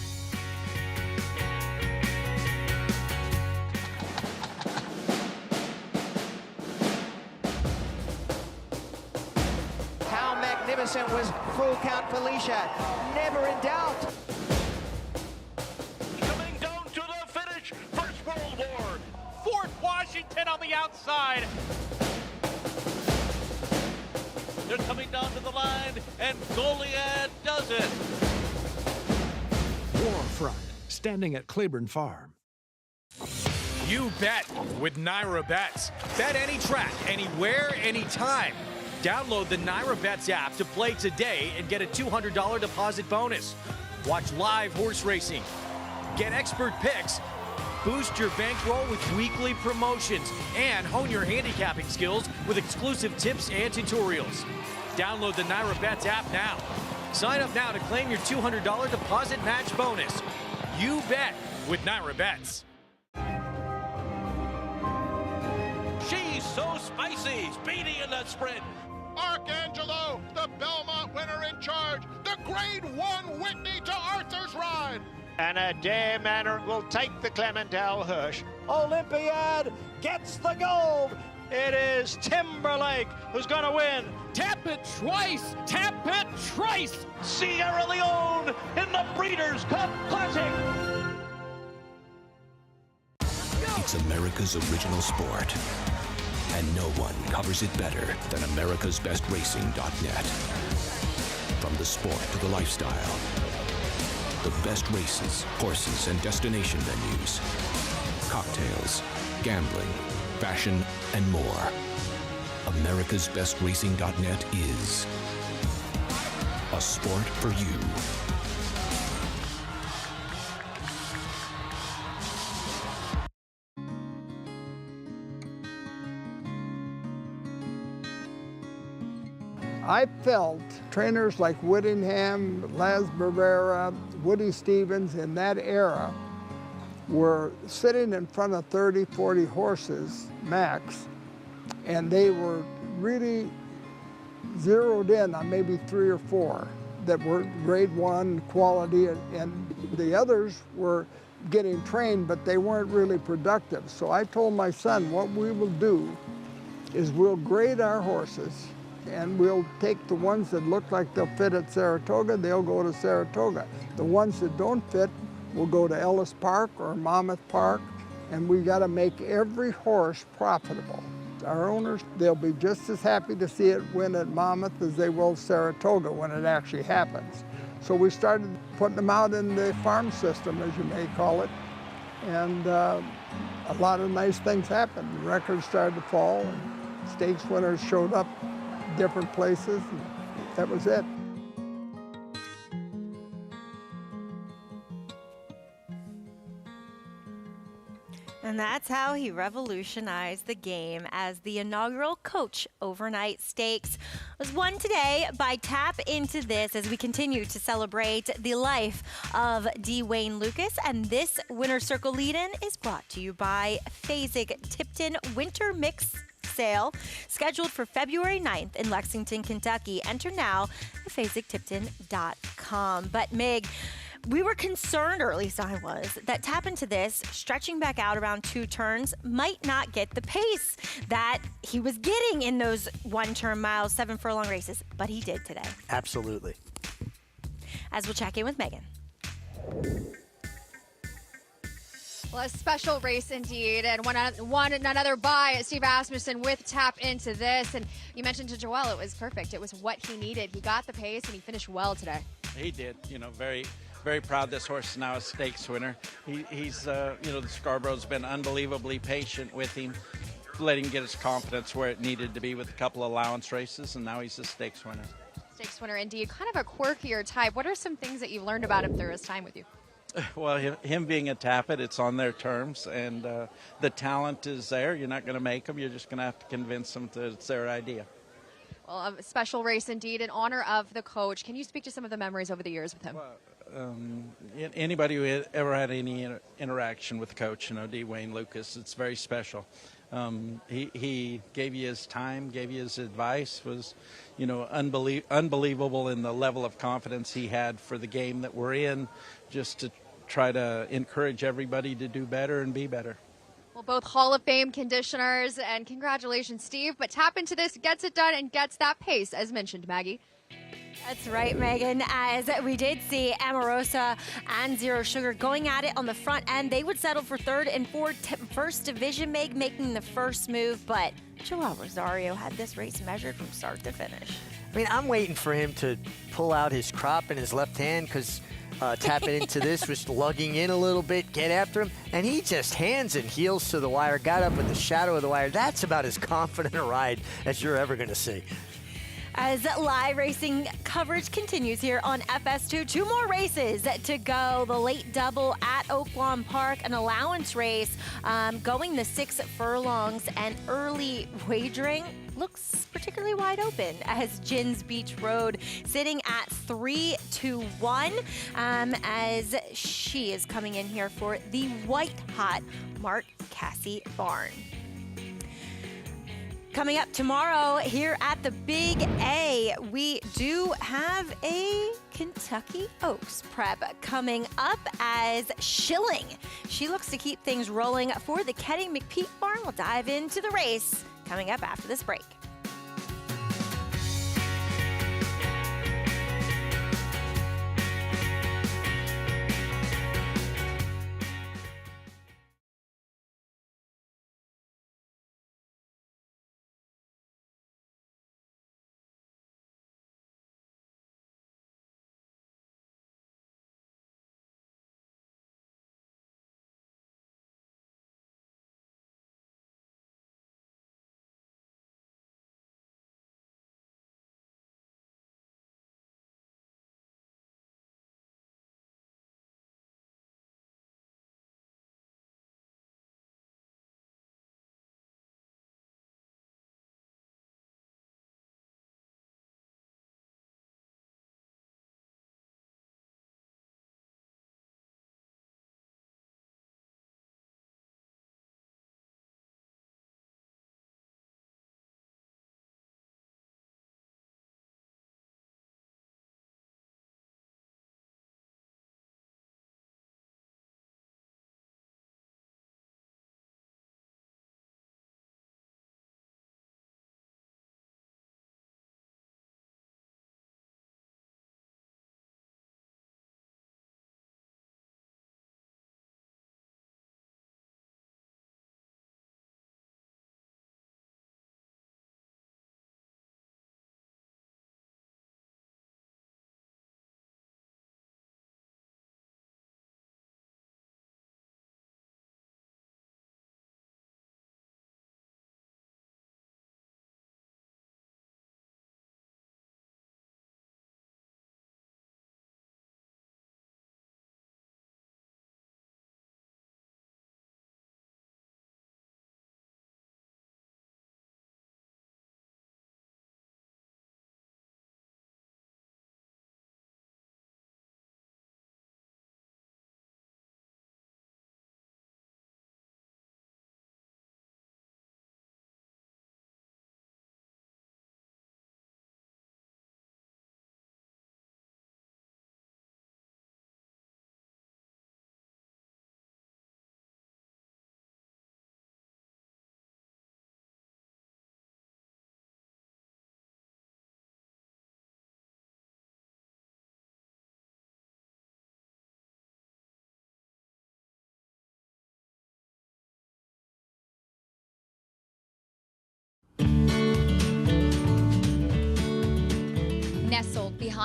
How magnificent was Full Count Felicia. Never in doubt. Coming down to the finish, First World War. Fort Washington on the outside. They're coming down to the line, and Goliad does it. Warfront, standing at Claiborne Farm. You bet with Naira Bets. Bet any track, anywhere, anytime. Download the Naira Bets app to play today and get a $200 deposit bonus. Watch live horse racing. Get expert picks. Boost your bankroll with weekly promotions and hone your handicapping skills with exclusive tips and tutorials. Download the Naira Bets app now. Sign up now to claim your $200 deposit match bonus. You bet with Naira Bets. She's so spicy, speedy in that sprint. Archangelo, the Belmont winner in charge. The Grade 1 Whitney to Arthur's ride. And a dare manner will take the Clementel Hirsch. Olympiad gets the gold. It is Timberlake who's going to win. Tap it twice! Tap it twice! Sierra Leone in the Breeders' Cup Classic. It's America's original sport. And no one covers it better than americasbestracing.net. From the sport to the lifestyle. The best races, horses, and destination venues. Cocktails, gambling, fashion, and more. americasbestracing.net is a sport for you. I felt trainers like Whittingham, Laz Barrera, Woody Stevens in that era were sitting in front of 30, 40 horses max, and they were really zeroed in on maybe 3 or 4 that were Grade 1 quality, and the others were getting trained, but they weren't really productive. So I told my son, what we will do is we'll grade our horses, and we'll take the ones that look like they'll fit at Saratoga, they'll go to Saratoga. The ones that don't fit will go to Ellis Park or Monmouth Park, and we got to make every horse profitable. Our owners, they'll be just as happy to see it win at Monmouth as they will Saratoga when it actually happens. So we started putting them out in the farm system, as you may call it, and a lot of nice things happened. The records started to fall, and stakes winners showed up different places, and that was it. And that's how he revolutionized the game, as the inaugural Coach Overnight Stakes was won today by Tap Into This, as we continue to celebrate the life of D. Wayne Lukas. And this Winner's Circle lead-in is brought to you by Fasig-Tipton Winter Mix Sale, scheduled for February 9th in Lexington, Kentucky. Enter now at FasigTipton.com. But Mig, we were concerned, or at least I was, that Tap Into This, stretching back out around 2 turns, might not get the pace that he was getting in those 1-turn miles, 7 furlong races. But he did today. Absolutely. As we'll check in with Megan. Well, a special race indeed, and one none other by Steve Asmussen with Tap Into This. And you mentioned to Joel, it was perfect. It was what he needed. He got the pace, and he finished well today. He did, you know, very very proud this horse is now a stakes winner. He's the Scarborough's been unbelievably patient with him, letting him get his confidence where it needed to be with a couple of allowance races, and now he's a stakes winner. Stakes winner indeed. Kind of a quirkier type. What are some things that you've learned about him through his time with you? Well, him being a Tappet, it's on their terms, and the talent is there. You're not going to make them. You're just going to have to convince them that it's their idea. Well, a special race indeed in honor of the coach. Can you speak to some of the memories over the years with him? Anybody who ever had any interaction with the coach, Dwayne Lucas, it's very special. He gave you his time, gave you his advice, was, unbelievable in the level of confidence he had for the game that we're in, just to try to encourage everybody to do better and be better. Well, both Hall of Fame conditioners, and congratulations, Steve. But tap into this, gets it done, and gets that pace, as mentioned, Maggie. That's right, Megan. As we did see Amorosa and Zero Sugar going at it on the front end, they would settle for third and first division, making the first move. But Joel Rosario had this race measured from start to finish. I mean, I'm waiting for him to pull out his crop in his left hand because tapping into this was lugging in a little bit, get after him, and he just hands and heels to the wire, got up in the shadow of the wire. That's about as confident a ride as you're ever going to see. As live racing coverage continues here on FS2, 2 more races to go. The late double at Oaklawn Park, an allowance race going the 6 furlongs, and early wagering looks particularly wide open as Gin's Beach Road sitting at 3-1 as she is coming in here for the white hot Mark Cassie Barn. Coming up tomorrow here at the Big A, we do have a Kentucky Oaks prep coming up as Schilling. She looks to keep things rolling for the Kenny McPeak Barn. We'll dive into the race coming up after this break.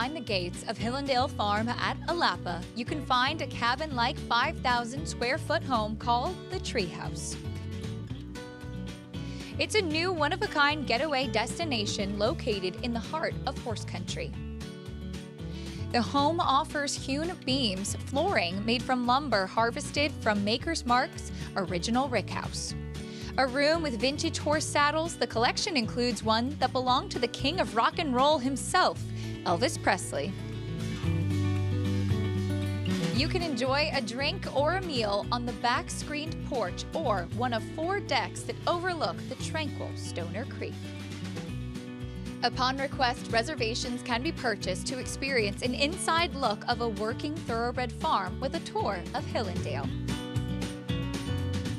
behind the gates of Hillendale Farm at Alapa, you can find a cabin-like 5,000 square foot home called the Treehouse. It's a new one-of-a-kind getaway destination located in the heart of horse country. The home offers hewn beams, flooring made from lumber harvested from Maker's Mark's original rickhouse. A room with vintage horse saddles, the collection includes one that belonged to the king of rock and roll himself, Elvis Presley. You can enjoy a drink or a meal on the back screened porch or one of 4 decks that overlook the tranquil Stoner Creek. Upon request, reservations can be purchased to experience an inside look of a working thoroughbred farm with a tour of Hillendale.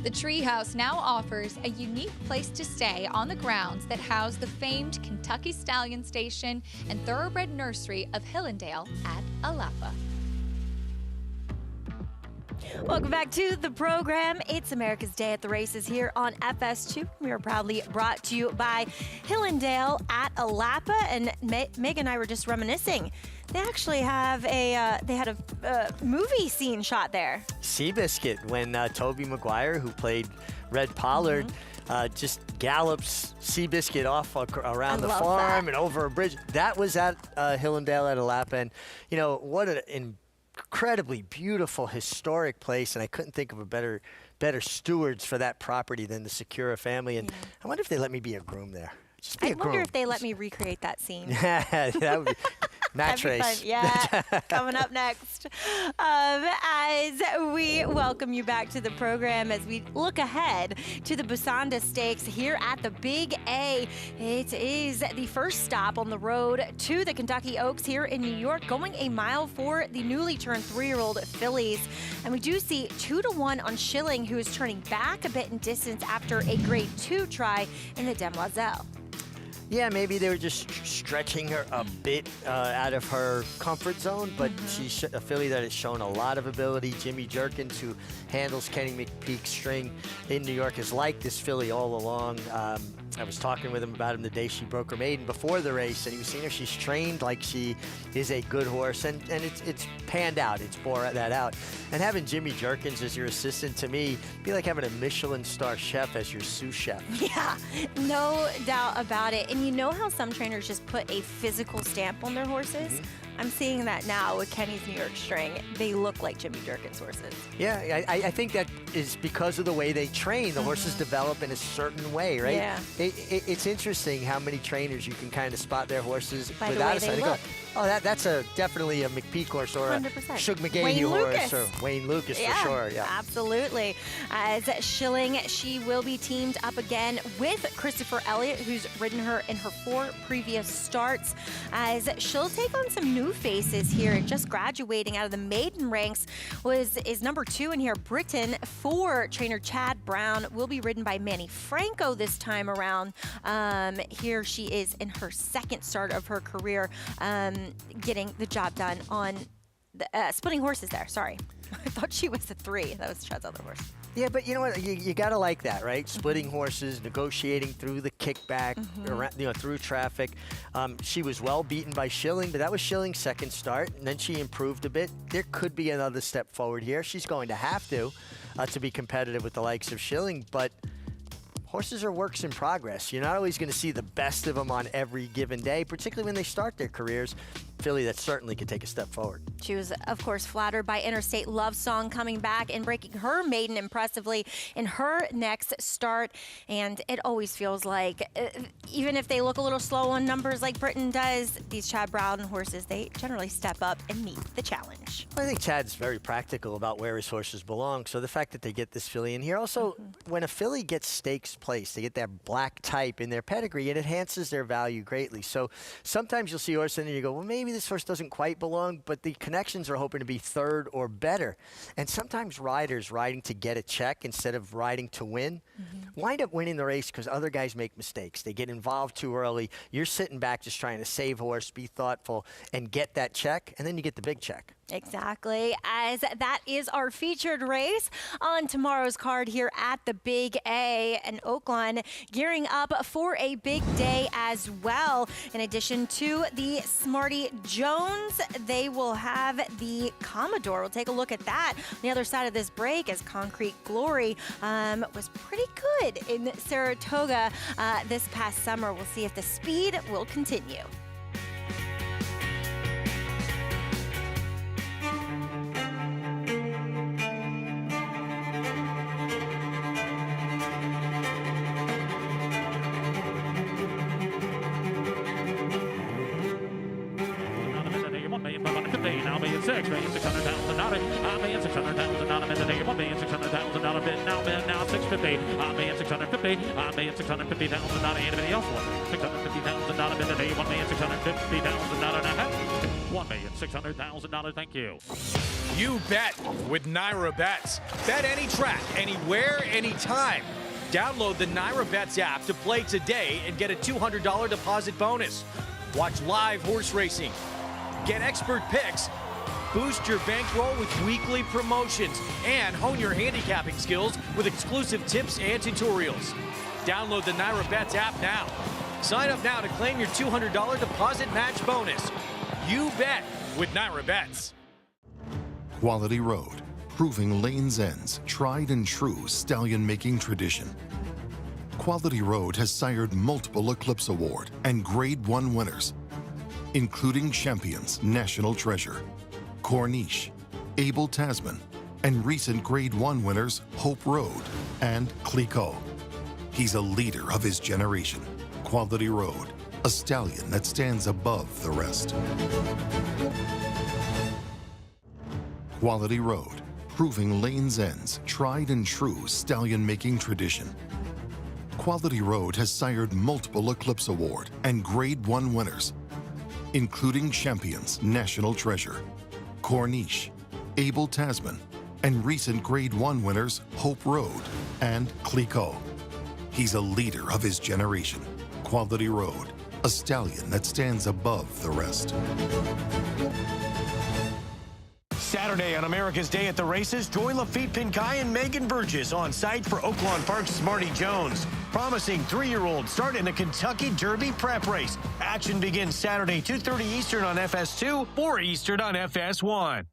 The Treehouse now offers a unique place to stay on the grounds that house the famed Kentucky Stallion Station and Thoroughbred Nursery of Hillendale at Alapa. Welcome back to the program. It's America's Day at the Races here on FS2. We are proudly brought to you by Hillendale at Alapa. And Meg and I were just reminiscing. They actually have they had a movie scene shot there. Seabiscuit, when Toby Maguire, who played Red Pollard, just gallops Seabiscuit off around the farm and over a bridge. That was at Hillendale at Alapa. And, you know, what an incredibly beautiful, historic place, and I couldn't think of a better stewards for that property than the Secura family. And I wonder if they let me be a groom there. Just be a groom. I wonder if they let me recreate that scene. That would be match race. Yeah, coming up next. As we welcome you back to the program, as we look ahead to the Busanda Stakes here at the Big A. It is the first stop on the road to the Kentucky Oaks here in New York, going a mile for the newly turned 3-year-old fillies. And we do see 2-1 on Schilling, who is turning back a bit in distance after a Grade 2 try in the Demoiselle. Yeah, maybe they were just stretching her a bit out of her comfort zone, but she's a filly that has shown a lot of ability. Jimmy Jerkins, who handles Kenny McPeek's string in New York, has liked this filly all along. I was talking with him about him the day she broke her maiden before the race, and he was seeing her. She's trained like she is a good horse, and it's panned out. It's bore that out. And having Jimmy Jerkins as your assistant, to me, be like having a Michelin star chef as your sous chef. Yeah, no doubt about it. And you know how some trainers just put a physical stamp on their horses? I'm seeing that now with Kenny's New York string. They look like Jimmy Jerkins horses. Yeah, I think that is because of the way they train. The horses develop in a certain way, right? Yeah. It's interesting how many trainers you can kind of spot their horses By the without way a they sign. look. Oh, that's definitely a McPeek horse or 100%. a Shug McGahee Wayne horse Lucas. or Wayne Lucas for sure. Yeah, absolutely. As Schilling, she will be teamed up again with Christopher Elliott, who's ridden her in her 4 previous starts. As she'll take on some new faces here, just graduating out of the maiden ranks is number 2 in here, Britain, for trainer Chad Brown. Will be ridden by Manny Franco this time around. Here she is in her 2nd start of her career, getting the job done on the, splitting horses there. Sorry. I thought she was a 3. That was Chad's other horse. Yeah, but you know what? You got to like that, right? Splitting horses, negotiating through the kickback, around, through traffic. She was well beaten by Schilling, but that was Schilling's 2nd start, and then she improved a bit. There could be another step forward here. She's going to have to be competitive with the likes of Schilling, but horses are works in progress. You're not always going to see the best of them on every given day, particularly when they start their careers. Filly that certainly could take a step forward. She was, of course, flattered by Interstate Love Song coming back and breaking her maiden impressively in her next start. And it always feels like, even if they look a little slow on numbers like Britain does, these Chad Brown horses, they generally step up and meet the challenge. I think Chad's very practical about where his horses belong. So the fact that they get this filly in here, also, when a filly gets stakes placed, they get that black type in their pedigree, it enhances their value greatly. So sometimes you'll see a horse in there and you go, well, maybe this horse doesn't quite belong, but the connections are hoping to be 3rd or better. And sometimes riders riding to get a check instead of riding to win wind up winning the race because other guys make mistakes. They get involved too early. You're sitting back just trying to save horse, be thoughtful, and get that check, and then you get the big check. Exactly, as that is our featured race on tomorrow's card here at the Big A, and Oaklawn gearing up for a big day as well. In addition to the Smarty Jones, they will have the Commodore. We'll take a look at that on the other side of this break, as Concrete Glory was pretty good in Saratoga this past summer. We'll see if the speed will continue. $1,600,000, $1,600,000, $1,600,000 bid today, $1,600,000 bid now $650,000, $1,650,000, $1,650,000. Anybody else want $650,000 bid today, $1,650,000 $1,600,000. Thank you. You bet with Naira Bets. Bet any track, anywhere, anytime. Download the Naira Bets app to play today and get a $200 deposit bonus. Watch live horse racing. Get expert picks, boost your bankroll with weekly promotions, and hone your handicapping skills with exclusive tips and tutorials. Download the Naira Bets app now. Sign up now to claim your $200 deposit match bonus. You bet with Naira Bets. Quality Road, proving Lane's End's tried and true stallion-making tradition. Quality Road has sired multiple Eclipse Award and Grade 1 winners, including Champions National Treasure, Corniche, Abel Tasman, and recent Grade 1 winners Hope Road and Clicquot. He's a leader of his generation. Quality Road, a stallion that stands above the rest. Quality Road, proving Lane's End's tried and true stallion-making tradition. Quality Road has sired multiple Eclipse Award and Grade 1 winners, including Champions National Treasure, Corniche, Abel Tasman, and recent Grade 1 winners Hope Road and Clicquot. He's a leader of his generation. Quality Road, a stallion that stands above the rest. Saturday on America's Day at the Races, join Lafitte Pinkai and Megan Burgess on site for Oaklawn Park's Smarty Jones. Promising 3-year-olds start in the Kentucky Derby prep race. Action begins Saturday, 2:30 Eastern on FS2, 4 Eastern on FS1.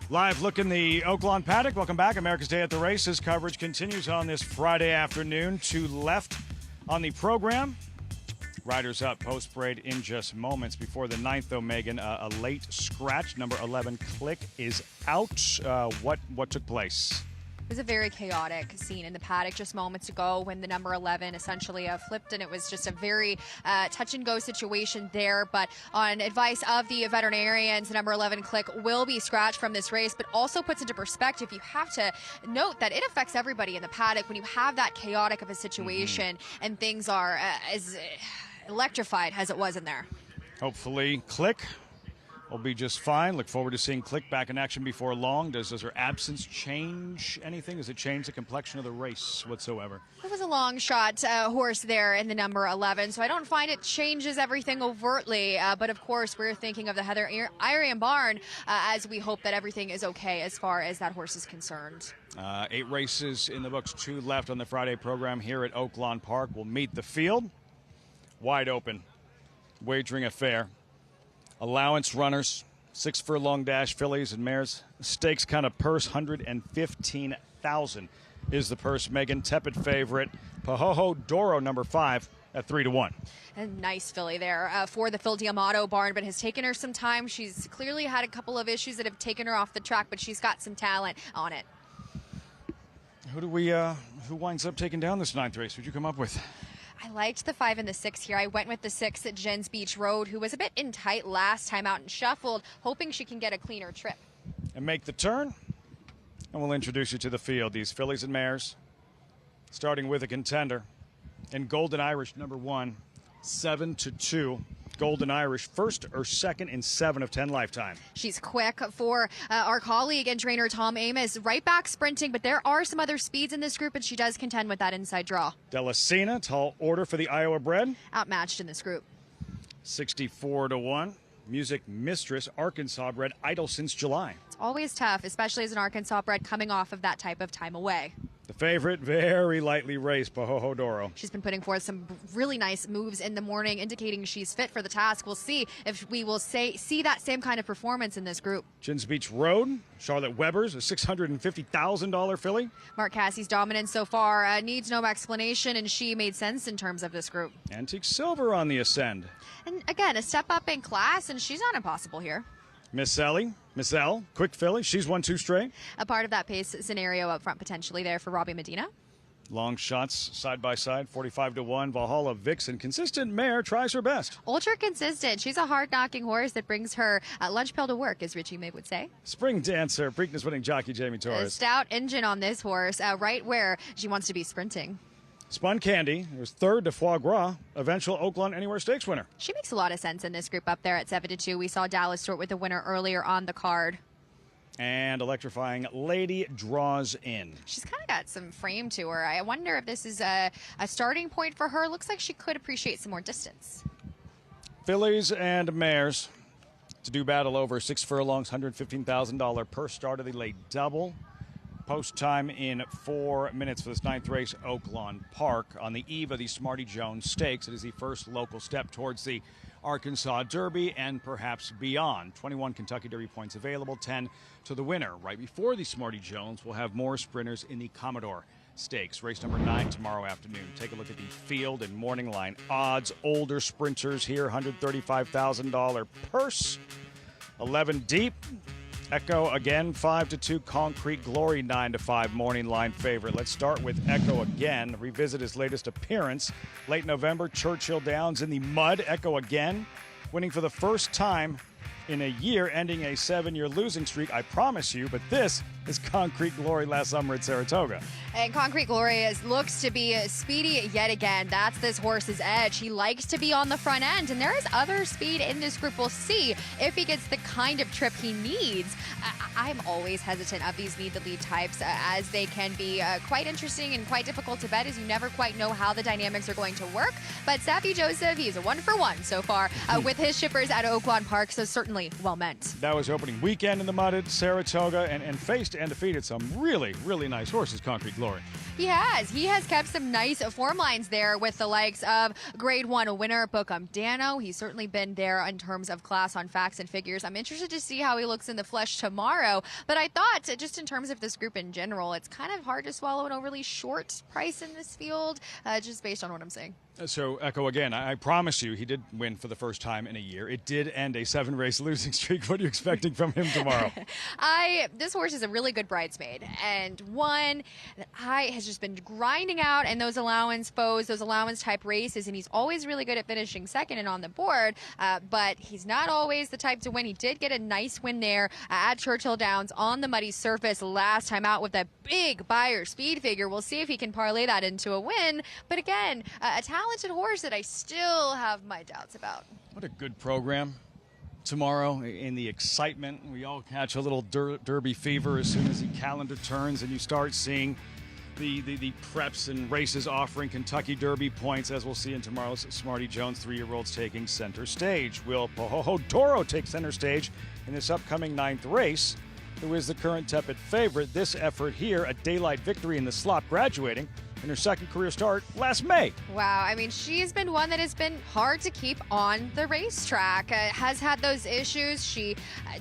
Live look in the Oaklawn paddock. Welcome back. America's Day at the Races coverage continues on this Friday afternoon. To left on the program. Riders up post-parade in just moments. Before the 9th, though, Megan, a late scratch. Number 11, Click, is out. What took place? It was a very chaotic scene in the paddock just moments ago when the number 11 essentially flipped, and it was just a very touch-and-go situation there. But on advice of the veterinarians, the number 11 Click will be scratched from this race, but also puts into perspective, you have to note that it affects everybody in the paddock when you have that chaotic of a situation and things are as electrified as it was in there. Hopefully, Click will be just fine. Look forward to seeing Click back in action before long. Does her absence change anything? Does it change the complexion of the race whatsoever? It was a long shot horse there in the number 11, so I don't find it changes everything overtly. But of course, we're thinking of the Heather Irian barn as we hope that everything is okay as far as that horse is concerned. 8 races in the books, 2 left on the Friday program here at Oaklawn Park. We'll meet the field. Wide open wagering affair. Allowance runners, 6 furlong dash fillies and mares. Stakes kind of purse, $115,000 is the purse. Megan, tepid favorite. Pahoho Doro, number 5, at 3-1. A nice filly there for the Phil Diamato barn, but has taken her some time. She's clearly had a couple of issues that have taken her off the track, but she's got some talent on it. Who winds up taking down this 9th race? Who'd you come up with? I liked the 5 and the 6 here. I went with the 6 at Jen's Beach Road, who was a bit in tight last time out and shuffled, hoping she can get a cleaner trip. And make the turn, and we'll introduce you to the field. These fillies and mares, starting with a contender. And Golden Irish, number 1, 7-2. Golden Irish, first or second in 7 of 10 lifetime. She's quick for our colleague and trainer Tom Amos, right back sprinting, but there are some other speeds in this group, and she does contend with that inside draw. Delasina, tall order for the Iowa bred. Outmatched in this group. 64-1. Music Mistress, Arkansas bred, idle since July. It's always tough, especially as an Arkansas bred coming off of that type of time away. The favorite, very lightly raced, Pahoho Doro. She's been putting forth some really nice moves in the morning, indicating she's fit for the task. We'll see if we will see that same kind of performance in this group. Chins Beach Road, Charlotte Weber's, a $650,000 filly. Mark Cassie's dominance so far needs no explanation, and she made sense in terms of this group. Antique Silver on the ascend. And again, a step up in class, and she's not impossible here. Miss L, quick filly. She's won 2 straight. A part of that pace scenario up front potentially there for Robbie Medina. Long shots side by side, 45-1. Valhalla Vixen, consistent mare, tries her best. Ultra consistent. She's a hard-knocking horse that brings her lunch pail to work, as Richie May would say. Spring Dancer, Preakness-winning jockey Jamie Torres. A stout engine on this horse, right where she wants to be sprinting. Spun Candy, it was third to Foie Gras, eventual Oaklawn Anywhere Stakes winner. She makes a lot of sense in this group up there at 7-2. We saw Dallas Stewart with the winner earlier on the card. And electrifying Lady Draws In. She's kind of got some frame to her. I wonder if this is a starting point for her. Looks like she could appreciate some more distance. Fillies and mares to do battle over 6 furlongs, $115,000 per start of the late double. Post time in 4 minutes for this 9th race, Oaklawn Park. On the eve of the Smarty Jones Stakes, it is the first local step towards the Arkansas Derby and perhaps beyond. 21 Kentucky Derby points available, 10 to the winner. Right before the Smarty Jones, we'll have more sprinters in the Commodore Stakes. Race number 9 tomorrow afternoon. Take a look at the field and morning line odds. Older sprinters here, $135,000 purse. 11 deep. Echo again, 5-2. Concrete Glory, 9-5. Morning line favorite. Let's start with Echo again. Revisit his latest appearance. Late November, Churchill Downs in the mud. Echo again, winning for the first time in a year, ending a 7-year losing streak. I promise you, but this is Concrete Glory last summer at Saratoga. And Concrete Glory looks to be speedy yet again. That's this horse's edge. He likes to be on the front end, and there is other speed in this group. We'll see if he gets the kind of trip he needs. I'm always hesitant of these need-the-lead types, as they can be quite interesting and quite difficult to bet, as you never quite know how the dynamics are going to work. But Sappy Joseph, he's a 1-for-1 so far with his shippers at Oaklawn Park, so certainly well meant. That was opening weekend in the mud at Saratoga, and faced and defeated some really, really nice horses, Concrete Glory. He has kept some nice form lines there with the likes of Grade 1 winner Bookham Dano. He's certainly been there in terms of class on facts and figures. I'm interested to see how he looks in the flesh tomorrow, but I thought just in terms of this group in general, it's kind of hard to swallow an overly short price in this field, just based on what I'm saying. So, Echo again, I promise you, he did win for the first time in a year. It did end a 7-race losing streak. What are you expecting from him tomorrow? This horse is a really good bridesmaid, and one that has just been grinding out in those allowance foes, those allowance type races, and he's always really good at finishing second and on the board, but he's not always the type to win. He did get a nice win there at Churchill Downs on the muddy surface last time out with a big buyer speed figure. We'll see if he can parlay that into a win, but again, a talented horse that I still have my doubts about. What a good program tomorrow in the excitement. We all catch a little derby fever as soon as the calendar turns and you start seeing the preps and races offering Kentucky Derby points, as we'll see in tomorrow's Smarty Jones. 3-year-olds taking center stage. Will Pahoho Doro take center stage in this upcoming 9th race? Who is the current tepid favorite? This effort here, a daylight victory in the slop, graduating in her second career start last May. Wow, I mean, she's been one that has been hard to keep on the racetrack. Has had those issues. She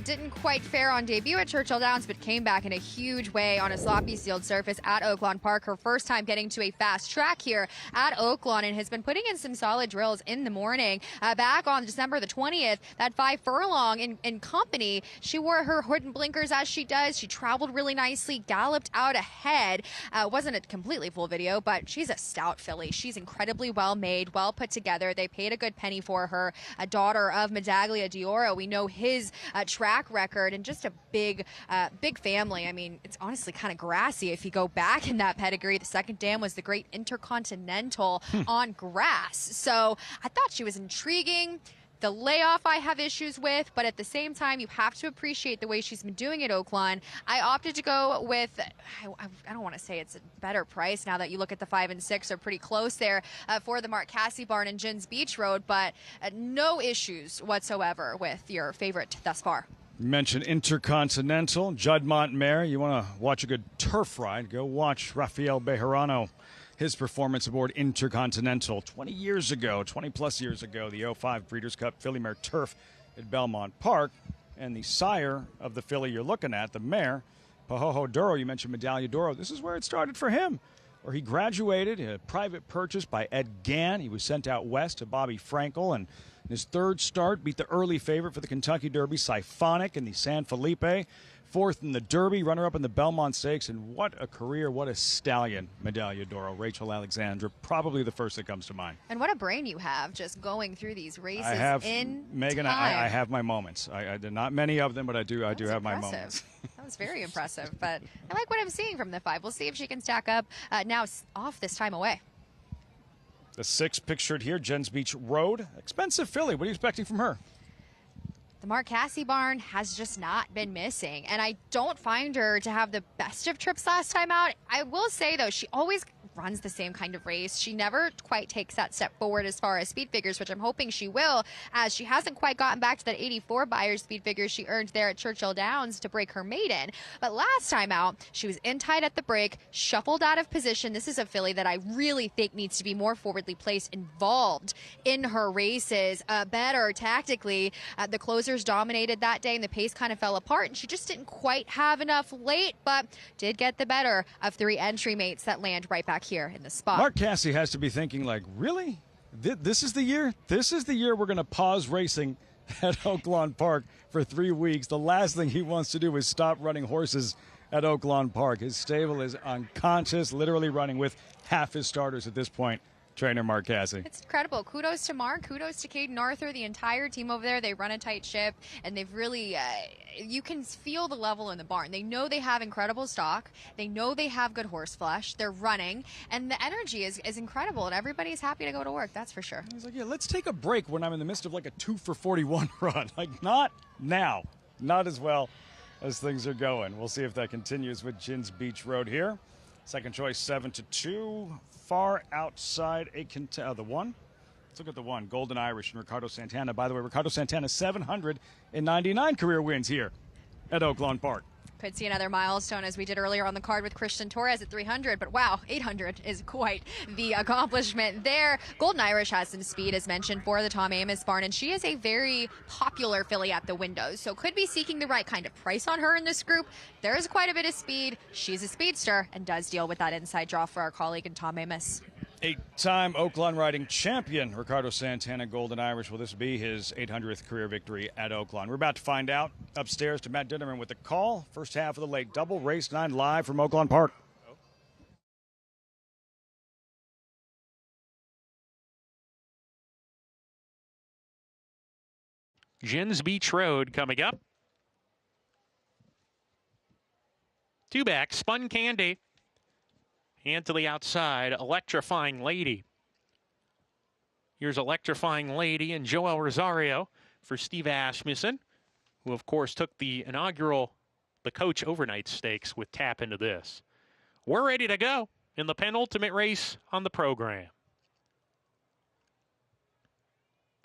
didn't quite fare on debut at Churchill Downs, but came back in a huge way on a sloppy sealed surface at Oaklawn Park. Her first time getting to a fast track here at Oaklawn, and has been putting in some solid drills in the morning. Back on December the 20th, that 5 furlong in company, she wore her hood and blinkers as she does. She traveled really nicely, galloped out ahead. Wasn't a completely full video, but she's a stout filly. She's incredibly well made, well put together. They paid a good penny for her. A daughter of Medaglia Dioro. We know his track record, and just a big family. I mean, it's honestly kind of grassy if you go back in that pedigree. The second dam was the Great Intercontinental on grass. So I thought she was intriguing. The layoff I have issues with, but at the same time, you have to appreciate the way she's been doing at Oaklawn. I opted to go with, I don't want to say it's a better price now that you look at the 5 and 6 are pretty close there for the Mark Casse barn and Gins Beach Road, but no issues whatsoever with your favorite thus far. You mentioned Intercontinental, Judd Montmare. You want to watch a good turf ride, go watch Rafael Bejarano. His performance aboard Intercontinental 20 years ago, 20-plus years ago, the 05 Breeders' Cup Filly Mare Turf at Belmont Park. And the sire of the filly you're looking at, the mare, Pahoho Duro, you mentioned Medaglia d'Oro. This is where it started for him, where he graduated, a private purchase by Ed Gann. He was sent out west to Bobby Frankel, and in his third start, beat the early favorite for the Kentucky Derby, Siphonic, in the San Felipe. Fourth in the Derby, runner-up in the Belmont Stakes, and what a career, what a stallion, Medaglia d'Oro. Rachel Alexandra, probably the first that comes to mind. And what a brain you have just going through these races I have, in Megan, time. I have my moments. Not many of them, but I do have my moments. That was very impressive, but I like what I'm seeing from the 5. We'll see if she can stack up now off this time away. The 6 pictured here, Gins Beach Road. Expensive filly. What are you expecting from her? The Mark Casse barn has just not been missing, and I don't find her to have the best of trips last time out. I will say, though, she always runs the same kind of race. She never quite takes that step forward as far as speed figures, which I'm hoping she will, as she hasn't quite gotten back to that 84 Beyer speed figure she earned there at Churchill Downs to break her maiden. But last time out, she was in tight at the break, shuffled out of position. This is a filly that I really think needs to be more forwardly placed, involved in her races, better tactically. The closers dominated that day, and the pace kind of fell apart, and she just didn't quite have enough late, but did get the better of 3 entry mates that land right back here in the spot. Mark Casse has to be thinking, like, really? This is the year? This is the year we're going to pause racing at Oaklawn Park for 3 weeks. The last thing he wants to do is stop running horses at Oaklawn Park. His stable is unconscious, literally running with half his starters at this point. Trainer Mark Casse. It's incredible. Kudos to Mark. Kudos to Caden Arthur, the entire team over there. They run a tight ship, and they've really, you can feel the level in the barn. They know they have incredible stock. They know they have good horse flesh. They're running, and the energy is incredible, and everybody's happy to go to work, that's for sure. He's like, yeah, let's take a break when I'm in the midst of like a 2 for 41 run. Like, not now. Not as well as things are going. We'll see if that continues with Gins Beach Road here. Second choice, 7-2. Far outside the 1. Let's look at the 1. Golden Irish and Ricardo Santana. By the way, Ricardo Santana, 799 career wins here at Oaklawn Park. Could see another milestone as we did earlier on the card with Christian Torres at 300, but wow, 800 is quite the accomplishment there. Golden Irish has some speed, as mentioned, for the Tom Amis barn, and she is a very popular filly at the windows, so could be seeking the right kind of price on her in this group. There is quite a bit of speed. She's a speedster and does deal with that inside draw for our colleague in Tom Amis. 8-time Oaklawn riding champion, Ricardo Santana, Golden Irish. Will this be his 800th career victory at Oaklawn? We're about to find out. Upstairs to Matt Dinnerman with the call. First half of the late double, race 9 live from Oaklawn Park. Gins Beach Road coming up. 2 back, Spun Candy. Hand to the outside, Electrifying Lady. Here's Electrifying Lady and Joel Rosario for Steve Asmussen, who of course took the inaugural The Coach Overnight Stakes with Tap Into This. We're ready to go in the penultimate race on the program.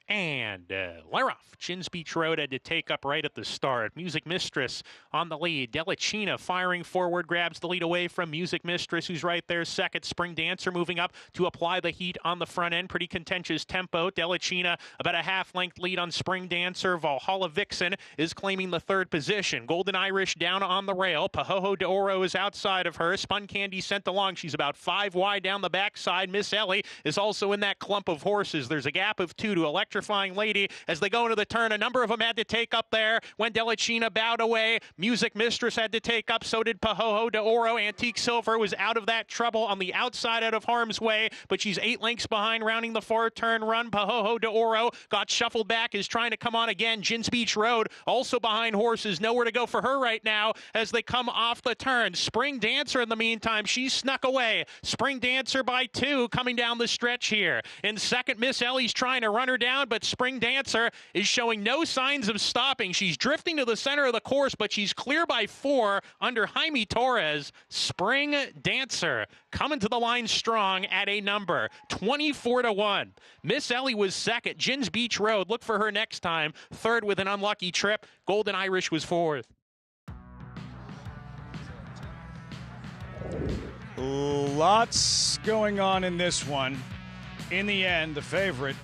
And they're off. Gins Beach Road had to take up right at the start. Music Mistress on the lead. Delachina firing forward, grabs the lead away from Music Mistress, who's right there second. Spring Dancer moving up to apply the heat on the front end. Pretty contentious tempo. Delachina about a half-length lead on Spring Dancer. Valhalla Vixen is claiming the 3rd position. Golden Irish down on the rail. Pahoho d'Oro is outside of her. Spun Candy sent along. She's about 5 wide down the backside. Miss Ellie is also in that clump of horses. There's a gap of 2 to Electrifying Lady as they go into the turn. A number of them had to take up there when Delachina bowed away. Music Mistress had to take up. So did Pahoho d'Oro. Antique Silver was out of that trouble on the outside, out of harm's way, but she's 8 lengths behind rounding the 4-turn run. Pahoho d'Oro got shuffled back, is trying to come on again. Gins Beach Road also behind horses. Nowhere to go for her right now as they come off the turn. Spring Dancer in the meantime, she's snuck away. Spring Dancer by 2 coming down the stretch here. In second, Miss Ellie's trying to run her down, ground, but Spring Dancer is showing no signs of stopping. She's drifting to the center of the course, but she's clear by 4 under Jaime Torres. Spring Dancer coming to the line strong at a number 24-1. Miss Ellie was second. Gins Beach Road, look for her next time. Third with an unlucky trip. Golden Irish was fourth. Lots going on in this one. In the end, the favorite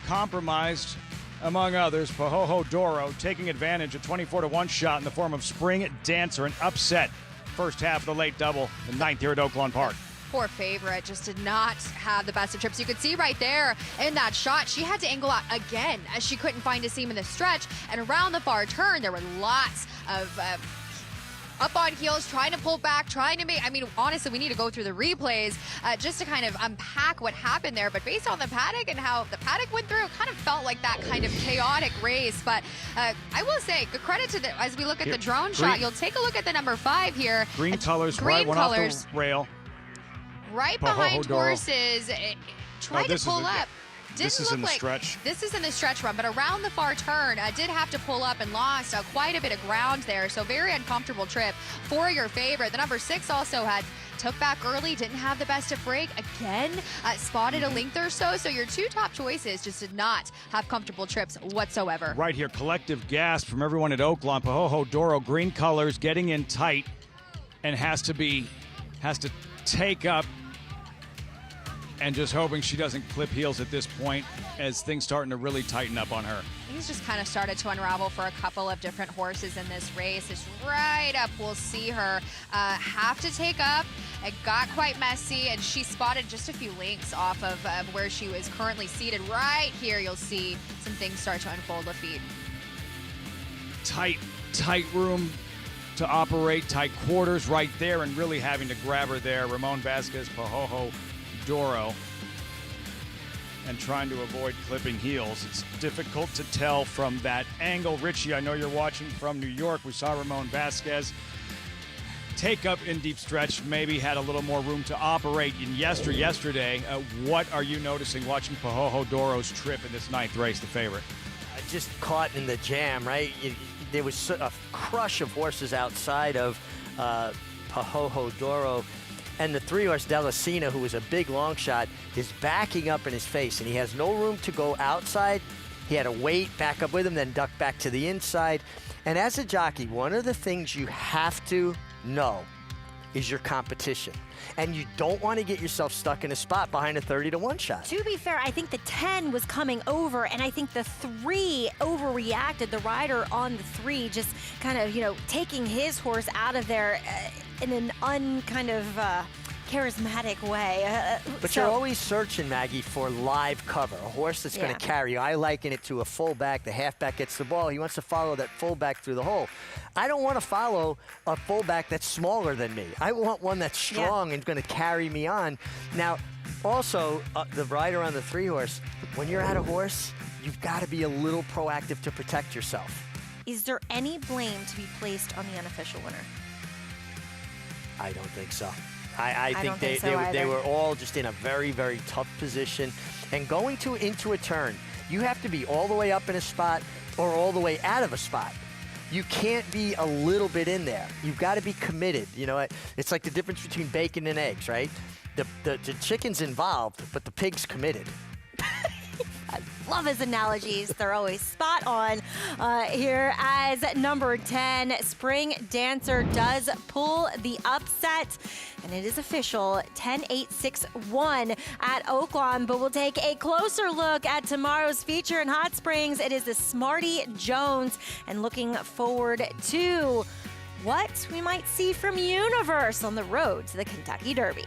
compromised, among others, Pahoho Doro taking advantage of 24-1 shot in the form of Spring Dancer, an upset first half of the late double, the ninth here at Oaklawn Park. Poor favorite just did not have the best of trips. You could see right there in that shot, she had to angle out again as she couldn't find a seam in the stretch. And around the far turn, there were lots of up on heels, trying to pull back, trying to make, I mean, honestly, we need to go through the replays just to kind of unpack what happened there. But based on the paddock and how the paddock went through, it kind of felt like that kind of chaotic race. But I will say, good credit to the, as we look at the drone shot, you'll take a look at the number 5 here. Green colors, right, one off the rail. Right behind horses, tried to pull up. This is in the stretch. This is in the stretch run, but around the far turn, did have to pull up and lost quite a bit of ground there. So very uncomfortable trip for your favorite. The number 6 also took back early, didn't have the best of break. Again, spotted a length or so. So your 2 top choices just did not have comfortable trips whatsoever. Right here, collective gasp from everyone at Oaklawn. Pahoho Doro, green colors, getting in tight, and has to take up, and just hoping she doesn't clip heels at this point as things starting to really tighten up on her. He's just kind of started to unravel for a couple of different horses in this race. It's right up. We'll see her have to take up. It got quite messy, and she spotted just a few lengths off of where she was currently seated. Right here, you'll see some things start to unfold with feet. Tight room to operate, tight quarters right there, and really having to grab her there. Ramon Vasquez, Pahoho Doro, and trying to avoid clipping heels. It's difficult to tell from that angle. Richie, I know you're watching from New York. We saw Ramon Vasquez take up in deep stretch, maybe had a little more room to operate in yesterday. What are you noticing watching Pahoho Doro's trip in this 9th race, the favorite? Just caught in the jam, right? There was a crush of horses outside of Pahoho Doro. And the 3-horse Delicina, who was a big long shot, is backing up in his face, and he has no room to go outside. He had to wait, back up with him, then duck back to the inside. And as a jockey, one of the things you have to know is your competition. And you don't want to get yourself stuck in a spot behind a 30-1 shot. To be fair, I think the 10 was coming over, and I think the 3 overreacted. The rider on the 3 just kind of, taking his horse out of there in an charismatic way. But you're always searching, Maggie, for live cover, a horse that's going to carry you. I liken it to a fullback. The halfback gets the ball. He wants to follow that fullback through the hole. I don't want to follow a fullback that's smaller than me. I want one that's strong and going to carry me on. Now, also, the rider on the 3-horse, when you're at a horse, you've got to be a little proactive to protect yourself. Is there any blame to be placed on the unofficial winner? I don't think so. I think they were all just in a very, very tough position. And going into a turn, you have to be all the way up in a spot or all the way out of a spot. You can't be a little bit in there. You've got to be committed. It's like the difference between bacon and eggs, right? The chicken's involved, but the pig's committed. I love his analogies. They're always spot on here. As number 10, Spring Dancer does pull the upset, and it is official, 10-8-6-1 at Oaklawn. But we'll take a closer look at tomorrow's feature in Hot Springs. It is the Smarty Jones, and looking forward to what we might see from Universe on the road to the Kentucky Derby.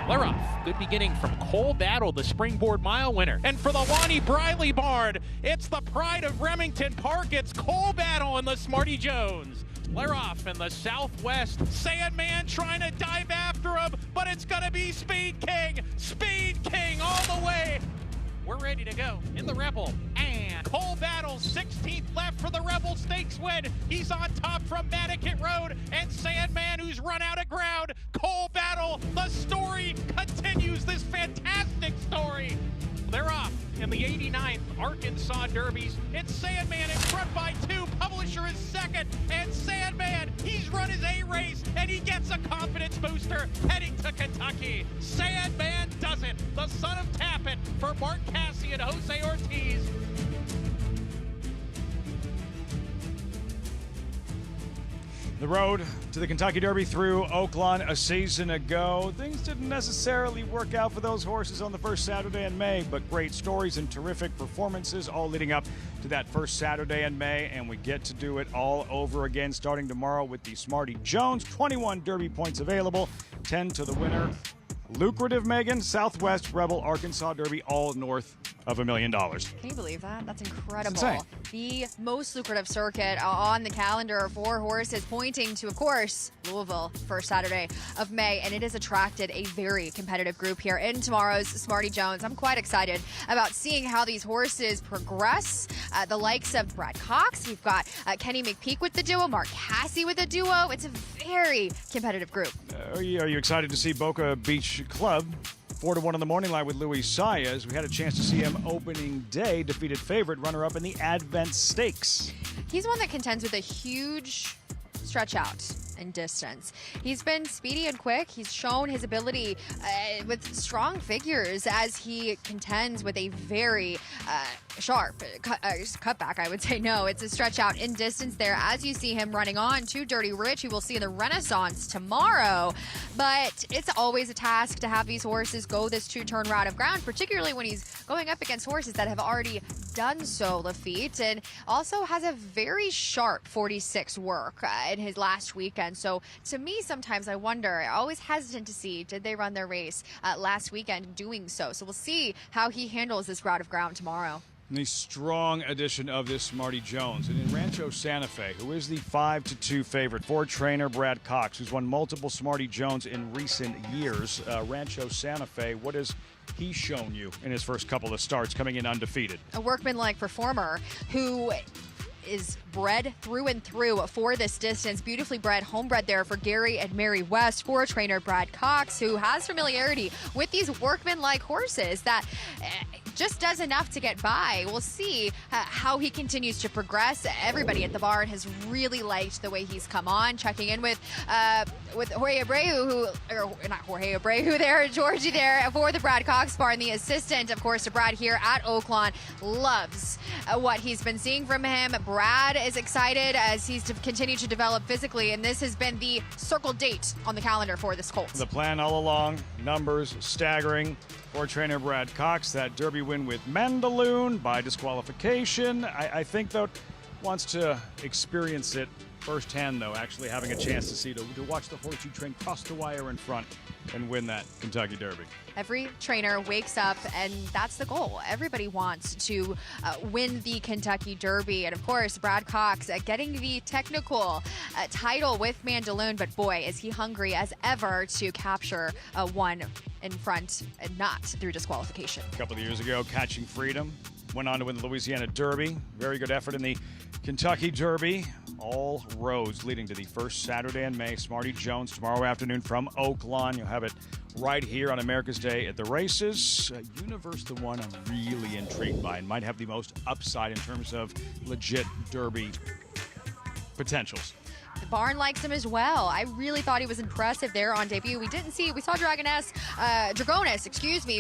Leroff, good beginning from Cole Battle, the Springboard Mile winner. And for the Lonnie Briley Barn, it's the pride of Remington Park. It's Cole Battle and the Smarty Jones. Leroff in the Southwest. Sandman trying to dive after him, but it's going to be Speed King. Speed King all the way. We're ready to go in the Rebel. And Cole Battle, 16th left for the Rebel Stakes win. He's on top from Madigan Road. And Sandman, who's run out of ground. Cole Battle, the story continues, this fantastic story. They're off in the 89th Arkansas Derbies. It's Sandman in front by 2. Publisher is second. And Sandman, he's run his A race and he gets a confidence booster heading to Kentucky. Sandman does it. The son of Tappet for Mark Cassie and Jose Ortiz. The road to the Kentucky Derby through Oaklawn a season ago. Things didn't necessarily work out for those horses on the first Saturday in May, but great stories and terrific performances all leading up to that first Saturday in May, and we get to do it all over again starting tomorrow with the Smarty Jones. 21 Derby points available, 10 to the winner. Lucrative, Megan, Southwest, Rebel, Arkansas Derby, all north of $1 million. Can you believe that? That's incredible. Insane. The most lucrative circuit on the calendar for horses, pointing to, of course, Louisville, first Saturday of May, and it has attracted a very competitive group here in tomorrow's Smarty Jones. I'm quite excited about seeing how these horses progress. The likes of Brad Cox, we've got Kenny McPeak with the duo, Mark Cassie with the duo. It's a very competitive group. Are you excited to see Boca Beach Club 4-1 on the morning line with Luis Saez? We had a chance to see him opening day, defeated favorite, runner-up in the Advent Stakes. He's one that contends with a huge stretch out and distance. He's been speedy and quick. He's shown his ability with strong figures as he contends with a very sharp cutback, I would say. No, it's a stretch out in distance there as you see him running on to Dirty Rich, who we'll see in the Renaissance tomorrow. But it's always a task to have these horses go this two-turn route of ground, particularly when he's going up against horses that have already done so, Lafitte, and also has a very sharp 46 work in his last weekend. So to me, sometimes I wonder, always hesitant to see, did they run their race last weekend doing so? So we'll see how he handles this route of ground tomorrow. The strong addition of this Smarty Jones. And in Rancho Santa Fe, who is the 5-2 favorite for trainer Brad Cox, who's won multiple Smarty Jones in recent years. Rancho Santa Fe, what has he shown you in his first couple of starts, coming in undefeated? A workmanlike performer who is bred through and through for this distance. Beautifully bred, homebred there for Gary and Mary West, for trainer Brad Cox, who has familiarity with these workmanlike horses that just does enough to get by. We'll see how he continues to progress. Everybody at the barn has really liked the way he's come on, checking in with Jorge Abreu there, Georgie there for the Brad Cox barn. The assistant, of course, to Brad here at Oaklawn, loves what he's been seeing from him. Brad is excited as he's continued to develop physically, and this has been the circle date on the calendar for this colt. The plan all along, numbers staggering for trainer Brad Cox. That Derby win with Mandaloun by disqualification. I think, though, wants to experience it firsthand, though, actually having a chance to see, to watch the horse you train cross the wire in front and win that Kentucky Derby. Every trainer wakes up, and that's the goal. Everybody wants to win the Kentucky Derby. And, of course, Brad Cox getting the technical title with Mandaloun. But, boy, is he hungry as ever to capture one in front and not through disqualification. A couple of years ago, Catching Freedom went on to win the Louisiana Derby. Very good effort in the Kentucky Derby. All roads leading to the first Saturday in May. Smarty Jones tomorrow afternoon from Oaklawn. You'll have it right here on America's Day at the Races. Universe, the one I'm really intrigued by and might have the most upside in terms of legit Derby potentials. The barn likes him as well. I really thought he was impressive there on debut. We saw Dragonis,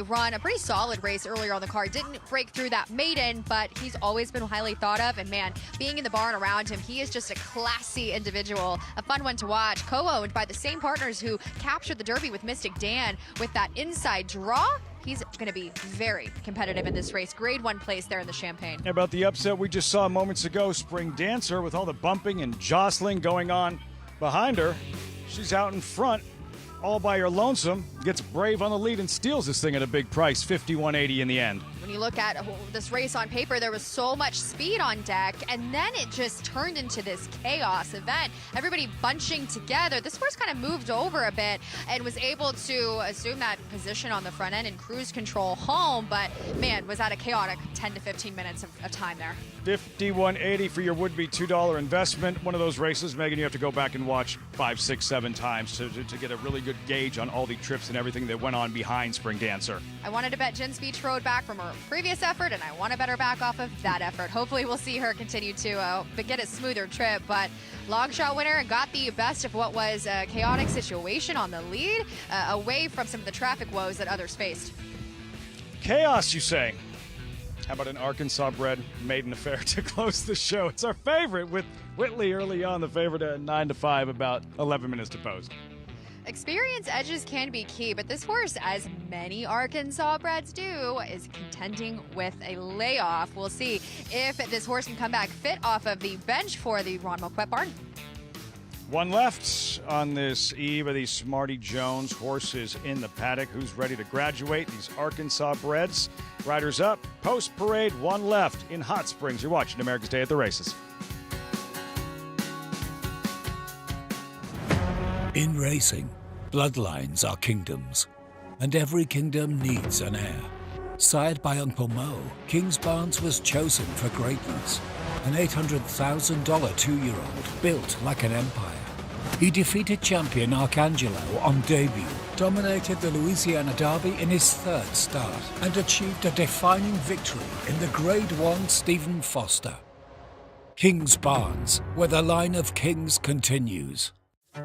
run a pretty solid race earlier on the card. Didn't break through that maiden, but he's always been highly thought of. And man, being in the barn around him, he is just a classy individual, a fun one to watch. Co-owned by the same partners who captured the Derby with Mystic Dan with that inside draw. He's going to be very competitive in this race. Grade 1 place there in the Champagne. About the upset we just saw moments ago, Spring Dancer, with all the bumping and jostling going on behind her. She's out in front all by her lonesome, gets brave on the lead and steals this thing at a big price, $51.80 in the end. When you look at this race on paper, there was so much speed on deck, and then it just turned into this chaos event. Everybody bunching together. This horse kind of moved over a bit and was able to assume that position on the front end and cruise control home, but man, was that a chaotic 10 to 15 minutes of time there. $51.80 for your would-be $2 investment. One of those races, Megan, you have to go back and watch 5, 6, 7 times to get a really good gauge on all the trips and everything that went on behind Spring Dancer. I wanted to bet Jen's Beach Road back from her previous effort, and I want to bet her back off of that effort. Hopefully we'll see her continue to get a smoother trip, but long shot winner got the best of what was a chaotic situation on the lead, away from some of the traffic woes that others faced. Chaos, you say? How about an Arkansas bred maiden affair to close the show? It's our favorite with Whitley early on, the favorite at 9 to 5, about 11 minutes to post. Experience edges can be key, but this horse, as many Arkansas breds do, is contending with a layoff. We'll see if this horse can come back fit off of the bench for the Ron Moquette barn. One left on this eve of these Smarty Jones horses in the paddock. Who's ready to graduate? These Arkansas breds. Riders up, post parade, one left in Hot Springs. You're watching America's Day at the Races. In racing, bloodlines are kingdoms, and every kingdom needs an heir. Sired by Uncle Mo, Kingsbarns was chosen for greatness. An $800,000 two-year-old built like an empire. He defeated champion Arcangelo on debut, dominated the Louisiana Derby in his third start, and achieved a defining victory in the Grade 1 Stephen Foster. Kingsbarns, where the line of kings continues.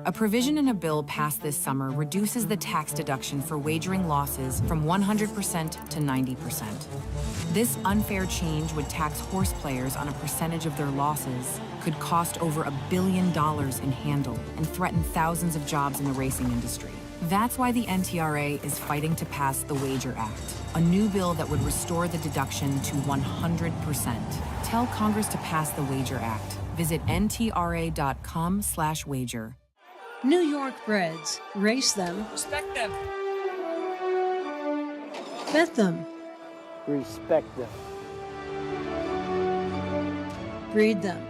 A provision in a bill passed this summer reduces the tax deduction for wagering losses from 100% to 90%. This unfair change would tax horse players on a percentage of their losses, could cost over $1 billion in handle, and threaten thousands of jobs in the racing industry. That's why the NTRA is fighting to pass the Wager Act, a new bill that would restore the deduction to 100%. Tell Congress to pass the Wager Act. Visit ntra.com/wager. New York breds. Race them. Respect them. Bet them. Respect them. Breed them.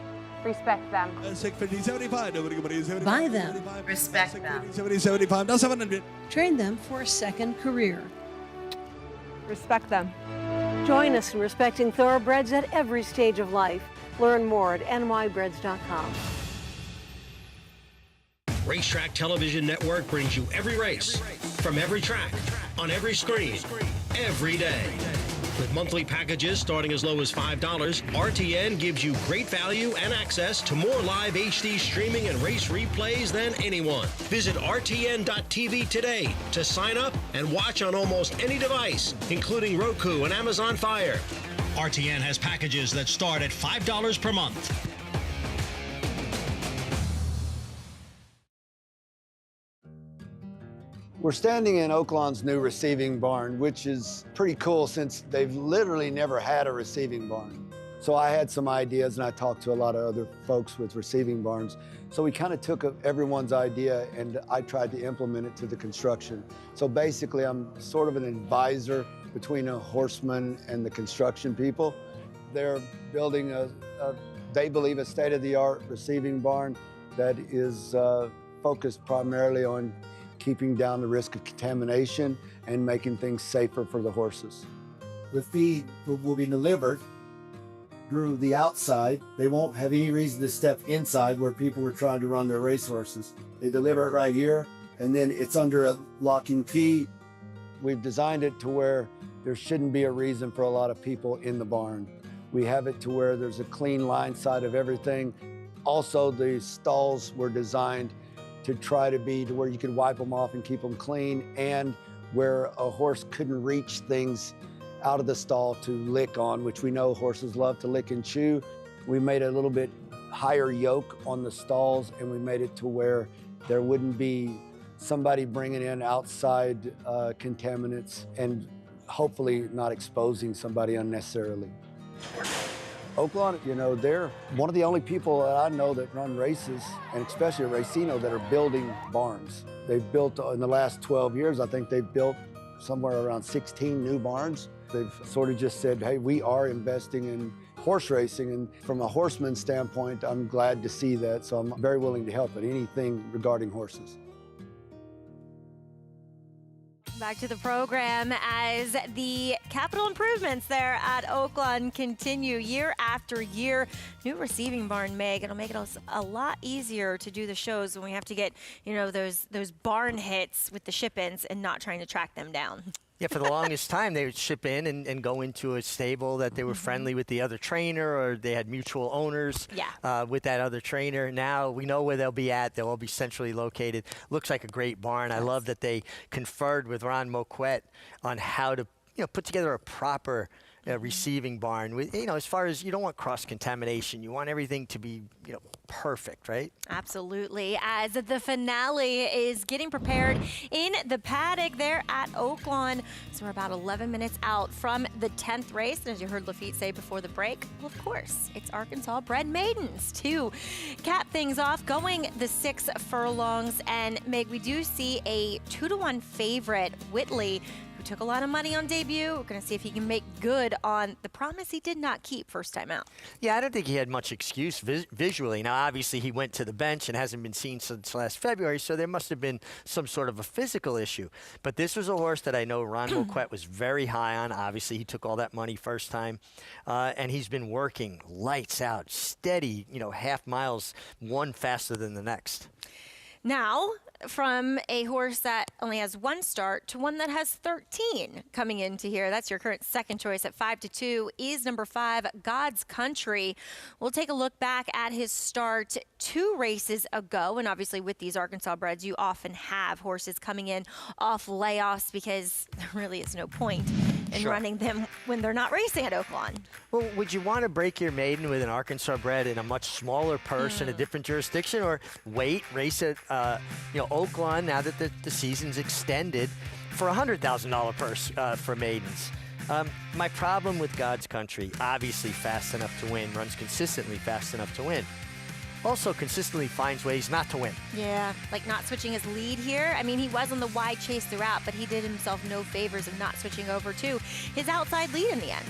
Respect them. Buy them. Respect them. Train them for a second career. Respect them. Join us in respecting thoroughbreds at every stage of life. Learn more at nybreds.com. Racetrack Television Network brings you every race, from every track, on every screen, every day. With monthly packages starting as low as $5, RTN gives you great value and access to more live HD streaming and race replays than anyone. Visit RTN.tv today to sign up and watch on almost any device, including Roku and Amazon Fire. RTN has packages that start at $5 per month. We're standing in Oaklawn's new receiving barn, which is pretty cool since they've literally never had a receiving barn. So I had some ideas, and I talked to a lot of other folks with receiving barns. So we kind of took everyone's idea, and I tried to implement it to the construction. So basically, I'm sort of an advisor between a horseman and the construction people. They're building they believe, a state-of-the-art receiving barn that is focused primarily on keeping down the risk of contamination and making things safer for the horses. The feed will be delivered through the outside. They won't have any reason to step inside where people were trying to run their racehorses. They deliver it right here, and then it's under a lock and key. We've designed it to where there shouldn't be a reason for a lot of people in the barn. We have it to where there's a clean line side of everything. Also, the stalls were designed to try to be to where you could wipe them off and keep them clean, and where a horse couldn't reach things out of the stall to lick on, which we know horses love to lick and chew. We made a little bit higher yoke on the stalls, and we made it to where there wouldn't be somebody bringing in outside contaminants and hopefully not exposing somebody unnecessarily. Oaklawn, you know, they're one of the only people that I know that run races, and especially at Racino, that are building barns. They've built, in the last 12 years, I think they've built somewhere around 16 new barns. They've sort of just said, hey, we are investing in horse racing, and from a horseman's standpoint, I'm glad to see that, so I'm very willing to help at anything regarding horses. Back to the program as the capital improvements there at Oaklawn continue year after year. New receiving barn, Meg. It'll make it a lot easier to do the shows when we have to get, you know, those barn hits with the ship-ins and not trying to track them down. Yeah, for the longest time, they would ship in and go into a stable that they were friendly with the other trainer, or they had mutual owners with that other trainer. Now we know where they'll be at. They'll all be centrally located. Looks like a great barn. I love that they conferred with Ron Moquette on how to put together a proper receiving barn. With, as far as you don't want cross-contamination. You want everything to be, perfect, right? Absolutely. As the finale is getting prepared in the paddock there at Oaklawn. So we're about 11 minutes out from the 10th race. And as you heard Lafitte say before the break, well, of course, it's Arkansas bred maidens to cap things off, going the 6 furlongs. And Meg, we do see a 2-to-1 favorite, Whitley, who took a lot of money on debut. We're going to see if he can make good on the promise he did not keep first time out. Yeah, I don't think he had much excuse visually. Now, obviously, he went to the bench and hasn't been seen since last February, so there must have been some sort of a physical issue. But this was a horse that I know Ron Moquette was very high on. Obviously, he took all that money first time, and he's been working lights out, steady, half miles, one faster than the next. Now, from a horse that only has 1 start to one that has 13 coming into here. That's your current second choice at 5-2 is number 5, God's Country. We'll take a look back at his start 2 races ago. And obviously with these Arkansas breds, you often have horses coming in off layoffs because there really is no point in running them when they're not racing at Oaklawn. Well, would you want to break your maiden with an Arkansas bred in a much smaller purse in a different jurisdiction, or wait, race at Oaklawn now that the season's extended for a $100,000 purse for maidens? My problem with God's Country, obviously fast enough to win, runs consistently fast enough to win. Also consistently finds ways not to win. Yeah, like not switching his lead here. I mean, he was on the wide chase throughout, but he did himself no favors of not switching over to his outside lead in the end.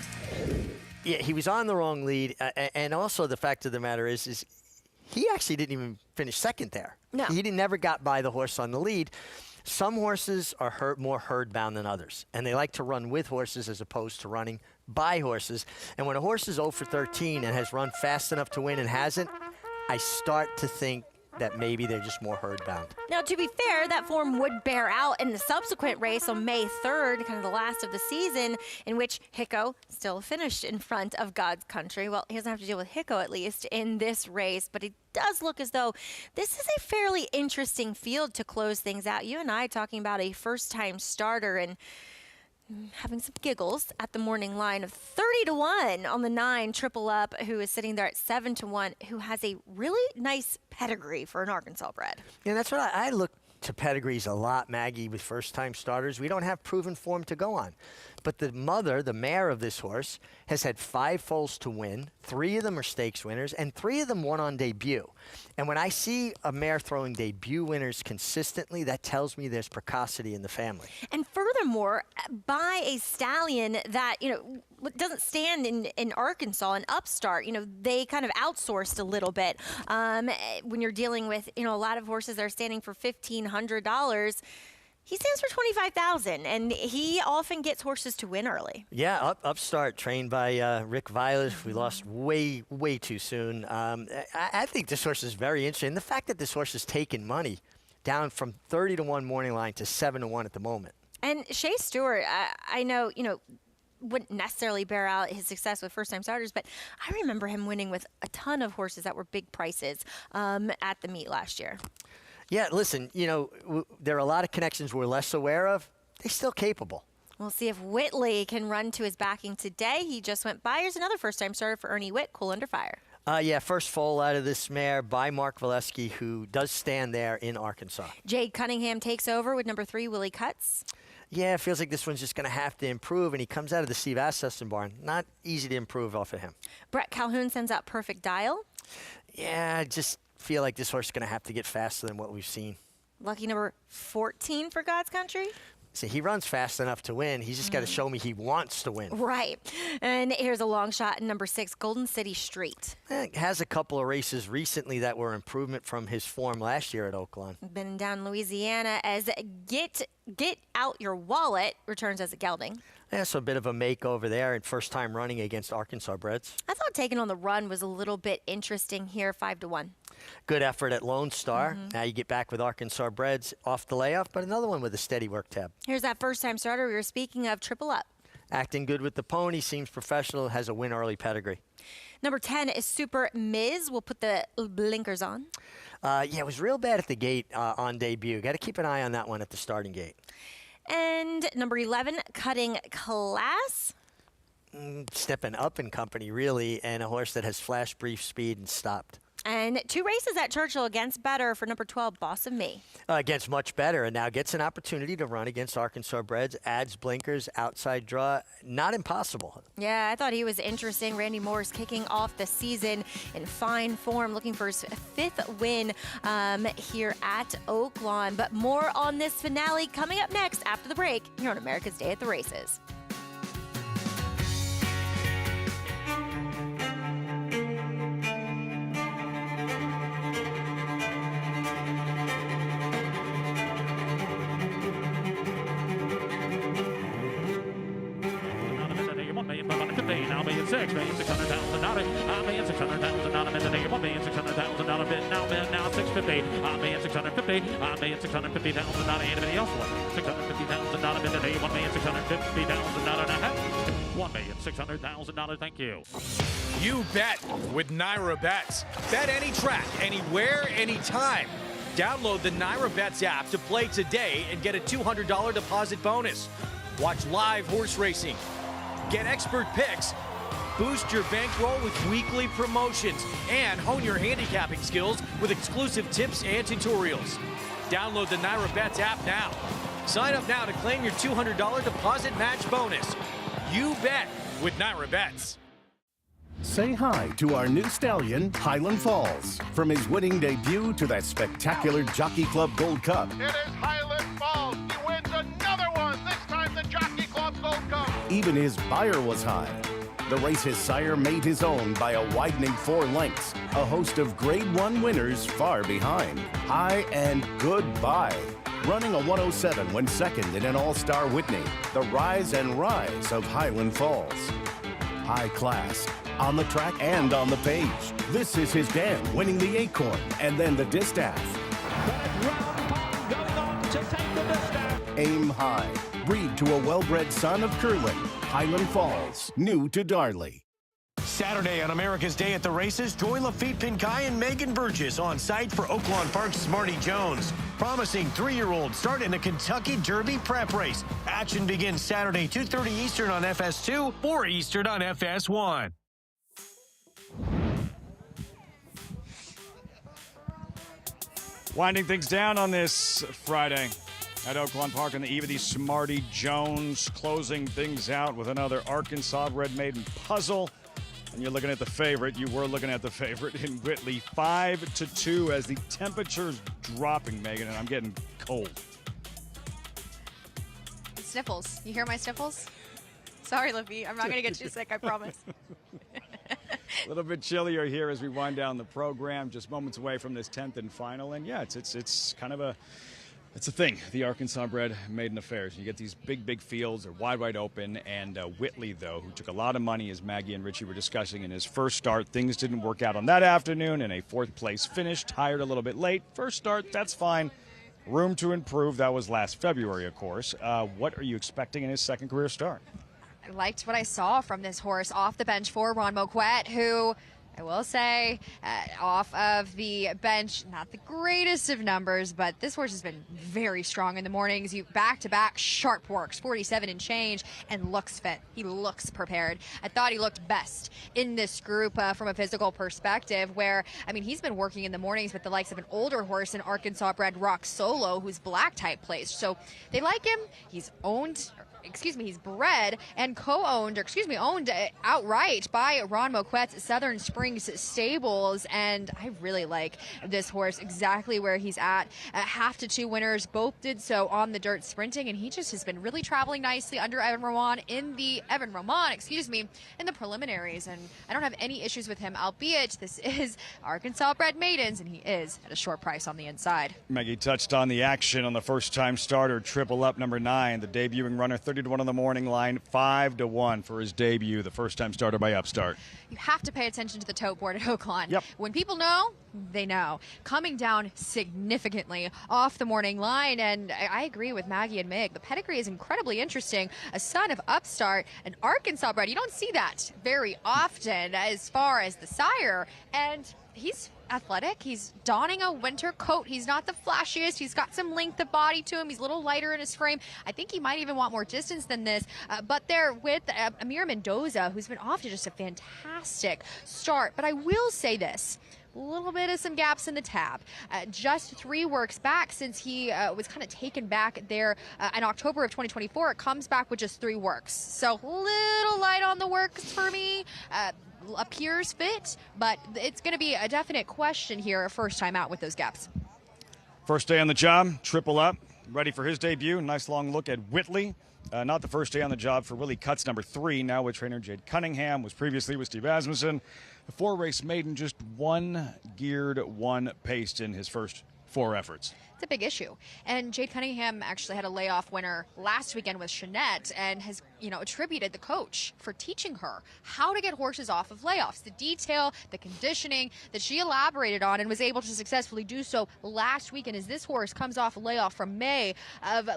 Yeah, he was on the wrong lead, and also the fact of the matter is he actually didn't even finish second there. No. He never got by the horse on the lead. Some horses are more herd-bound than others, and they like to run with horses as opposed to running by horses. And when a horse is 0 for 13 and has run fast enough to win and hasn't, I start to think that maybe they're just more herd-bound. Now, to be fair, that form would bear out in the subsequent race on May 3rd, kind of the last of the season, in which Hicko still finished in front of God's Country. Well, he doesn't have to deal with Hicko, at least, in this race, but it does look as though this is a fairly interesting field to close things out. You and I talking about a first-time starter and having some giggles at the morning line of 30-1 on the 9 Triple Up, who is sitting there at 7-1, who has a really nice pedigree for an Arkansas bred. Yeah, that's what I look to pedigrees a lot, Maggie, with first-time starters. We don't have proven form to go on. But the mare of this horse, has had 5 foals to win. 3 of them are stakes winners, and 3 of them won on debut. And when I see a mare throwing debut winners consistently, that tells me there's precocity in the family. And furthermore, by a stallion that, doesn't stand in Arkansas, an upstart, they kind of outsourced a little bit. When you're dealing with, a lot of horses that are standing for $1,500, he stands for $25,000, and he often gets horses to win early. Yeah, upstart, trained by Rick Violet. We lost way too soon. I think this horse is very interesting. The fact that this horse has taken money down from 30-1 morning line to 7-1 at the moment. And Shea Stewart, I know, wouldn't necessarily bear out his success with first-time starters, but I remember him winning with a ton of horses that were big prices at the meet last year. Yeah, listen, there are a lot of connections we're less aware of. They're still capable. We'll see if Whitley can run to his backing today. He just went by. Here's another first-time starter for Ernie Witt, Cool Under Fire. Yeah, first foal out of this mare by Mark Valesky, who does stand there in Arkansas. Jade Cunningham takes over with number 3, Willie Cutts. Yeah, it feels like this one's just going to have to improve, and he comes out of the Steve Asmussen barn. Not easy to improve off of him. Brett Calhoun sends out Perfect Dial. Yeah, I just feel like this horse is going to have to get faster than what we've seen. Lucky number 14 for God's Country. See, he runs fast enough to win. He's just got to show me he wants to win. Right. And here's a long shot in number 6, Golden City Street. Has a couple of races recently that were improvement from his form last year at Oaklawn. Been down in Louisiana as Get Out Your Wallet returns as a gelding. Yeah, so a bit of a makeover there, and first time running against Arkansas breds. I thought taking on the run was a little bit interesting here, 5-1. Good effort at Lone Star. Now you get back with Arkansas breds off the layoff, but another one with a steady work tab. Here's that first-time starter we were speaking of, Triple Up. Acting good with the pony, seems professional, has a win early pedigree. Number 10 is Super Miz. We'll put the blinkers on. Yeah, it was real bad at the gate on debut. Got to keep an eye on that one at the starting gate. And number 11, Cutting Class. Stepping up in company, really, and a horse that has flashed brief speed and stopped. And 2 races at Churchill against Better for number 12, Boss of Me. Against Much Better, and now gets an opportunity to run against Arkansas breds, adds blinkers, outside draw. Not impossible. Yeah, I thought he was interesting. Randy Moore's kicking off the season in fine form, looking for his 5th win here at Oaklawn. But more on this finale coming up next after the break here on America's Day at the Races. $1,600,000 $1,600,000 $1,600,000 bid now bid now $650,000 $1,650,000 anybody else want $650,000 bid today $1,650,000 $1,600,000 thank you. You bet with Naira Bets. Bet any track, anywhere, anytime. Download the Naira Bets app to play today and get a $200 deposit bonus. Watch live horse racing. Get expert picks. Boost your bankroll with weekly promotions and hone your handicapping skills with exclusive tips and tutorials. Download the Naira Bets app now. Sign up now to claim your $200 deposit match bonus. You bet with Naira Bets. Say hi to our new stallion, Highland Falls. From his winning debut to that spectacular Jockey Club Gold Cup. It is Highland Falls. He wins another one, this time the Jockey Club Gold Cup. Even his buyer was high. The race his sire made his own by a widening 4 lengths. A host of Grade 1 winners far behind. High and goodbye. Running a 107 when second in an All-Star Whitney. The rise and rise of Highland Falls. High class, on the track and on the page. This is his dam, winning the Acorn and then the Distaff. Aim high. Breed to a well-bred son of Curlin. Highland Falls, new to Darley. Saturday on America's Day at the Races, Joy Lafitte Pinkai and Megan Burgess on site for Oaklawn Park's Smarty Jones. Promising 3-year-old start in the Kentucky Derby prep race. Action begins Saturday, 2:30 Eastern on FS2, 4 Eastern on FS1. Winding things down on this Friday at Oaklawn Park on the eve of the Smarty Jones, closing things out with another Arkansas Red Maiden puzzle. And you're looking at the favorite. You were looking at the favorite in Whitley, 5-2 as the temperature's dropping, Megan, and I'm getting cold. Sniffles. You hear my sniffles? Sorry, Lippy. I'm not going to get you sick, I promise. A little bit chillier here as we wind down the program, just moments away from this 10th and final. And yeah, it's kind of a thing, the Arkansas bred maiden affairs. You get these big fields, they're wide open. And Whitley, though, who took a lot of money, as Maggie and Richie were discussing in his first start, things didn't work out on that afternoon, and a 4th place finish, tired a little bit late. First start, that's fine. Room to improve. That was last February, of course. What are you expecting in his second career start? I liked what I saw from this horse off the bench for Ron Moquette, who I will say, off of the bench, not the greatest of numbers, but this horse has been very strong in the mornings. You back-to-back sharp works, 47 and change, and looks fit. He looks prepared. I thought he looked best in this group from a physical perspective, where, I mean, he's been working in the mornings with the likes of an older horse, an Arkansas-bred Rock Solo, who's black-type placed. So they like him. He's he's bred and owned outright by Ron Moquette's Southern Springs Stables, and I really like this horse exactly where he's at. Half to 2 winners, both did so on the dirt sprinting, and he just has been really traveling nicely under Evan Roman in the preliminaries, and I don't have any issues with him, albeit this is Arkansas-bred maidens, and he is at a short price on the inside. Maggie touched on the action on the first-time starter, Triple Up, number 9, the debuting runner, 30-1 on the morning line, 5-1 for his debut, the first-time starter by Upstart. You have to pay attention to the tote board at Oaklawn. Yep. When people know, they know. Coming down significantly off the morning line, and I agree with Maggie and Meg. The pedigree is incredibly interesting. A son of Upstart, an Arkansas bred. You don't see that very often as far as the sire, and he's athletic. He's donning a winter coat. He's not the flashiest. He's got some length of body to him. He's a little lighter in his frame. I think he might even want more distance than this. But they're with Amir Mendoza, who's been off to just a fantastic start. But I will say this. A little bit of some gaps in the tab. Just 3 works back since he was kind of taken back there in October of 2024. It comes back with just 3 works. So a little light on the works for me. Appears fit, but it's going to be a definite question here first time out with those gaps. First day on the job, Triple Up, ready for his debut. Nice long look at Whitley. Not the first day on the job for Willie Cutts, number 3, now with trainer Jade Cunningham, was previously with Steve Asmussen. A 4-race maiden, just 1 geared, 1 paced in his first 4 efforts. It's a big issue. And Jade Cunningham actually had a layoff winner last weekend with Jeanette and has, attributed the coach for teaching her how to get horses off of layoffs. The detail, the conditioning that she elaborated on and was able to successfully do so last weekend as this horse comes off a layoff from May of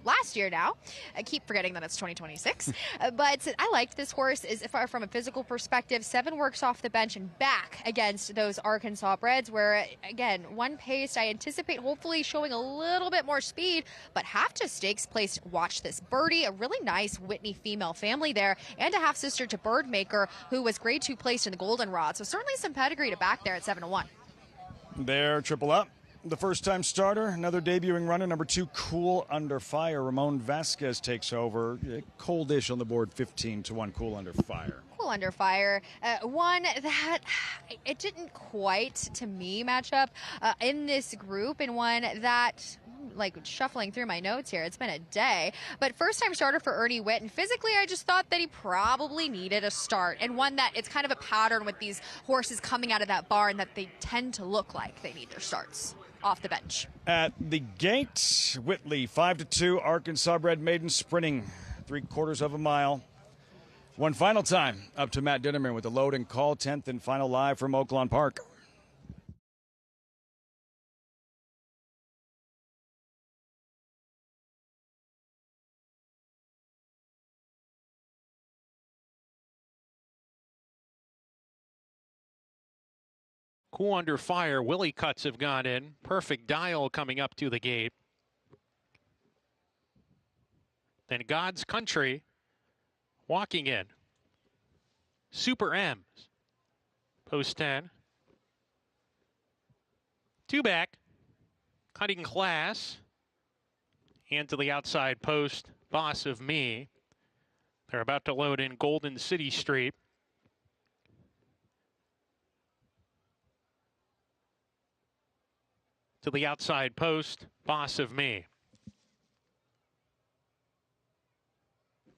last year now. I keep forgetting that it's 2026. But I liked this horse from a physical perspective. 7 works off the bench and back against those Arkansas breds where, again, 1 paced. I anticipate hopefully showing a little bit more speed, but half to stakes placed. Watch this birdie, a really nice Whitney female family there, and a half sister to Birdmaker, who was grade 2 placed in the Goldenrod. So certainly some pedigree to back there at 7-1. There, Triple Up. The first-time starter, another debuting runner, number 2, Cool Under Fire. Ramon Vasquez takes over. Coldish on the board, 15-1, Cool Under Fire. Cool Under Fire, one that it didn't quite, to me, match up in this group, and one that, like shuffling through my notes here, it's been a day, but first-time starter for Ernie Witt, and physically I just thought that he probably needed a start, and one that it's kind of a pattern with these horses coming out of that barn that they tend to look like they need their starts off the bench. At the gate, Whitley, 5-2, Arkansas-bred maiden, sprinting 3/4 of a mile. One final time up to Matt Dinnerman with the load and call, 10th and final live from Oaklawn Park. Cool Under Fire. Willie Cutts have gone in. Perfect Dial coming up to the gate. Then God's Country walking in. Super M's. Post 10. 2 back. Cutting Class. And to the outside post, Boss of Me. They're about to load in Golden City Street. To the outside post, Boss of Me.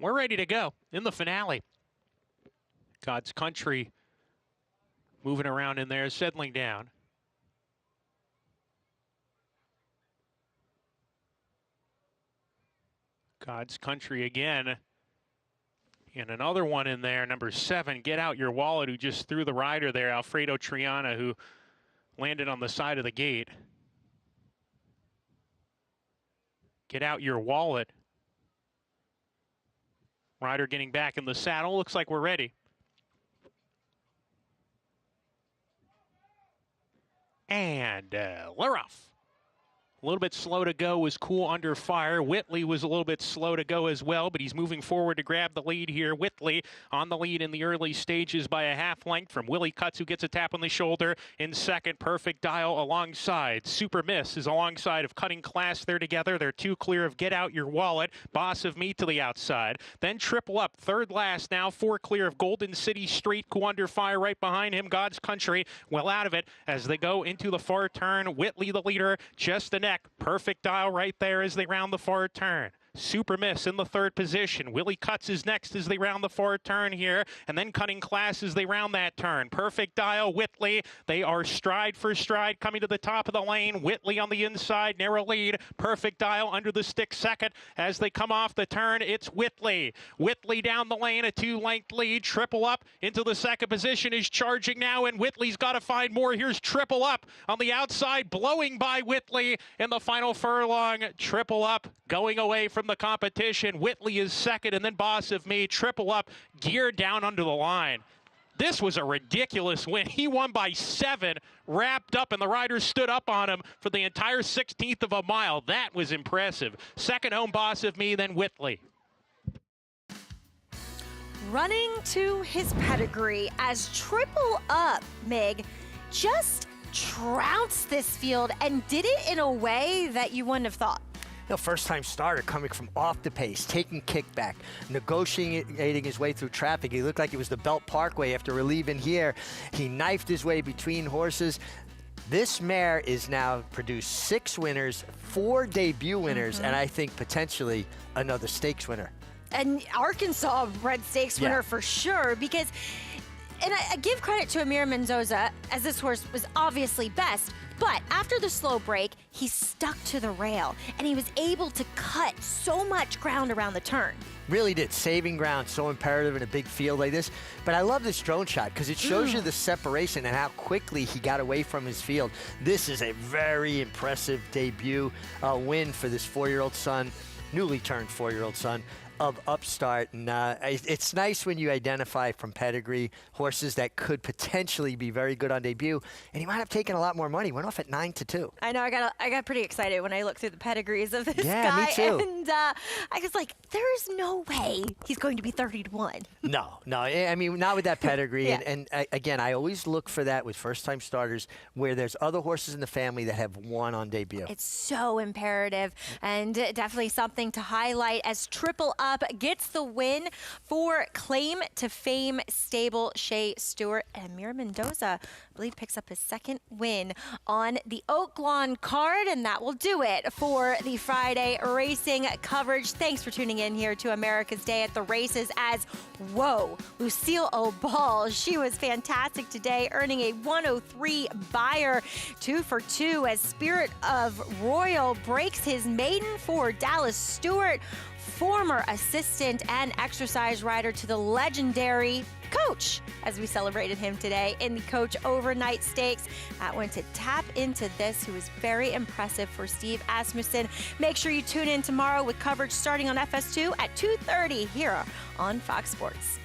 We're ready to go in the finale. God's Country moving around in there, settling down. God's Country again. And another one in there, number 7, Get Out Your Wallet, who just threw the rider there, Alfredo Triana, who landed on the side of the gate. Get Out Your Wallet. Rider getting back in the saddle. Looks like we're ready. And we're off. A little bit slow to go, was cool under fire. Whitley was a little bit slow to go as well, but he's moving forward to grab the lead here. Whitley on the lead in the early stages by a half length from Willie Cutts, who gets a tap on the shoulder in second. Perfect Dial alongside. Super Miss is alongside of Cutting Class there together. They're 2 clear of Get Out Your Wallet. Boss of Me to the outside. Then Triple Up, third last now. 4 clear of Golden City Street. Cool under fire right behind him. God's Country well out of it as they go into the far turn. Whitley the leader, just a neck. Perfect Dial right there as they round the far turn. Super Miss in the third position. Willie Cutts is next as they round the far turn here, and then Cutting Class as they round that turn. Perfect Dial, Whitley. They are stride for stride coming to the top of the lane. Whitley on the inside, narrow lead. Perfect Dial under the stick second as they come off the turn. It's Whitley. Whitley down the lane, a 2-length lead. Triple Up into the second position is charging now, and Whitley's got to find more. Here's Triple Up on the outside, blowing by Whitley in the final furlong. Triple Up going away from the competition. Whitley is second, and then Boss of Me. Triple Up geared down under the line. This was a ridiculous win. He won by 7, wrapped up, and the riders stood up on him for the entire 16th of a mile. That was impressive. Second home, Boss of Me, then Whitley. Running to his pedigree as Triple Up, Mig, just trounced this field and did it in a way that you wouldn't have thought. First-time starter coming from off the pace, taking kickback, negotiating his way through traffic. He looked like it was the Belt Parkway after relieving here. He knifed his way between horses. This mare is now produced 6 winners, 4 debut winners, and I think potentially another stakes winner. And Arkansas Red Stakes winner for sure, because, and I give credit to Amir Mendoza, as this horse was obviously best, but after the slow break, he stuck to the rail, and he was able to cut so much ground around the turn. Really did. Saving ground, so imperative in a big field like this. But I love this drone shot because it shows you the separation and how quickly he got away from his field. This is a very impressive debut win for this 4-year-old son, newly turned 4-year-old son of Upstart. And it's nice when you identify from pedigree horses that could potentially be very good on debut, and he might have taken a lot more money. Went off at 9-2. I know. I got pretty excited when I looked through the pedigrees of this guy. Me too. And I was like, there's no way he's going to be 30-1. No. I mean, not with that pedigree. And again, I always look for that with first-time starters where there's other horses in the family that have won on debut. It's so imperative, and definitely something to highlight as Triple Up gets the win for Claim to Fame stable. Shea Stewart and Amir Mendoza, I believe, picks up his 2nd win on the Oaklawn card, and that will do it for the Friday racing coverage. Thanks for tuning in here to America's Day at the Races as, whoa, Lucille Ball, she was fantastic today, earning a 103 buyer, 2 for 2 as Spirit of Royal breaks his maiden for Dallas Stewart, former assistant and exercise rider to the legendary Coach, as we celebrated him today in the Coach Overnight Stakes. That went to Tap Into This, who was very impressive for Steve Asmussen. Make sure you tune in tomorrow with coverage starting on FS2 at 2:30 here on Fox Sports.